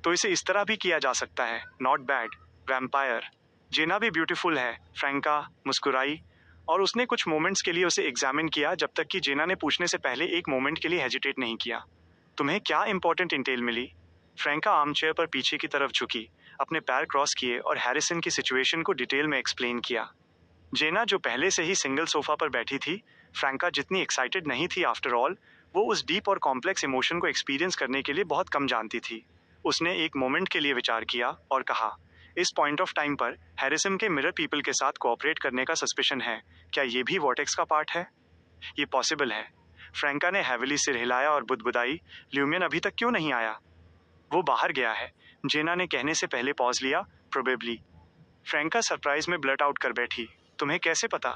तो इसे इस तरह भी किया जा सकता है। Not bad. वैम्पायर। जेना भी ब्यूटीफुल है। फ्रैंका मुस्कुराई और उसने कुछ मोमेंट्स के लिए उसे एग्जामिन किया, जब तक कि जेना ने पूछने से पहले एक मोमेंट के लिए हेजिटेट नहीं किया। तुम्हें क्या इंपॉर्टेंट इंटेल मिली? फ्रैंका आर्म चेयर पर पीछे की तरफ झुकी, अपने पैर क्रॉस किए और हैरिसन की सिचुएशन को डिटेल में एक्सप्लेन किया। जेना जो पहले से ही सिंगल सोफा पर बैठी थी, फ्रैंका जितनी एक्साइटेड नहीं थी आफ्टर ऑल, वो उस डीप और कॉम्प्लेक्स इमोशन को एक्सपीरियंस करने के लिए बहुत कम जानती थी। उसने एक मोमेंट के लिए विचार किया और कहा, इस पॉइंट ऑफ टाइम पर हैरिसन के मिरर पीपल के साथ कोऑपरेट करने का सस्पिशन है। क्या ये भी वॉर्टेक्स का पार्ट है? ये पॉसिबल है। फ्रैंका ने हैविली सिर हिलाया और बुदबुदाई, ल्यूमियन अभी तक क्यों नहीं आया? वो बाहर गया है। जेना ने कहने से पहले पॉज लिया। प्रोबेबली। फ्रैंका सरप्राइज में ब्लट आउट कर बैठी। तुम्हें कैसे पता?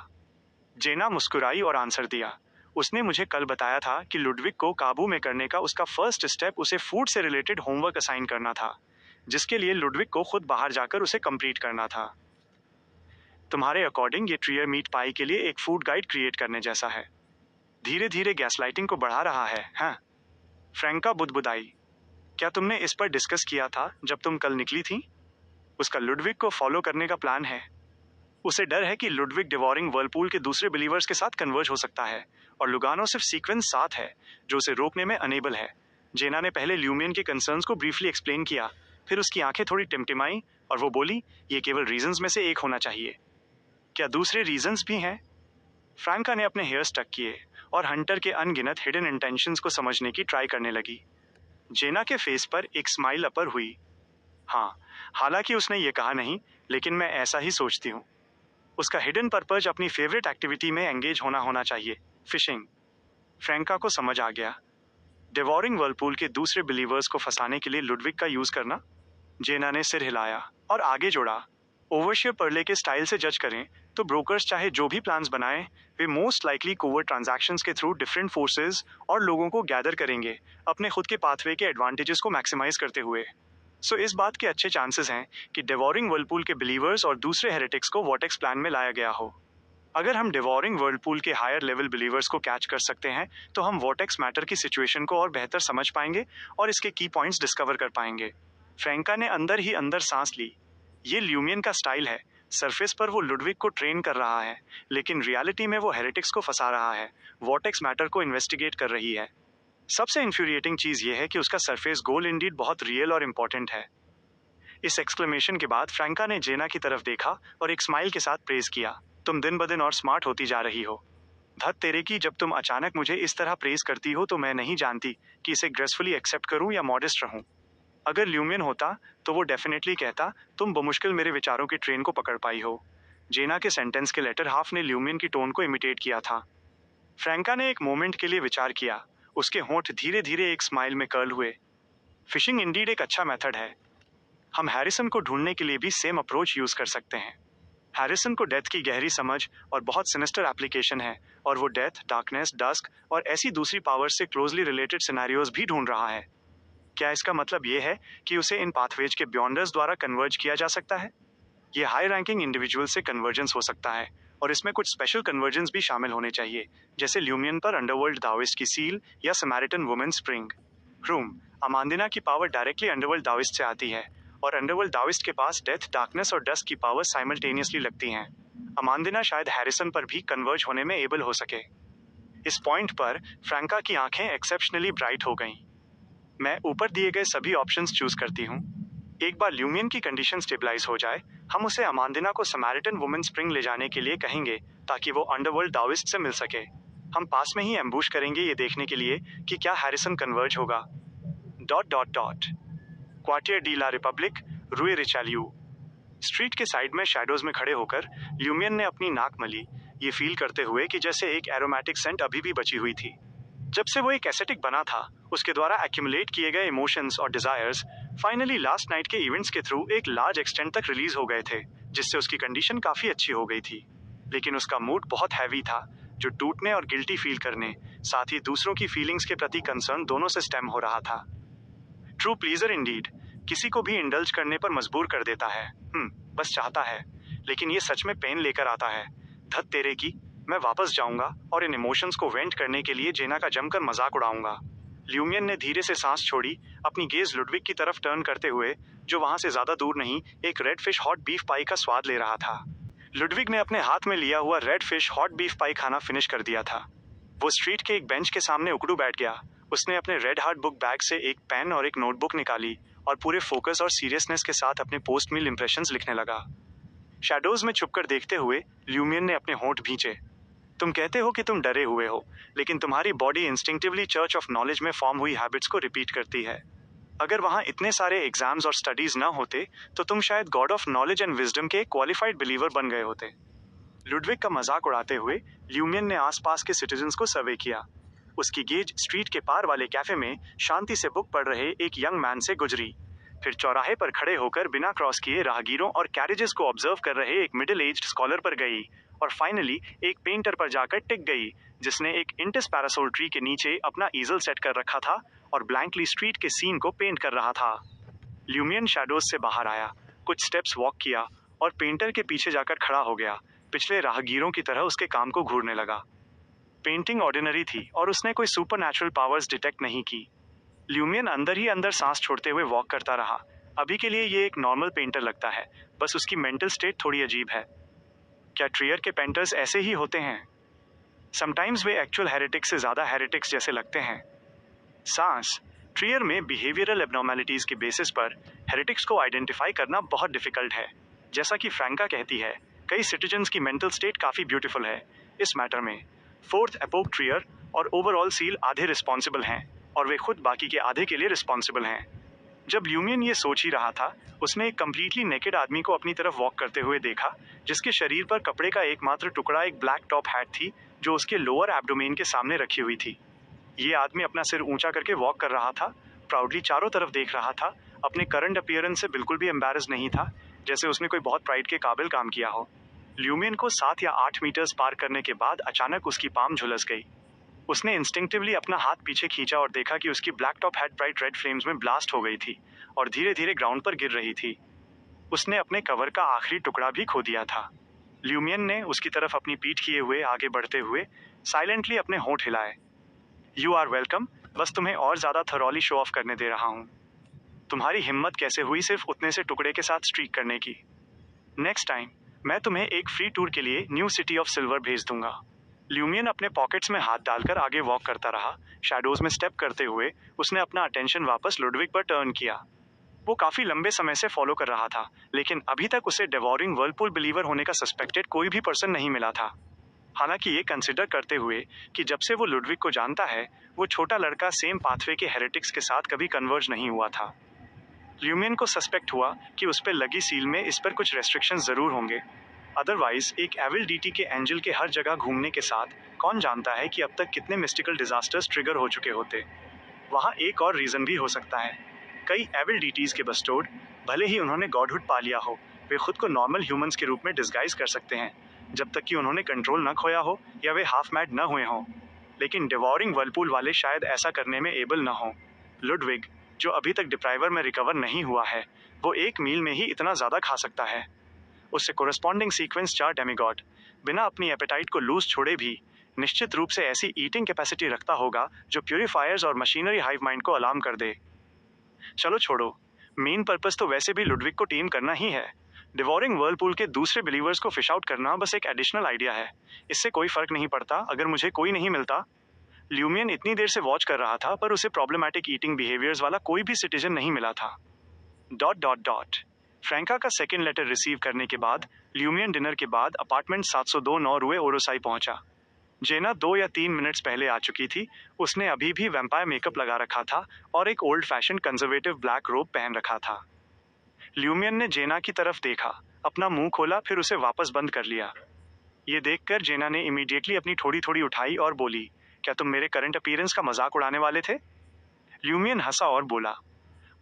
जेना मुस्कुराई और आंसर दिया। उसने मुझे कल बताया था कि लुडविग को काबू में करने का उसका फर्स्ट स्टेप उसे फूड से रिलेटेड होमवर्क असाइन करना था, जिसके लिए लुडविग को खुद बाहर जाकर उसे कंप्लीट करना था। तुम्हारे अकॉर्डिंग ये ट्रियर मीट पाई के लिए एक फूड गाइड क्रिएट करने जैसा है। धीरे धीरे गैसलाइटिंग को बढ़ा रहा है, हाँ? फ्रैंका बुदबुदाई। क्या तुमने इस पर डिस्कस किया था जब तुम कल निकली थी? उसका लुडविग को फॉलो करने का प्लान है। उसे डर है कि लुडविग डिवोरिंग वर्लपूल के दूसरे बिलीवर्स के साथ कन्वर्ज हो सकता है और लुगानो सिर्फ सीक्वेंस 7 है जो उसे रोकने में अनेबल है। जेना ने पहले ल्यूमियन के कंसर्न्स को ब्रीफली एक्सप्लेन किया, फिर उसकी आंखें थोड़ी टिमटिमाई और वो बोली, ये केवल रीजंस में से एक होना चाहिए। क्या दूसरे रीजंस भी हैं? फ्रैंका ने अपने हेयर्स टक किए और हंटर के अनगिनत हिडन इंटेंशंस को समझने की ट्राई करने लगी। जेना के फेस पर एक स्माइल अपर हुई। हाँ, हालांकि उसने ये कहा नहीं, लेकिन मैं ऐसा ही सोचती हूँ। उसका हिडन पर्पज अपनी फेवरेट एक्टिविटी में एंगेज होना चाहिए, फिशिंग। फ्रैंका को समझ आ गया। डिवोरिंग वर्लपूल के दूसरे बिलीवर्स को फंसाने के लिए लुडविग का यूज करना? जेना ने सिर हिलाया और आगे जोड़ा। ओवरशियर पर्ले के स्टाइल से जज करें तो ब्रोकर्स चाहे जो भी प्लान्स बनाएं, वे मोस्ट लाइकली कोवर्ट ट्रांजैक्शंस के थ्रू डिफरेंट फोर्सेस और लोगों को गैदर करेंगे, अपने खुद के पाथवे के एडवांटेजेस को मैक्सिमाइज करते हुए। सो इस बात के अच्छे चांसेस हैं कि डिवोरिंग वर्लपूल के बिलीवर्स और दूसरे हेरेटिक्स को वॉटेक्स प्लान में लाया गया हो। अगर हम डिवोरिंग वर्लपूल के हायर लेवल बिलीवर्स को कैच कर सकते हैं तो हम वॉटेक्स मैटर की सिचुएशन को और बेहतर समझ पाएंगे और इसके की पॉइंट्स डिस्कवर कर पाएंगे। फ्रैंका ने अंदर ही अंदर सांस ली। ये ल्यूमियन का स्टाइल है। सरफेस पर वो लुडविग को ट्रेन कर रहा है, लेकिन रियलिटी में वो हेरेटिक्स को फंसा रहा है, वॉटेक्स मैटर को इन्वेस्टिगेट कर रही है। सबसे इन्फ्यूरिएटिंग चीज ये है कि उसका सरफेस गोल इंडीड बहुत रियल और इंपॉर्टेंट है। इस एक्सक्लेमेशन के बाद फ्रैंका ने जेना की तरफ देखा और एक स्माइल के साथ प्रेज किया। तुम दिन ब दिन और स्मार्ट होती जा रही हो। धत तेरे की, जब तुम अचानक मुझे इस तरह प्रेज करती हो तो मैं नहीं जानती कि इसे ग्रेसफुली एक्सेप्ट करूं या मॉडेस्ट रहूं। अगर ल्यूमियन होता तो वो डेफिनेटली कहता, तुम बमुश्किल मेरे विचारों की ट्रेन को पकड़ पाई हो। जेना के सेंटेंस के लेटर हाफ ने ल्यूमियन की टोन को इमिटेट किया था। फ्रैंका ने एक मोमेंट के लिए विचार किया। उसके होंठ धीरे धीरे एक स्माइल में कर्ल हुए। फिशिंग इंडीड एक अच्छा मेथड है। हम हैरिसन को ढूंढने के लिए भी सेम अप्रोच यूज कर सकते हैं। हैरिसन को डेथ की गहरी समझ और बहुत सिनिस्टर एप्लीकेशन है, और वो डेथ, डार्कनेस, डस्क और ऐसी दूसरी पावर्स से क्लोजली रिलेटेड सिनेरियोज भी ढूंढ रहा है। क्या इसका मतलब ये है कि उसे इन पाथवेज के बियॉन्डर्स द्वारा कन्वर्ज किया जा सकता है? ये हाई रैंकिंग इंडिविजुअल से कन्वर्जेंस हो सकता है, और इसमें कुछ स्पेशल कन्वर्जेंस भी शामिल होने चाहिए, जैसे ल्यूमियन पर अंडरवर्ल्ड दाविस्ट की सील या समैरिटन वुमेन स्प्रिंग रूम। अमांदिना की पावर डायरेक्टली अंडरवर्ल्ड दाविस्ट से आती है, और अंडरवर्ल्ड दाविस्ट के पास डेथ, डार्कनेस और डस्ट की पावर साइमल्टेनियसली लगती हैं। अमांदिना शायद हैरिसन पर भी कन्वर्ज होने में एबल हो सके। इस पॉइंट पर फ्रैंका की आंखें एक्सेप्शनली ब्राइट हो गईं। मैं ऊपर दिए गए सभी ऑप्शंस चूज करती हूँ। एक बार ल्यूमियन की कंडीशन स्टेबलाइज हो जाए, हम उसे अमांदिना को समैरिटन वुमेन स्प्रिंग ले जाने के लिए कहेंगे ताकि वो अंडरवर्ल्ड दाविस्ट से मिल सके। हम पास में ही एम्बुश करेंगे ये देखने के लिए कि क्या हैरिसन कन्वर्ज होगा। ... क्वार्टियर डी ला रिपब्लिक, रूए रिचालियू। स्ट्रीट के साइड में शैडोज में खड़े होकर ल्यूमियन ने अपनी नाक मली, ये फील करते हुए कि जैसे एक एरोमेटिक सेंट अभी भी बची हुई थी। जब से वो एक एसेटिक बना था, उसके द्वारा एक्यूमुलेट किए गए इमोशंस और डिजायर्स फाइनली लास्ट नाइट के इवेंट्स के थ्रू एक लार्ज एक्सटेंट तक रिलीज हो गए थे, जिससे उसकी कंडीशन काफी अच्छी हो गई थी। लेकिन उसका मूड बहुत हैवी था, जो टूटने और गिल्टी फील करने, साथ ही दूसरों की फीलिंग्स के प्रति कंसर्न दोनों से स्टेम हो रहा था। ट्रू प्लीजर इंडीड किसी को भी इंडल्ज करने पर मजबूर कर देता है, बस चाहता है, लेकिन ये सच में पेन लेकर आता है। धत तेरे की, मैं वापस जाऊंगा और इन इमोशंस को वेंट करने के लिए जेना का जमकर मजाक उड़ाऊंगा। ल्यूमियन ने धीरे से सांस छोड़ी, अपनी गेज लुडविग की तरफ टर्न करते हुए, जो वहां से ज्यादा दूर नहीं एक रेड फिश हॉट बीफ पाई का स्वाद ले रहा था। लुडविग ने अपने हाथ में लिया हुआ रेड फिश हॉट बीफ पाई खाना फिनिश कर दिया था। वो स्ट्रीट के एक बेंच के सामने उकड़ू बैठ गया। उसने अपने रेड हार्ट बुक बैग से एक पेन और एक नोटबुक निकाली और पूरे फोकस और सीरियसनेस के साथ अपने पोस्ट मील इंप्रेशंस लिखने लगा। शैडोज में छुपकर देखते हुए ल्यूमियन ने अपने होंठ भींचे। तुम कहते हो कि तुम डरे हुए हो, लेकिन तुम्हारी body instinctively church of knowledge में फॉर्म हुई हैबिट्स को रिपीट करती है। अगर वहां इतने सारे एग्जाम्स और स्टडीज ना होते तो तुम शायद God of knowledge and wisdom के क्वालिफाइड बिलीवर बन गए होते। लुडविग का मजाक उड़ाते हुए ल्यूमियन ने आसपास के सिटीजन्स को सर्वे किया। उसकी गेज स्ट्रीट के पार वाले कैफे में शांति से बुक पढ़ रहे एक यंग मैन से गुजरी। फिर चौराहे पर खड़े होकर बिना क्रॉस किए राहगीरों और कैरेजेस को ऑब्जर्व कर रहे एक मिडिल एज्ड स्कॉलर पर गई और फाइनली एक पेंटर पर जाकर टिक गई जिसने एक इंटिस पैरासोल ट्री के नीचे अपना ईजल सेट कर रखा था और ब्लैंकली स्ट्रीट के सीन को पेंट कर रहा था। ल्यूमियन शैडोज से बाहर आया, कुछ स्टेप्स वॉक किया और पेंटर के पीछे जाकर खड़ा हो गया। पिछले राहगीरों की तरह उसके काम को घूरने लगा। पेंटिंग ऑर्डिनरी थी और उसने कोई सुपरनैचुरल पावर्स डिटेक्ट नहीं की। ल्यूमियन अंदर ही अंदर सांस छोड़ते हुए वॉक करता रहा। अभी के लिए ये एक नॉर्मल पेंटर लगता है, बस उसकी मेंटल स्टेट थोड़ी अजीब है। क्या ट्रियर के पेंटर्स ऐसे ही होते हैं? समटाइम्स वे एक्चुअल हेरेटिक्स से ज़्यादा हेरेटिक्स जैसे लगते हैं। सांस ट्रियर में बिहेवियरल एबनॉर्मेलिटीज के बेसिस पर हेरेटिक्स को आइडेंटिफाई करना बहुत डिफिकल्ट है। जैसा कि फ्रैंका कहती है, कई सिटीजन्स की मेंटल स्टेट काफ़ी ब्यूटीफुल है। इस मैटर में फोर्थ एपोक ट्रियर और ओवरऑल सील आधे रिस्पॉन्सिबल हैं और वे खुद बाकी के आधे के लिए रिस्पॉन्सिबल हैं। जब ल्यूमियन ये सोच ही रहा था, उसने एक कम्प्लीटली नेकेड आदमी को अपनी तरफ वॉक करते हुए देखा जिसके शरीर पर कपड़े का एकमात्र टुकड़ा एक ब्लैक टॉप हैट थी जो उसके लोअर एब्डोमेन के सामने रखी हुई थी। ये आदमी अपना सिर ऊंचा करके वॉक कर रहा था, प्राउडली चारों तरफ देख रहा था, अपने करंट अपीयरेंस से बिल्कुल भी एम्बैरेस नहीं था, जैसे उसने कोई बहुत प्राइड के काबिल काम किया हो। ल्यूमियन को 7 या 8 मीटर्स पार करने के बाद अचानक उसकी पाम झुलस गई। उसने इंस्टिंक्टिवली अपना हाथ पीछे खींचा और देखा कि उसकी black top hat bright red flames में ब्लास्ट हो गई थी और धीरे धीरे ग्राउंड पर गिर रही थी। उसने अपने कवर का आखिरी टुकड़ा भी खो दिया था। ल्यूमियन ने उसकी तरफ अपनी पीठ किए हुए आगे बढ़ते हुए साइलेंटली अपने होंठ हिलाए। यू आर वेलकम, बस तुम्हें और ज़्यादा थॉरली शो ऑफ करने दे रहा हूँ। तुम्हारी हिम्मत कैसे हुई सिर्फ उतने से टुकड़े के साथ स्ट्रीक करने की? नेक्स्ट टाइम मैं तुम्हें एक फ्री टूर के लिए न्यू सिटी ऑफ सिल्वर भेज दूंगा। ल्यूमियन अपने पॉकेट्स में हाथ डालकर आगे वॉक करता रहा। शैडोज में स्टेप करते हुए उसने अपना अटेंशन वापस लुडविग पर टर्न किया। वो काफी लंबे समय से फॉलो कर रहा था, लेकिन अभी तक उसे डेवोरिंग वर्लपूल बिलीवर होने का सस्पेक्टेड कोई भी पर्सन नहीं मिला था। हालांकि ये कंसिडर करते हुए कि जब से वो लुडविग को जानता है, वो छोटा लड़का सेम पाथवे के हेरेटिक्स के साथ कभी कन्वर्ज नहीं हुआ था। ल्यूमियन को सस्पेक्ट हुआ कि उस पर लगी सील में इस पर कुछ रेस्ट्रिक्शंस जरूर होंगे। अदरवाइज एक एविल डीटी के एंजल के हर जगह घूमने के साथ कौन जानता है कि अब तक कितने मिस्टिकल डिजास्टर्स ट्रिगर हो चुके होते। वहाँ एक और रीजन भी हो सकता है। कई एविल डीटीज के बस्टोर्ड, भले ही उन्होंने गॉडहुड पा लिया हो, वे खुद को नॉर्मल ह्यूमंस के रूप में डिस्गाइज कर सकते हैं जब तक कि उन्होंने कंट्रोल न खोया हो या वे हाफ मैड न हुए हों। लेकिन डिवॉरिंग वर्लपूल वाले शायद ऐसा करने में एबल न हों। लुडविग, जो अभी तक डिप्राइवर में रिकवर नहीं हुआ है, वो एक मील में ही इतना ज़्यादा खा सकता है। उससे कोरस्पॉन्डिंग सीक्वेंस 4 डेमिगॉड बिना अपनी एपेटाइट को लूज छोड़े भी निश्चित रूप से ऐसी ईटिंग कैपेसिटी रखता होगा जो प्यूरिफायर्स और मशीनरी हाइव माइंड को अलार्म कर दे। चलो छोड़ो, मेन पर्पस तो वैसे भी लुडविग को टीम करना ही है। डिवोरिंग वर्लपूल के दूसरे बिलीवर्स को फिश आउट करना बस एक एडिशनल आइडिया है। इससे कोई फर्क नहीं पड़ता अगर मुझे कोई नहीं मिलता। ल्यूमियन इतनी देर से वॉच कर रहा था पर उसे प्रॉब्लमैटिक ईटिंग बिहेवियर्स वाला कोई भी सिटीजन नहीं मिला था। ... फ्रैंका का सेकेंड लेटर रिसीव करने के बाद ल्यूमियन डिनर के बाद अपार्टमेंट 702 9 रुए ओरोसाई पहुंचा। जेना 2 या 3 मिनट्स पहले आ चुकी थी। उसने अभी भी वैम्पायर मेकअप लगा रखा था और एक ओल्ड फैशन कंजर्वेटिव ब्लैक रोब पहन रखा था। ल्यूमियन ने जेना की तरफ देखा, अपना मुंह खोला, फिर उसे वापस बंद कर लिया। ये देखकर जेना ने इमीडिएटली अपनी ठोड़ी थोड़ी उठाई और बोली, क्या तुम मेरे करंट अपीयरेंस का मजाक उड़ाने वाले थे? ल्यूमियन हंसा और बोला,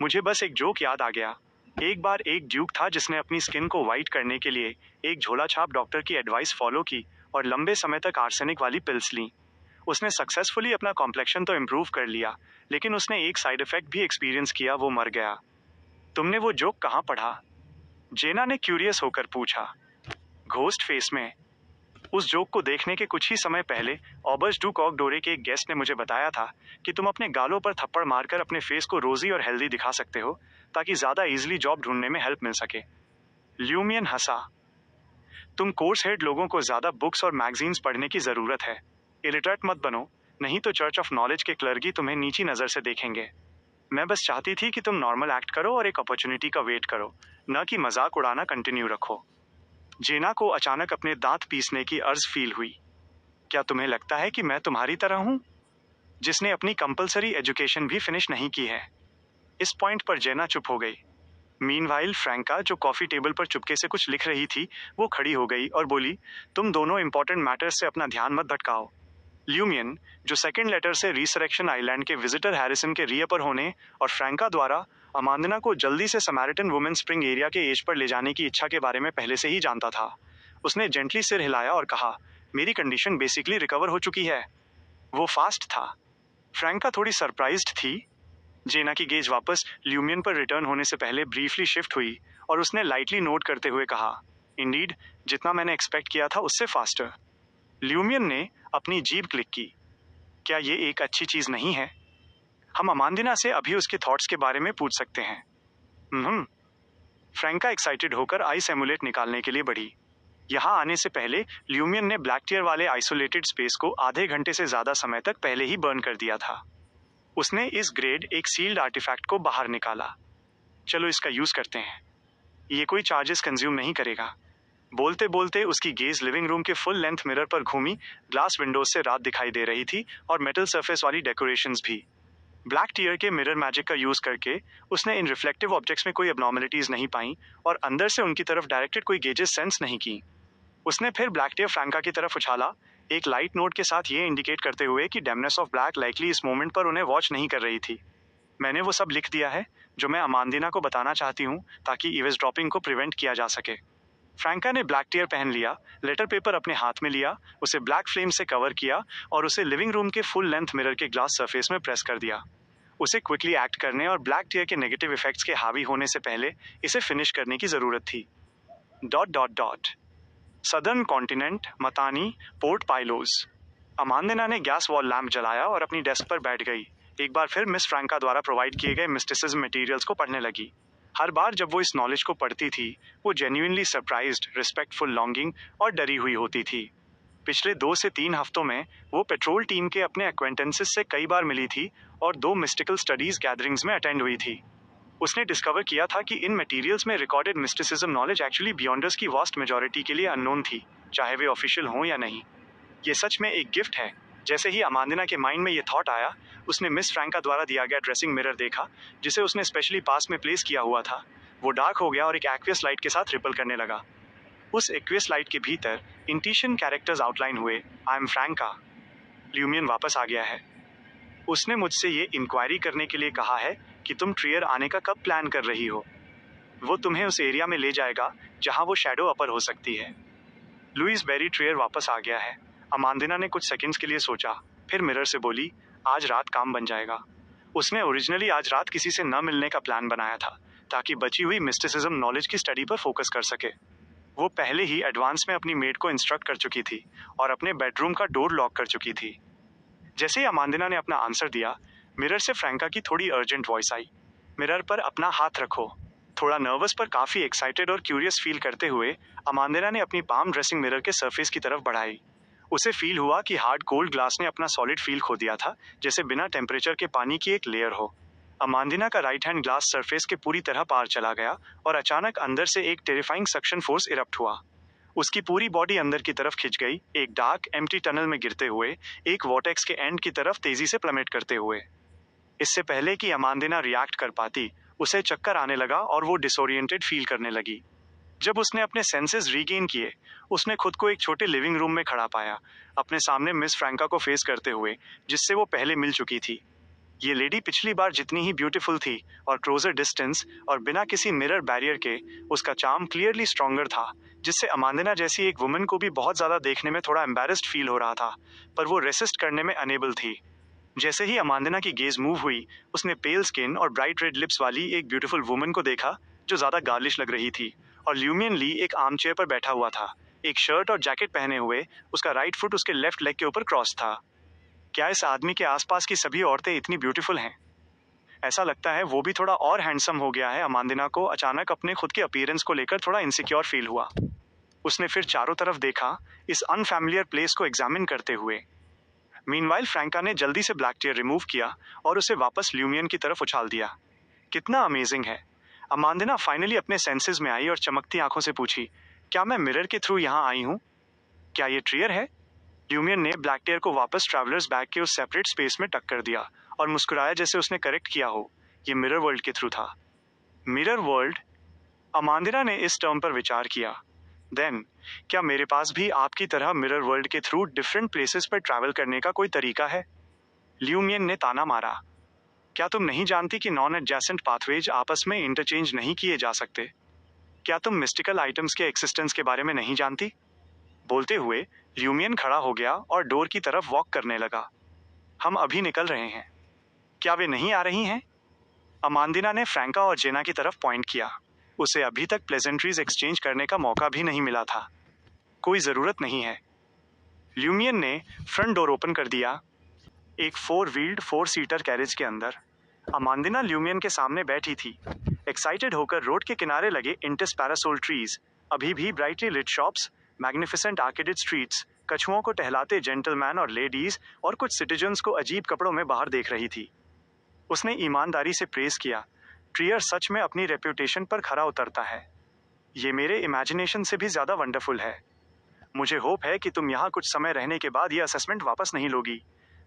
मुझे बस एक जोक याद आ गया। एक बार एक ड्यूक था जिसने अपनी स्किन को वाइट करने के लिए एक झोला छाप डॉक्टर की एडवाइस फॉलो की और लंबे समय तक आर्सेनिक वाली पिल्स ली। उसने सक्सेसफुली अपना कॉम्प्लेक्शन तो इम्प्रूव कर लिया, लेकिन उसने एक साइड इफेक्ट भी एक्सपीरियंस किया, वो मर गया। तुमने वो जोक कहाँ पढ़ा? जेना ने क्यूरियस होकर पूछा। घोस्ट फेस में। उस जोक को देखने के कुछ ही समय पहले ऑबर्स डू कॉक डोरे के एक गेस्ट ने मुझे बताया था कि तुम अपने गालों पर थप्पड़ मारकर अपने फेस को रोजी और हेल्दी दिखा सकते हो ताकि ज्यादा इजीली जॉब ढूंढने में हेल्प मिल सके। ल्यूमियन हंसा। तुम कोर्स हेड लोगों को ज्यादा बुक्स और मैगजीन्स पढ़ने की जरूरत है। इलिटरेट मत बनो, नहीं तो चर्च ऑफ नॉलेज के क्लर्गी तुम्हें नीची नजर से देखेंगे। मैं बस चाहती थी कि तुम नॉर्मल एक्ट करो और एक अपॉर्चुनिटी का वेट करो, न कि मजाक उड़ाना कंटिन्यू रखो। जेना को अचानक अपने दांत पीसने की अर्ज फील हुई। क्या तुम्हें लगता है कि मैं तुम्हारी तरह हूं, जिसने अपनी कंपलसरी एजुकेशन भी फिनिश नहीं की है? इस पॉइंट पर जेना चुप हो गई। मीनवाइल फ्रैंका, जो कॉफी टेबल पर चुपके से कुछ लिख रही थी, वो खड़ी हो गई और बोली, तुम दोनों इंपॉर्टेंट मैटर्स से अपना ध्यान मत भटकाओ। ल्यूमियन, जो सेकेंड लेटर से रिसरेक्शन आइलैंड के विजिटर हैरिसन के रीअपर होने और फ्रैंका द्वारा अमांदिना को जल्दी से समैरिटन वुमेन स्प्रिंग एरिया के एज पर ले जाने की इच्छा के बारे में पहले से ही जानता था। उसने जेंटली सिर हिलाया और कहा, मेरी कंडीशन बेसिकली रिकवर हो चुकी है। वो फास्ट था। फ्रैंका थोड़ी सरप्राइज्ड थी। जेना की गेज वापस ल्यूमियन पर रिटर्न होने से पहले ब्रीफली शिफ्ट हुई और उसने लाइटली नोट करते हुए कहा, इंडीड, जितना मैंने एक्सपेक्ट किया था उससे फास्टर। ल्यूमियन ने अपनी जीभ क्लिक की। क्या ये एक अच्छी चीज नहीं है? हम अमांदिना से अभी उसके थॉट्स के बारे में पूछ सकते हैं। फ्रैंका एक्साइटेड होकर आइस एमुलेट निकालने के लिए बढ़ी। यहाँ आने से पहले ल्यूमियन ने ब्लैक टियर वाले आइसोलेटेड स्पेस को आधे घंटे से ज्यादा समय तक पहले ही बर्न कर दिया था। उसने इस ग्रेड एक सील्ड आर्टिफैक्ट को बाहर निकाला। चलो इसका यूज करते हैं। ये कोई चार्जेस कंज्यूम नहीं करेगा। बोलते बोलते उसकी गेज लिविंग रूम के फुल लेंथ मिरर पर घूमी। ग्लास विंडोज से रात दिखाई दे रही थी और मेटल सरफेस वाली डेकोरेशंस भी। ब्लैक टियर के मिरर मैजिक का यूज करके उसने इन रिफ्लेक्टिव ऑब्जेक्ट्स में कोई एब्नॉर्मलिटीज नहीं पाई और अंदर से उनकी तरफ डायरेक्टेड कोई गेजेस सेंस नहीं की। उसने फिर ब्लैक टियर फ्रैंका की तरफ उछाला, एक लाइट नोट के साथ ये इंडिकेट करते हुए कि डेमनेस ऑफ ब्लैक लाइकली इस मोमेंट पर उन्हें वॉच नहीं कर रही थी। मैंने वो सब लिख दिया है जो मैं अमांदिना को बताना चाहती हूँ ताकि ईवेस ड्रॉपिंग को प्रिवेंट किया जा सके। फ्रैंका ने ब्लैक टियर पहन लिया, लेटर पेपर अपने हाथ में लिया, उसे ब्लैक फ्लेम से कवर किया और उसे लिविंग रूम के फुल लेंथ मिरर के ग्लास सरफेस में प्रेस कर दिया। उसे क्विकली एक्ट करने और ब्लैक टियर के नेगेटिव इफेक्ट्स के हावी होने से पहले इसे फिनिश करने की जरूरत थी। ... सदर्न कॉन्टिनेंट, मतानी, पोर्ट पाइलोज। अमांदिना ने गैस वॉल लैंप जलाया और अपनी डेस्क पर बैठ गई। एक बार फिर मिस फ्रैंका द्वारा प्रोवाइड किए गए मिस्टिसिज्म मटेरियल्स को पढ़ने लगी। हर बार जब वो इस नॉलेज को पढ़ती थी, वो जेन्युइनली सरप्राइज्ड, रिस्पेक्टफुल, लॉन्गिंग और डरी हुई होती थी। पिछले 2 से 3 हफ्तों में वो पेट्रोल टीम के अपने एक्वेंटेंसेस से कई बार मिली थी और 2 मिस्टिकल स्टडीज गैदरिंग्स में अटेंड हुई थी। उसने डिस्कवर किया था कि इन मटेरियल्स में recorded mysticism knowledge actually Beyonders की वास्ट मेजॉरिटी के लिए अननोन थी, चाहे वे ऑफिशियल हों या नहीं। ये सच में एक गिफ्ट है। जैसे ही अमांदिना के माइंड में ये थॉट आया, उसने मिस फ्रैंका द्वारा दिया गया ड्रेसिंग मिरर देखा, जिसे उसने स्पेशली पास में प्लेस किया हुआ था। वो डार्क हो गया और एक एक्वियस लाइट के साथ रिपल करने लगा। उस एक्वियस लाइट के भीतर इंटिशन कैरेक्टर्स आउटलाइन हुए, आई एम फ्रैंका। ल्यूमियन वापस आ गया है। उसने मुझसे ये इंक्वायरी करने के लिए कहा है कि तुम ट्रियर आने का कब प्लान कर रही हो। वो तुम्हें उस एरिया में ले जाएगा जहां वो शैडो अपर हो सकती है। लुइस बेरी ट्रियर वापस आ गया है। अमांदिना ने कुछ सेकंड्स के लिए सोचा, फिर मिरर से बोली, आज रात काम बन जाएगा। उसने ओरिजिनली आज रात किसी से न मिलने का प्लान बनाया था ताकि बची हुई मिस्टिसिज्म नॉलेज की स्टडी पर फोकस कर सके। वो पहले ही एडवांस में अपनी मेड को इंस्ट्रक्ट कर चुकी थी और अपने बेडरूम का डोर लॉक कर चुकी थी। जैसे ही अमांदिना ने अपना आंसर दिया, मिरर से फ्रैंका की थोड़ी अर्जेंट वॉइस आई, मिरर पर अपना हाथ रखो। थोड़ा नर्वस पर काफी एक्साइटेड और क्यूरियस फील करते हुए अमांदिना ने अपनी पाम ड्रेसिंग मिरर के सरफेस की तरफ बढ़ाई। उसे फील हुआ कि हार्ड कोल्ड ग्लास ने अपना सॉलिड फील खो दिया था, जैसे बिना टेम्परेचर के पानी की एक लेयर हो। अमांदिना का राइट हैंड ग्लास सरफेस के पूरी तरह पार चला गया और अचानक अंदर से एक टेरिफाइंग सक्शन फोर्स इरप्ट हुआ। उसकी पूरी बॉडी अंदर की तरफ खिंच गई, एक डार्क एम्प्टी टनल में गिरते हुए, एक वॉर्टेक्स के एंड की तरफ तेजी से प्लमेट करते हुए। इससे पहले कि अमांदिना रिएक्ट कर पाती, उसे चक्कर आने लगा और वो डिसोरिएंटेड फील करने लगी। जब उसने अपने सेंसेस रीगेन किए, उसने खुद को एक छोटे लिविंग रूम में खड़ा पाया, अपने सामने मिस फ्रैंका को फेस करते हुए, जिससे वो पहले मिल चुकी थी। ये लेडी पिछली बार जितनी ही ब्यूटीफुल थी और क्लोजर डिस्टेंस और बिना किसी मिरर बैरियर के, उसका चार्म क्लियरली स्ट्रॉन्गर था, जिससे अमांदिना जैसी एक वुमन को भी बहुत ज्यादा देखने में थोड़ा एम्बैरेस्ड फील हो रहा था, पर वो रेसिस्ट करने में अनेबल थी। जैसे ही अमांदिना की गेज मूव हुई, उसने पेल स्किन और ब्राइट रेड लिप्स वाली एक ब्यूटीफुल वुमन को देखा जो ज्यादा गार्लिश लग रही थी, और ल्यूमियन ली एक आर्म चेयर पर बैठा हुआ था, एक शर्ट और जैकेट पहने हुए। उसका राइट फुट उसके लेफ्ट लेग के ऊपर क्रॉस था। क्या इस आदमी के आसपास की सभी औरतें इतनी ब्यूटीफुल हैं? ऐसा लगता है वो भी थोड़ा और हैंडसम हो गया है। अमांदिना को अचानक अपने खुद के अपीयरेंस को लेकर थोड़ा इनसिक्योर फील हुआ। उसने फिर चारों तरफ देखा, इस अनफैमिलियर प्लेस को एग्जामिन करते हुए। मीनवाइल फ्रैंका ने जल्दी से ब्लैक टियर रिमूव किया और उसे वापस ल्यूमियन की तरफ उछाल दिया। कितना अमेजिंग है। अमांदिना फाइनली अपने सेंसेस में आई और चमकती आंखों से पूछी, क्या मैं मिरर के थ्रू यहाँ आई हूँ? क्या ये ट्रियर है? ल्यूमियन ने ब्लैक टियर को वापस ट्रैवलर्स बैग के उस सेपरेट स्पेस में टक कर दिया और मुस्कुराया, जैसे उसने करेक्ट किया हो, ये मिरर वर्ल्ड के थ्रू था। Mirror world? अमांदिना ने इस टर्म पर विचार किया। देन क्या मेरे पास भी आपकी तरह मिरर वर्ल्ड के थ्रू डिफरेंट प्लेसेस पर ट्रैवल करने का कोई तरीका है? ल्यूमियन ने ताना मारा। क्या तुम नहीं जानती कि नॉन एडजेसेंट पाथवेज आपस में इंटरचेंज नहीं किए जा सकते? क्या तुम मिस्टिकल आइटम्स के एक्सिस्टेंस के बारे में नहीं जानती? बोलते हुए ल्यूमियन खड़ा हो गया और डोर की तरफ वॉक करने लगा। हम अभी निकल रहे हैं। क्या वे नहीं आ रही हैं? अमांदिना ने फ्रैंका और जेना की तरफ पॉइंट किया। उसे अभी तक प्लेजेंट्रीज एक्सचेंज करने का मौका भी नहीं मिला था। कोई जरूरत नहीं है। ल्यूमियन ने फ्रंट डोर ओपन कर दिया। एक 4 सीटर कैरेज के अंदर अमांदिना ल्यूमियन के सामने बैठी थी, एक्साइटेड होकर रोड के किनारे लगे इंटेस पैरासोल ट्रीज, अभी भी brightly lit shops, magnificent arcaded streets, कछुओं को टहलाते जेंटलमैन और लेडीज और कुछ सिटीजन्स को अजीब कपड़ों में बाहर देख रही थी। उसने ईमानदारी से प्रेस किया, ट्रियर सच में अपनी रेप्यूटेशन पर खरा उतरता है। ये मेरे इमेजिनेशन से भी ज्यादा वंडरफुल है। मुझे होप है कि तुम यहाँ कुछ समय रहने के बाद ये असेसमेंट वापस नहीं लोगी।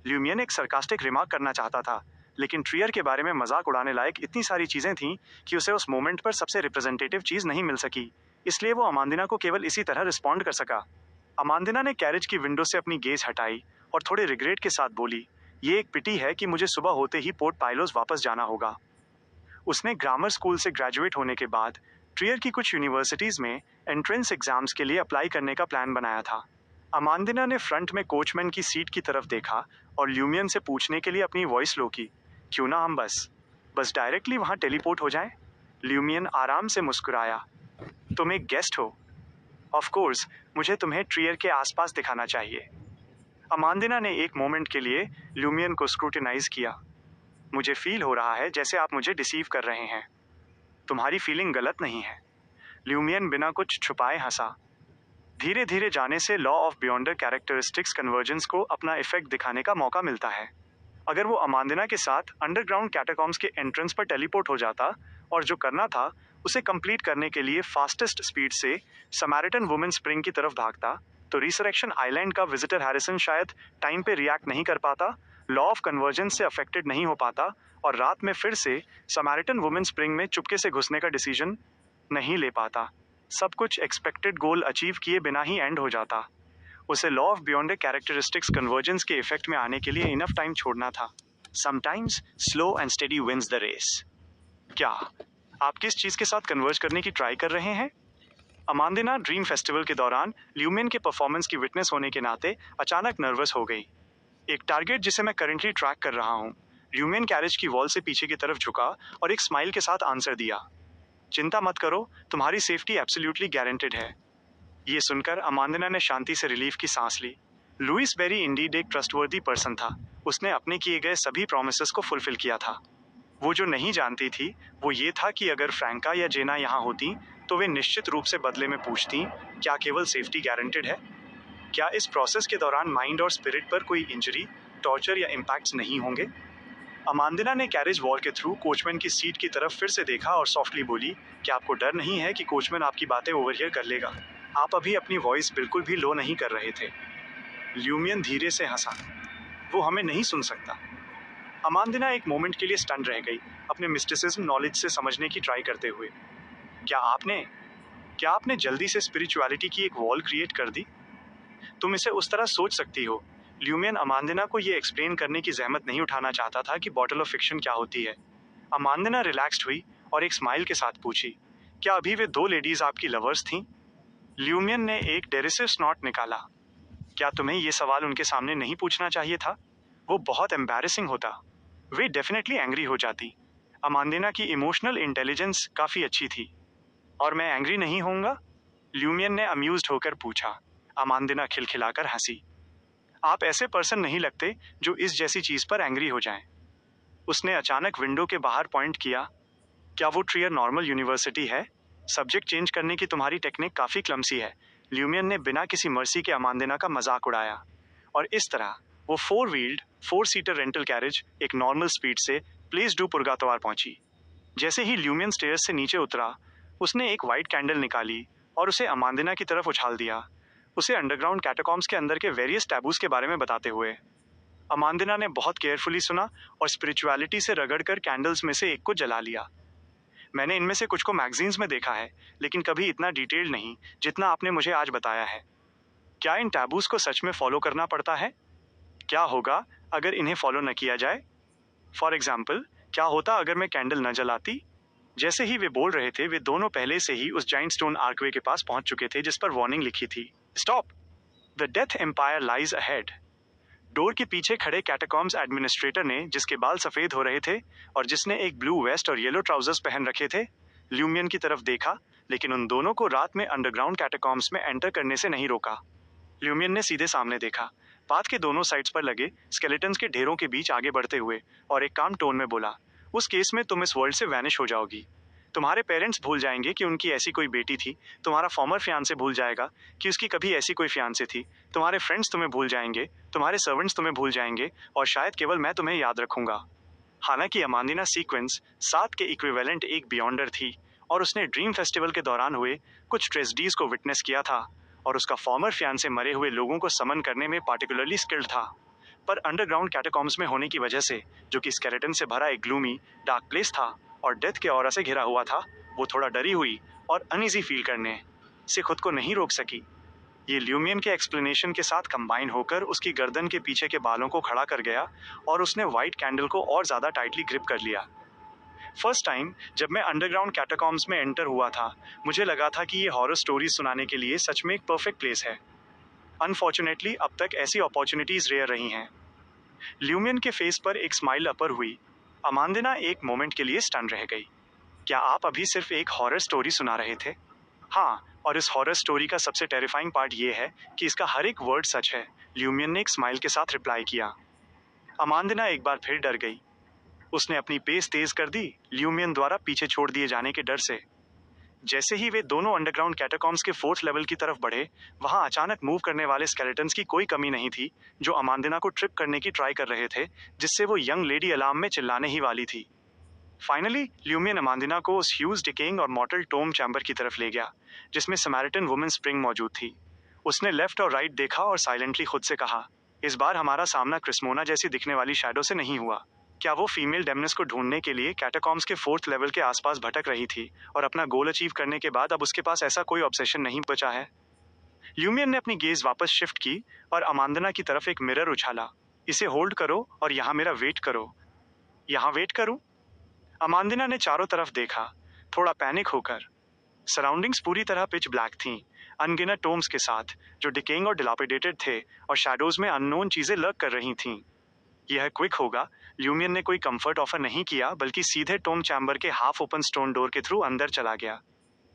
ल्यूमियन एक सरकास्टिक रिमार्क करना चाहता था, लेकिन ट्रियर के बारे में मजाक उड़ाने लायक इतनी सारी चीजें थीं कि उसे उस मोमेंट पर सबसे रिप्रेजेंटेटिव चीज नहीं मिल सकी, इसलिए वो अमांदिना को केवल इसी तरह रिस्पॉन्ड कर सका। अमांदिना ने कैरेज की विंडो से अपनी गेज हटाई और थोड़े रिग्रेट के साथ बोली, ये एक पिटी है कि मुझे सुबह होते ही पोर्ट पाइलोस वापस जाना होगा। उसने ग्रामर स्कूल से ग्रेजुएट होने के बाद ट्रियर की कुछ यूनिवर्सिटीज में एंट्रेंस एग्जाम्स के लिए अप्लाई करने का प्लान बनाया था। अमांदिना ने फ्रंट में कोचमैन की सीट की तरफ देखा और ल्यूमियन से पूछने के लिए अपनी वॉइस लो की, क्यों ना हम बस डायरेक्टली वहां टेलीपोर्ट हो जाएं? ल्यूमियन आराम से मुस्कुराया, तुम एक गेस्ट हो। ऑफ कोर्स, मुझे तुम्हें ट्रियर के आसपास दिखाना चाहिए। अमांदिना ने एक मोमेंट के लिए ल्यूमियन को स्क्रूटिनाइज किया। मुझे फील हो रहा है जैसे आप मुझे डिसीव कर रहे हैं। तुम्हारी फीलिंग गलत नहीं है। ल्यूमियन बिना कुछ छुपाए हंसा। धीरे धीरे जाने से लॉ ऑफ बियॉन्डर कैरेक्टरिस्टिक्स कन्वर्जेंस को अपना इफेक्ट दिखाने का मौका मिलता है। अगर वो अमांदिना के साथ अंडरग्राउंड कैटाकॉम्स के एंट्रेंस पर टेलीपोर्ट हो जाता और जो करना था उसे कंप्लीट करने के लिए फास्टेस्ट स्पीड से समैरिटन वुमेन स्प्रिंग की तरफ भागता, तो रिसरेक्शन आइलैंड का विजिटर हैरिसन शायद टाइम पे रिएक्ट नहीं कर पाता, लॉ ऑफ कन्वर्जेंस से अफेक्टेड नहीं हो पाता और रात में फिर से समैरिटन वुमेन स्प्रिंग में चुपके से घुसने का डिसीजन नहीं ले पाता। सब कुछ एक्सपेक्टेड गोल अचीव किए बिना ही एंड हो जाता। उसे law of beyond characteristics convergence के इफेक्ट में आने के लिए इनफ टाइम छोड़ना था। Sometimes slow and steady wins the race. क्या आप किस चीज के साथ कन्वर्ज करने की ट्राई कर रहे हैं? अमांदिना ड्रीम फेस्टिवल के दौरान ल्यूमियन के परफॉर्मेंस की विटनेस होने के नाते अचानक नर्वस हो गई। एक टारगेट जिसे मैं करंटली ट्रैक कर रहा हूँ। ल्यूमियन कैरेज की वॉल से पीछे की तरफ झुका और एक स्माइल के साथ आंसर दिया, चिंता मत करो, तुम्हारी सेफ्टी एब्सोल्युटली गारंटेड है। ये सुनकर अमांदिना ने शांति से रिलीफ की सांस ली। लुइस बेरी इंडीड एक ट्रस्टवर्दी पर्सन था। उसने अपने किए गए सभी प्रॉमिसेस को फुलफिल किया था। वो जो नहीं जानती थी वो ये था कि अगर फ्रैंका या जेना यहाँ होती तो वे निश्चित रूप से बदले में पूछती, क्या केवल सेफ्टी गारंटेड है? क्या इस प्रोसेस के दौरान माइंड और स्पिरिट पर कोई इंजरी, टॉर्चर या इम्पैक्ट्स नहीं होंगे? अमांदिना ने कैरेज वॉल के थ्रू कोचमैन की सीट की तरफ फिर से देखा और सॉफ्टली बोली, क्या आपको डर नहीं है कि कोचमैन आपकी बातें ओवरहियर कर लेगा? आप अभी अपनी वॉइस बिल्कुल भी लो नहीं कर रहे थे। ल्यूमियन धीरे से हंसा, वो हमें नहीं सुन सकता। अमांदिना एक मोमेंट के लिए स्टन रह गई, अपने मिस्टिसिज्म नॉलेज से समझने की ट्राई करते हुए। क्या आपने जल्दी से स्पिरिचुअलिटी की एक वॉल क्रिएट कर दी? तुम इसे उस तरह सोच सकती हो। ल्यूमियन अमांदिना को ये एक्सप्लेन करने की जहमत नहीं उठाना चाहता था कि बॉटल ऑफ फिक्शन क्या होती है। अमांदिना रिलैक्स्ड हुई और एक स्माइल के साथ पूछी, क्या अभी वे 2 लेडीज आपकी लवर्स थीं? ल्यूमियन ने एक डेरिसिव स्नॉट निकाला। क्या तुम्हें ये सवाल उनके सामने नहीं पूछना चाहिए था? वो बहुत एम्बैरेसिंग होता। वे डेफिनेटली एंग्री हो जाती। अमांदिना की इमोशनल इंटेलिजेंस काफ़ी अच्छी थी। और मैं एंग्री नहीं होऊंगा? ल्यूमियन ने अम्यूज्ड होकर पूछा। अमांदिना खिलखिलाकर हंसी। आप ऐसे पर्सन नहीं लगते जो इस जैसी चीज पर एंग्री हो जाएं। उसने अचानक विंडो के बाहर पॉइंट किया। क्या वो ट्रियर नॉर्मल यूनिवर्सिटी है? सब्जेक्ट चेंज करने की तुम्हारी टेक्निक काफी क्लमसी है। ल्यूमियन ने बिना किसी मर्सी के अमांदिना का मजाक उड़ाया और इस तरह वो 4 सीटर रेंटल कैरेज एक नॉर्मल स्पीड से प्लेस डू पुर्गातवार पहुंची। जैसे ही ल्यूमियन स्टेयर्स से नीचे उतरा, उसने एक वाइट कैंडल निकाली और उसे अमांदिना की तरफ उछाल दिया, उसे अंडरग्राउंड कैटाकॉम्स के अंदर के वेरियस टैबूज के बारे में बताते हुए। अमांदिना ने बहुत केयरफुली सुना और स्पिरिचुअलिटी से रगड़कर कैंडल्स में से एक को जला लिया। मैंने इनमें से कुछ को मैगजीन्स में देखा है, लेकिन कभी इतना डिटेल्ड नहीं जितना आपने मुझे आज बताया है। क्या इन टैबूज को सच में फॉलो करना पड़ता है? क्या होगा अगर इन्हें फॉलो न किया जाए? फॉर एग्जाम्पल, क्या होता अगर मैं कैंडल न जलाती? जैसे ही वे बोल रहे थे, वे दोनों पहले से ही उस जाइंट स्टोन आर्कवे के पास पहुंच चुके थे जिस पर वार्निंग लिखी थी, stop, the death empire lies ahead. Door के पीछे खड़े कैटाकॉम्स एडमिनिस्ट्रेटर ने, जिसके बाल सफेद हो रहे थे और जिसने एक ब्लू वेस्ट और येलो ट्राउजर्स पहन रखे थे, ल्यूमियन की तरफ देखा, लेकिन उन दोनों को रात में अंडरग्राउंड कैटाकॉम्स में एंटर करने से नहीं रोका। ल्यूमियन ने सीधे सामने देखा, पाथ के दोनों साइड्स पर लगे स्केलेटन्स के ढेरों के बीच आगे बढ़ते हुए, और एक काम टोन में बोला, उस केस में तुम इस वर्ल्ड से वैनिश हो जाओगी। तुम्हारे पेरेंट्स भूल जाएंगे कि उनकी ऐसी कोई बेटी थी, तुम्हारा फॉर्मर फियांसे भूल जाएगा कि उसकी कभी ऐसी कोई फियांसे थी, तुम्हारे फ्रेंड्स तुम्हें भूल जाएंगे, तुम्हारे सर्वेंट्स तुम्हें भूल जाएंगे, और शायद केवल मैं तुम्हें याद रखूंगा। हालांकि अमांदिना सीक्वेंस 7 के इक्विवेलेंट एक बियॉन्डर थी, और उसने ड्रीम फेस्टिवल के दौरान हुए कुछ ट्रेजेडीज को विटनेस किया था, और उसका फॉर्मर फियांसे मरे हुए लोगों को समन करने में पार्टिकुलरली स्किल्ड था। पर अंडरग्राउंड कैटाकॉम्स में होने की वजह से, जो कि स्केलेटन से भरा एक ग्लूमी डार्क प्लेस था और डेथ के ऑरा से घिरा हुआ था, वो थोड़ा डरी हुई और अनईजी फील करने से खुद को नहीं रोक सकी। ये ल्यूमियन के एक्सप्लेनेशन के साथ कंबाइन होकर उसकी गर्दन के पीछे के बालों को खड़ा कर गया, और उसने व्हाइट कैंडल को और ज्यादा टाइटली ग्रिप कर लिया। फर्स्ट टाइम जब मैं अंडरग्राउंड कैटाकॉम्स में एंटर हुआ था, मुझे लगा था कि ये हॉरर स्टोरी सुनाने के लिए सच में एक परफेक्ट प्लेस है। अनफॉर्चुनेटली अब तक ऐसी अपॉर्चुनिटीज रेयर रही हैं। ल्यूमियन के फेस पर एक स्माइल अपर हुई। अमांदिना एक मोमेंट के लिए स्टन रह गई। क्या आप अभी सिर्फ एक हॉरर स्टोरी सुना रहे थे? हाँ, और इस हॉरर स्टोरी का सबसे टेरिफाइंग पार्ट ये है कि इसका हर एक वर्ड सच है, ल्यूमियन ने एक स्माइल के साथ रिप्लाई किया। अमांदिना एक बार फिर डर गई। उसने अपनी पेस तेज कर दी, ल्यूमियन द्वारा पीछे छोड़ दिए जाने के डर से। जैसे ही वे दोनों अंडरग्राउंड कैटाकॉम्स के 4th लेवल की तरफ बढ़े, वहां अचानक मूव करने वाले स्केलेटन्स की कोई कमी नहीं थी, जो अमांदिना को ट्रिप करने की ट्राई कर रहे थे, जिससे वो यंग लेडी अलार्म में चिल्लाने ही वाली थी। फाइनली ल्यूमियन अमांदिना को उस ह्यूज डिकेइंग और मॉर्टल टोम चैम्बर की तरफ ले गया, जिसमें समैरिटन वुमेन स्प्रिंग मौजूद थी। उसने लेफ्ट और राइट देखा और साइलेंटली खुद से कहा, इस बार हमारा सामना क्रिस्मोना जैसी दिखने वाली शैडो से नहीं हुआ। क्या वो फीमेल डेमनेस को ढूंढने के लिए कैटाकॉम्स के 4th लेवल के आसपास भटक रही थी, और अपना गोल अचीव करने के बाद अब उसके पास ऐसा कोई ऑब्सेशन नहीं बचा है? ल्यूमियन ने अपनी गेज वापस शिफ्ट की और अमांदिना की तरफ एक मिरर उछाला। इसे होल्ड करो और यहाँ मेरा वेट करो। यहाँ वेट करूं? अमांदिना ने चारों तरफ देखा, थोड़ा पैनिक होकर। सराउंडिंग्स पूरी तरह पिच ब्लैक थीं, अनगिनत टोम्स के साथ, जो डिकेइंग और डिलापिडेटेड थे, और शैडोज में अननोन चीजें लर्क कर रही थीं। यह क्विक होगा। ल्यूमियन ने कोई कंफर्ट ऑफर नहीं किया, बल्कि सीधे टोम चैम्बर के हाफ ओपन स्टोन डोर के थ्रू अंदर चला गया।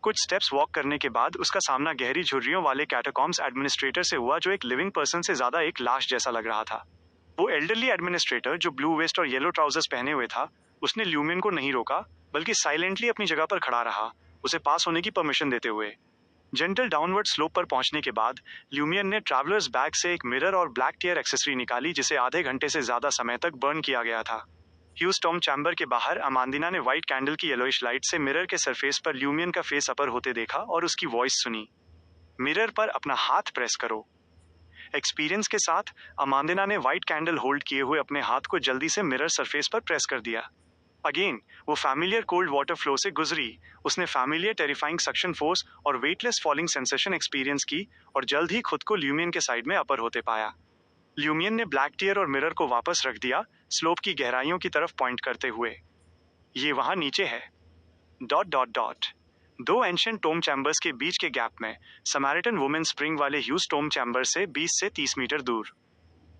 कुछ स्टेप्स वॉक करने के बाद उसका सामना गहरी झुर्रियों वाले कैटाकॉम्स एडमिनिस्ट्रेटर से हुआ, जो एक लिविंग पर्सन से ज्यादा एक लाश जैसा लग रहा था। वो एल्डरली एडमिनिस्ट्रेटर, जो ब्लू वेस्ट और येलो ट्राउजर्स पहने हुए था, उसने ल्यूमियन को नहीं रोका, बल्कि साइलेंटली अपनी जगह पर खड़ा रहा, उसे पास होने की परमिशन देते हुए। जेंटल डाउनवर्ड स्लोप पर पहुंचने के बाद ल्यूमियन ने ट्रैवलर्स बैग से एक मिरर और ब्लैक टियर एक्सेसरी निकाली, जिसे आधे घंटे से ज्यादा समय तक बर्न किया गया था। ह्यूज टॉम चैम्बर के बाहर अमांदिना ने व्हाइट कैंडल की येलोइश लाइट से मिरर के सरफेस पर ल्यूमियन का फेस अपर होते देखा और उसकी वॉइस सुनी, मिरर पर अपना हाथ प्रेस करो। एक्सपीरियंस के साथ अमांदिना ने व्हाइट कैंडल होल्ड किए हुए अपने हाथ को जल्दी से मिरर सरफेस पर प्रेस कर दिया। अगेन वो फैमिलियर कोल्ड वाटर फ्लो से गुजरी। उसने फैमिलियर टेरिफाइंग सक्शन फोर्स और वेटलेस फॉलिंग सेंसेशन एक्सपीरियंस की, और जल्द ही खुद को ल्यूमियन के साइड में अपर होते पाया। ल्यूमियन ने ब्लैक टियर और मिरर को वापस रख दिया, स्लोप की गहराइयों की तरफ पॉइंट करते हुए। ये वहां नीचे है। Dot dot dot. दो एंशिएंट टोम चैम्बर्स के बीच के गैप में समैरिटन वुमेन स्प्रिंग वाले ह्यूज टोम चैम्बर से 20 से 30 मीटर दूर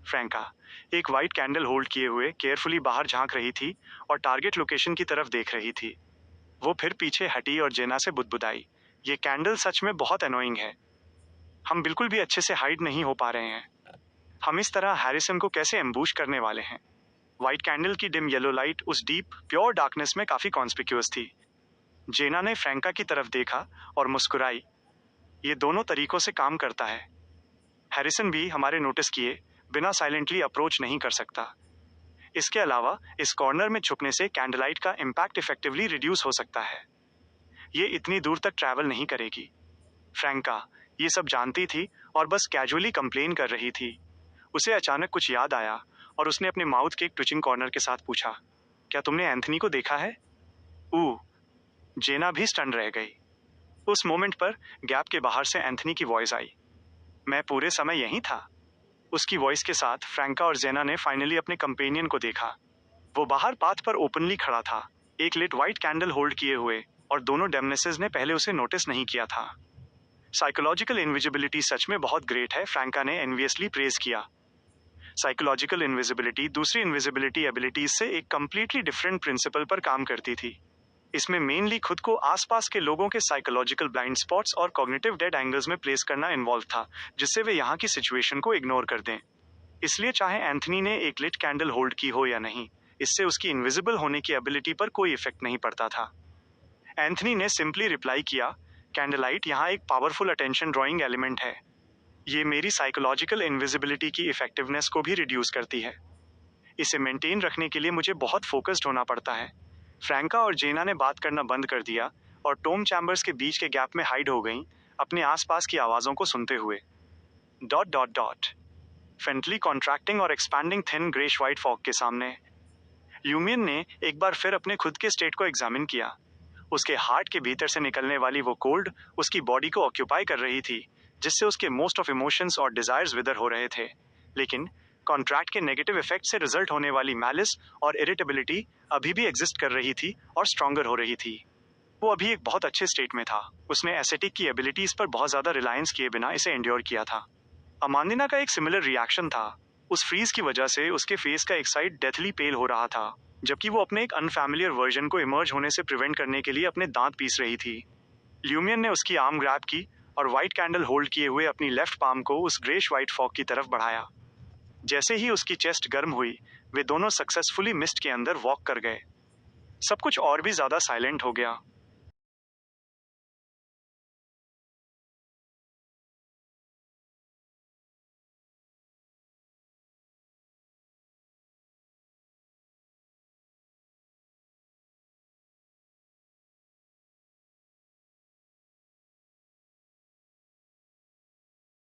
फ्रैंका एक व्हाइट कैंडल होल्ड किए हुए केयरफुली बाहर झांक रही थी और टारगेट लोकेशन की तरफ देख रही थी। वो फिर पीछे हटी और जेना से बुदबुदाई, ये कैंडल सच में बहुत एनोइंग है। हम बिल्कुल भी अच्छे से हाइड नहीं हो पा रहे हैं। हम इस तरह हैरिसन को कैसे एम्बूश करने वाले हैं? व्हाइट कैंडल की डिम येलो लाइट उस डीप प्योर डार्कनेस में काफी कॉन्स्पिक्यूअस थी। जेना ने फ्रैंका की तरफ देखा और मुस्कुराई। ये दोनों तरीकों से काम करता है। हैरिसन भी हमारे नोटिस किए बिना साइलेंटली अप्रोच नहीं कर सकता। इसके अलावा इस कॉर्नर में छुपने से कैंडलाइट का इम्पैक्ट इफेक्टिवली रिड्यूस हो सकता है। ये इतनी दूर तक ट्रैवल नहीं करेगी। फ्रैंका ये सब जानती थी और बस कैजुअली कंप्लेन कर रही थी। उसे अचानक कुछ याद आया और उसने अपने माउथ के एक ट्विचिंग कॉर्नर के साथ पूछा, क्या तुमने एंथनी को देखा है? जेना भी स्टन रह गई। उस मोमेंट पर गैप के बाहर से एंथनी की वॉइस आई। मैं पूरे समय यहीं था। उसकी वॉइस के साथ फ्रैंका और जेना ने फाइनली अपने कंपेनियन को देखा। वो बाहर पाथ पर ओपनली खड़ा था, एक लिट व्हाइट कैंडल होल्ड किए हुए, और दोनों डेमनेसेस ने पहले उसे नोटिस नहीं किया था। साइकोलॉजिकल इनविजिबिलिटी सच में बहुत ग्रेट है, फ्रैंका ने एनवियसली प्रेज किया। साइकोलॉजिकल इनविजिबिलिटी दूसरी इनविजिबिलिटी एबिलिटीज से एक कंप्लीटली डिफरेंट प्रिंसिपल पर काम करती थी। इसमें मेनली खुद को आसपास के लोगों के साइकोलॉजिकल ब्लाइंड स्पॉट्स और कॉग्निटिव डेड एंगल्स में प्लेस करना इन्वॉल्व था, जिससे वे यहाँ की सिचुएशन को इग्नोर कर दें। इसलिए चाहे एंथनी ने एक लिट कैंडल होल्ड की हो या नहीं, इससे उसकी इनविजिबल होने की एबिलिटी पर कोई इफेक्ट नहीं पड़ता था। एंथनी ने सिंपली रिप्लाई किया, कैंडलाइट यहाँ एक पावरफुल अटेंशन ड्रॉइंग एलिमेंट है। ये मेरी साइकोलॉजिकल इनविजिबिलिटी की इफेक्टिवनेस को भी रिड्यूस करती है। इसे मेंटेन रखने के लिए मुझे बहुत फोकस्ड होना पड़ता है। फ्रैंका और जेना ने बात करना बंद कर दिया और टॉम चैम्बर्स के बीच के गैप में हाइड हो गईं, अपने आसपास की आवाज़ों को सुनते हुए। Dot dot dot faintly contracting और expanding thin greyish white fog के सामने। यूमियन ने एक बार फिर अपने खुद के स्टेट को एग्जामिन किया। उसके हार्ट के भीतर से निकलने वाली वो कोल्ड उसकी बॉडी को ऑक्यूपाई कर रही थी, जिससे उसके मोस्ट ऑफ इमोशंस और डिजायर्स विदर हो रहे थे। लेकिन कॉन्ट्रैक्ट के नेगेटिव इफेक्ट से रिजल्ट होने वाली मैलिस और इरिटेबिलिटी अभी भी एग्जिस्ट कर रही थी और स्ट्रॉन्गर हो रही थी। वो अभी एक बहुत अच्छे स्टेट में था। उसने एसेटिक की एबिलिटीज पर बहुत ज्यादा रिलायंस किए बिना इसे एंड्योर किया था। अमांदिना का एक सिमिलर रिएक्शन था। उस फ्रीज की वजह से उसके फेस का एक साइड डेथली पेल हो रहा था, जबकि वो अपने एक अनफैमिलियर वर्जन को इमर्ज होने से प्रिवेंट करने के लिए अपने दांत पीस रही थी। ल्यूमियन ने उसकी आर्म ग्रैब की और व्हाइट कैंडल होल्ड किए हुए अपनी लेफ्ट पाम को उस ग्रेश व्हाइट फॉग की तरफ बढ़ाया। जैसे ही उसकी चेस्ट गर्म हुई, वे दोनों सक्सेसफुली मिस्ट के अंदर वॉक कर गए। सब कुछ और भी ज्यादा साइलेंट हो गया।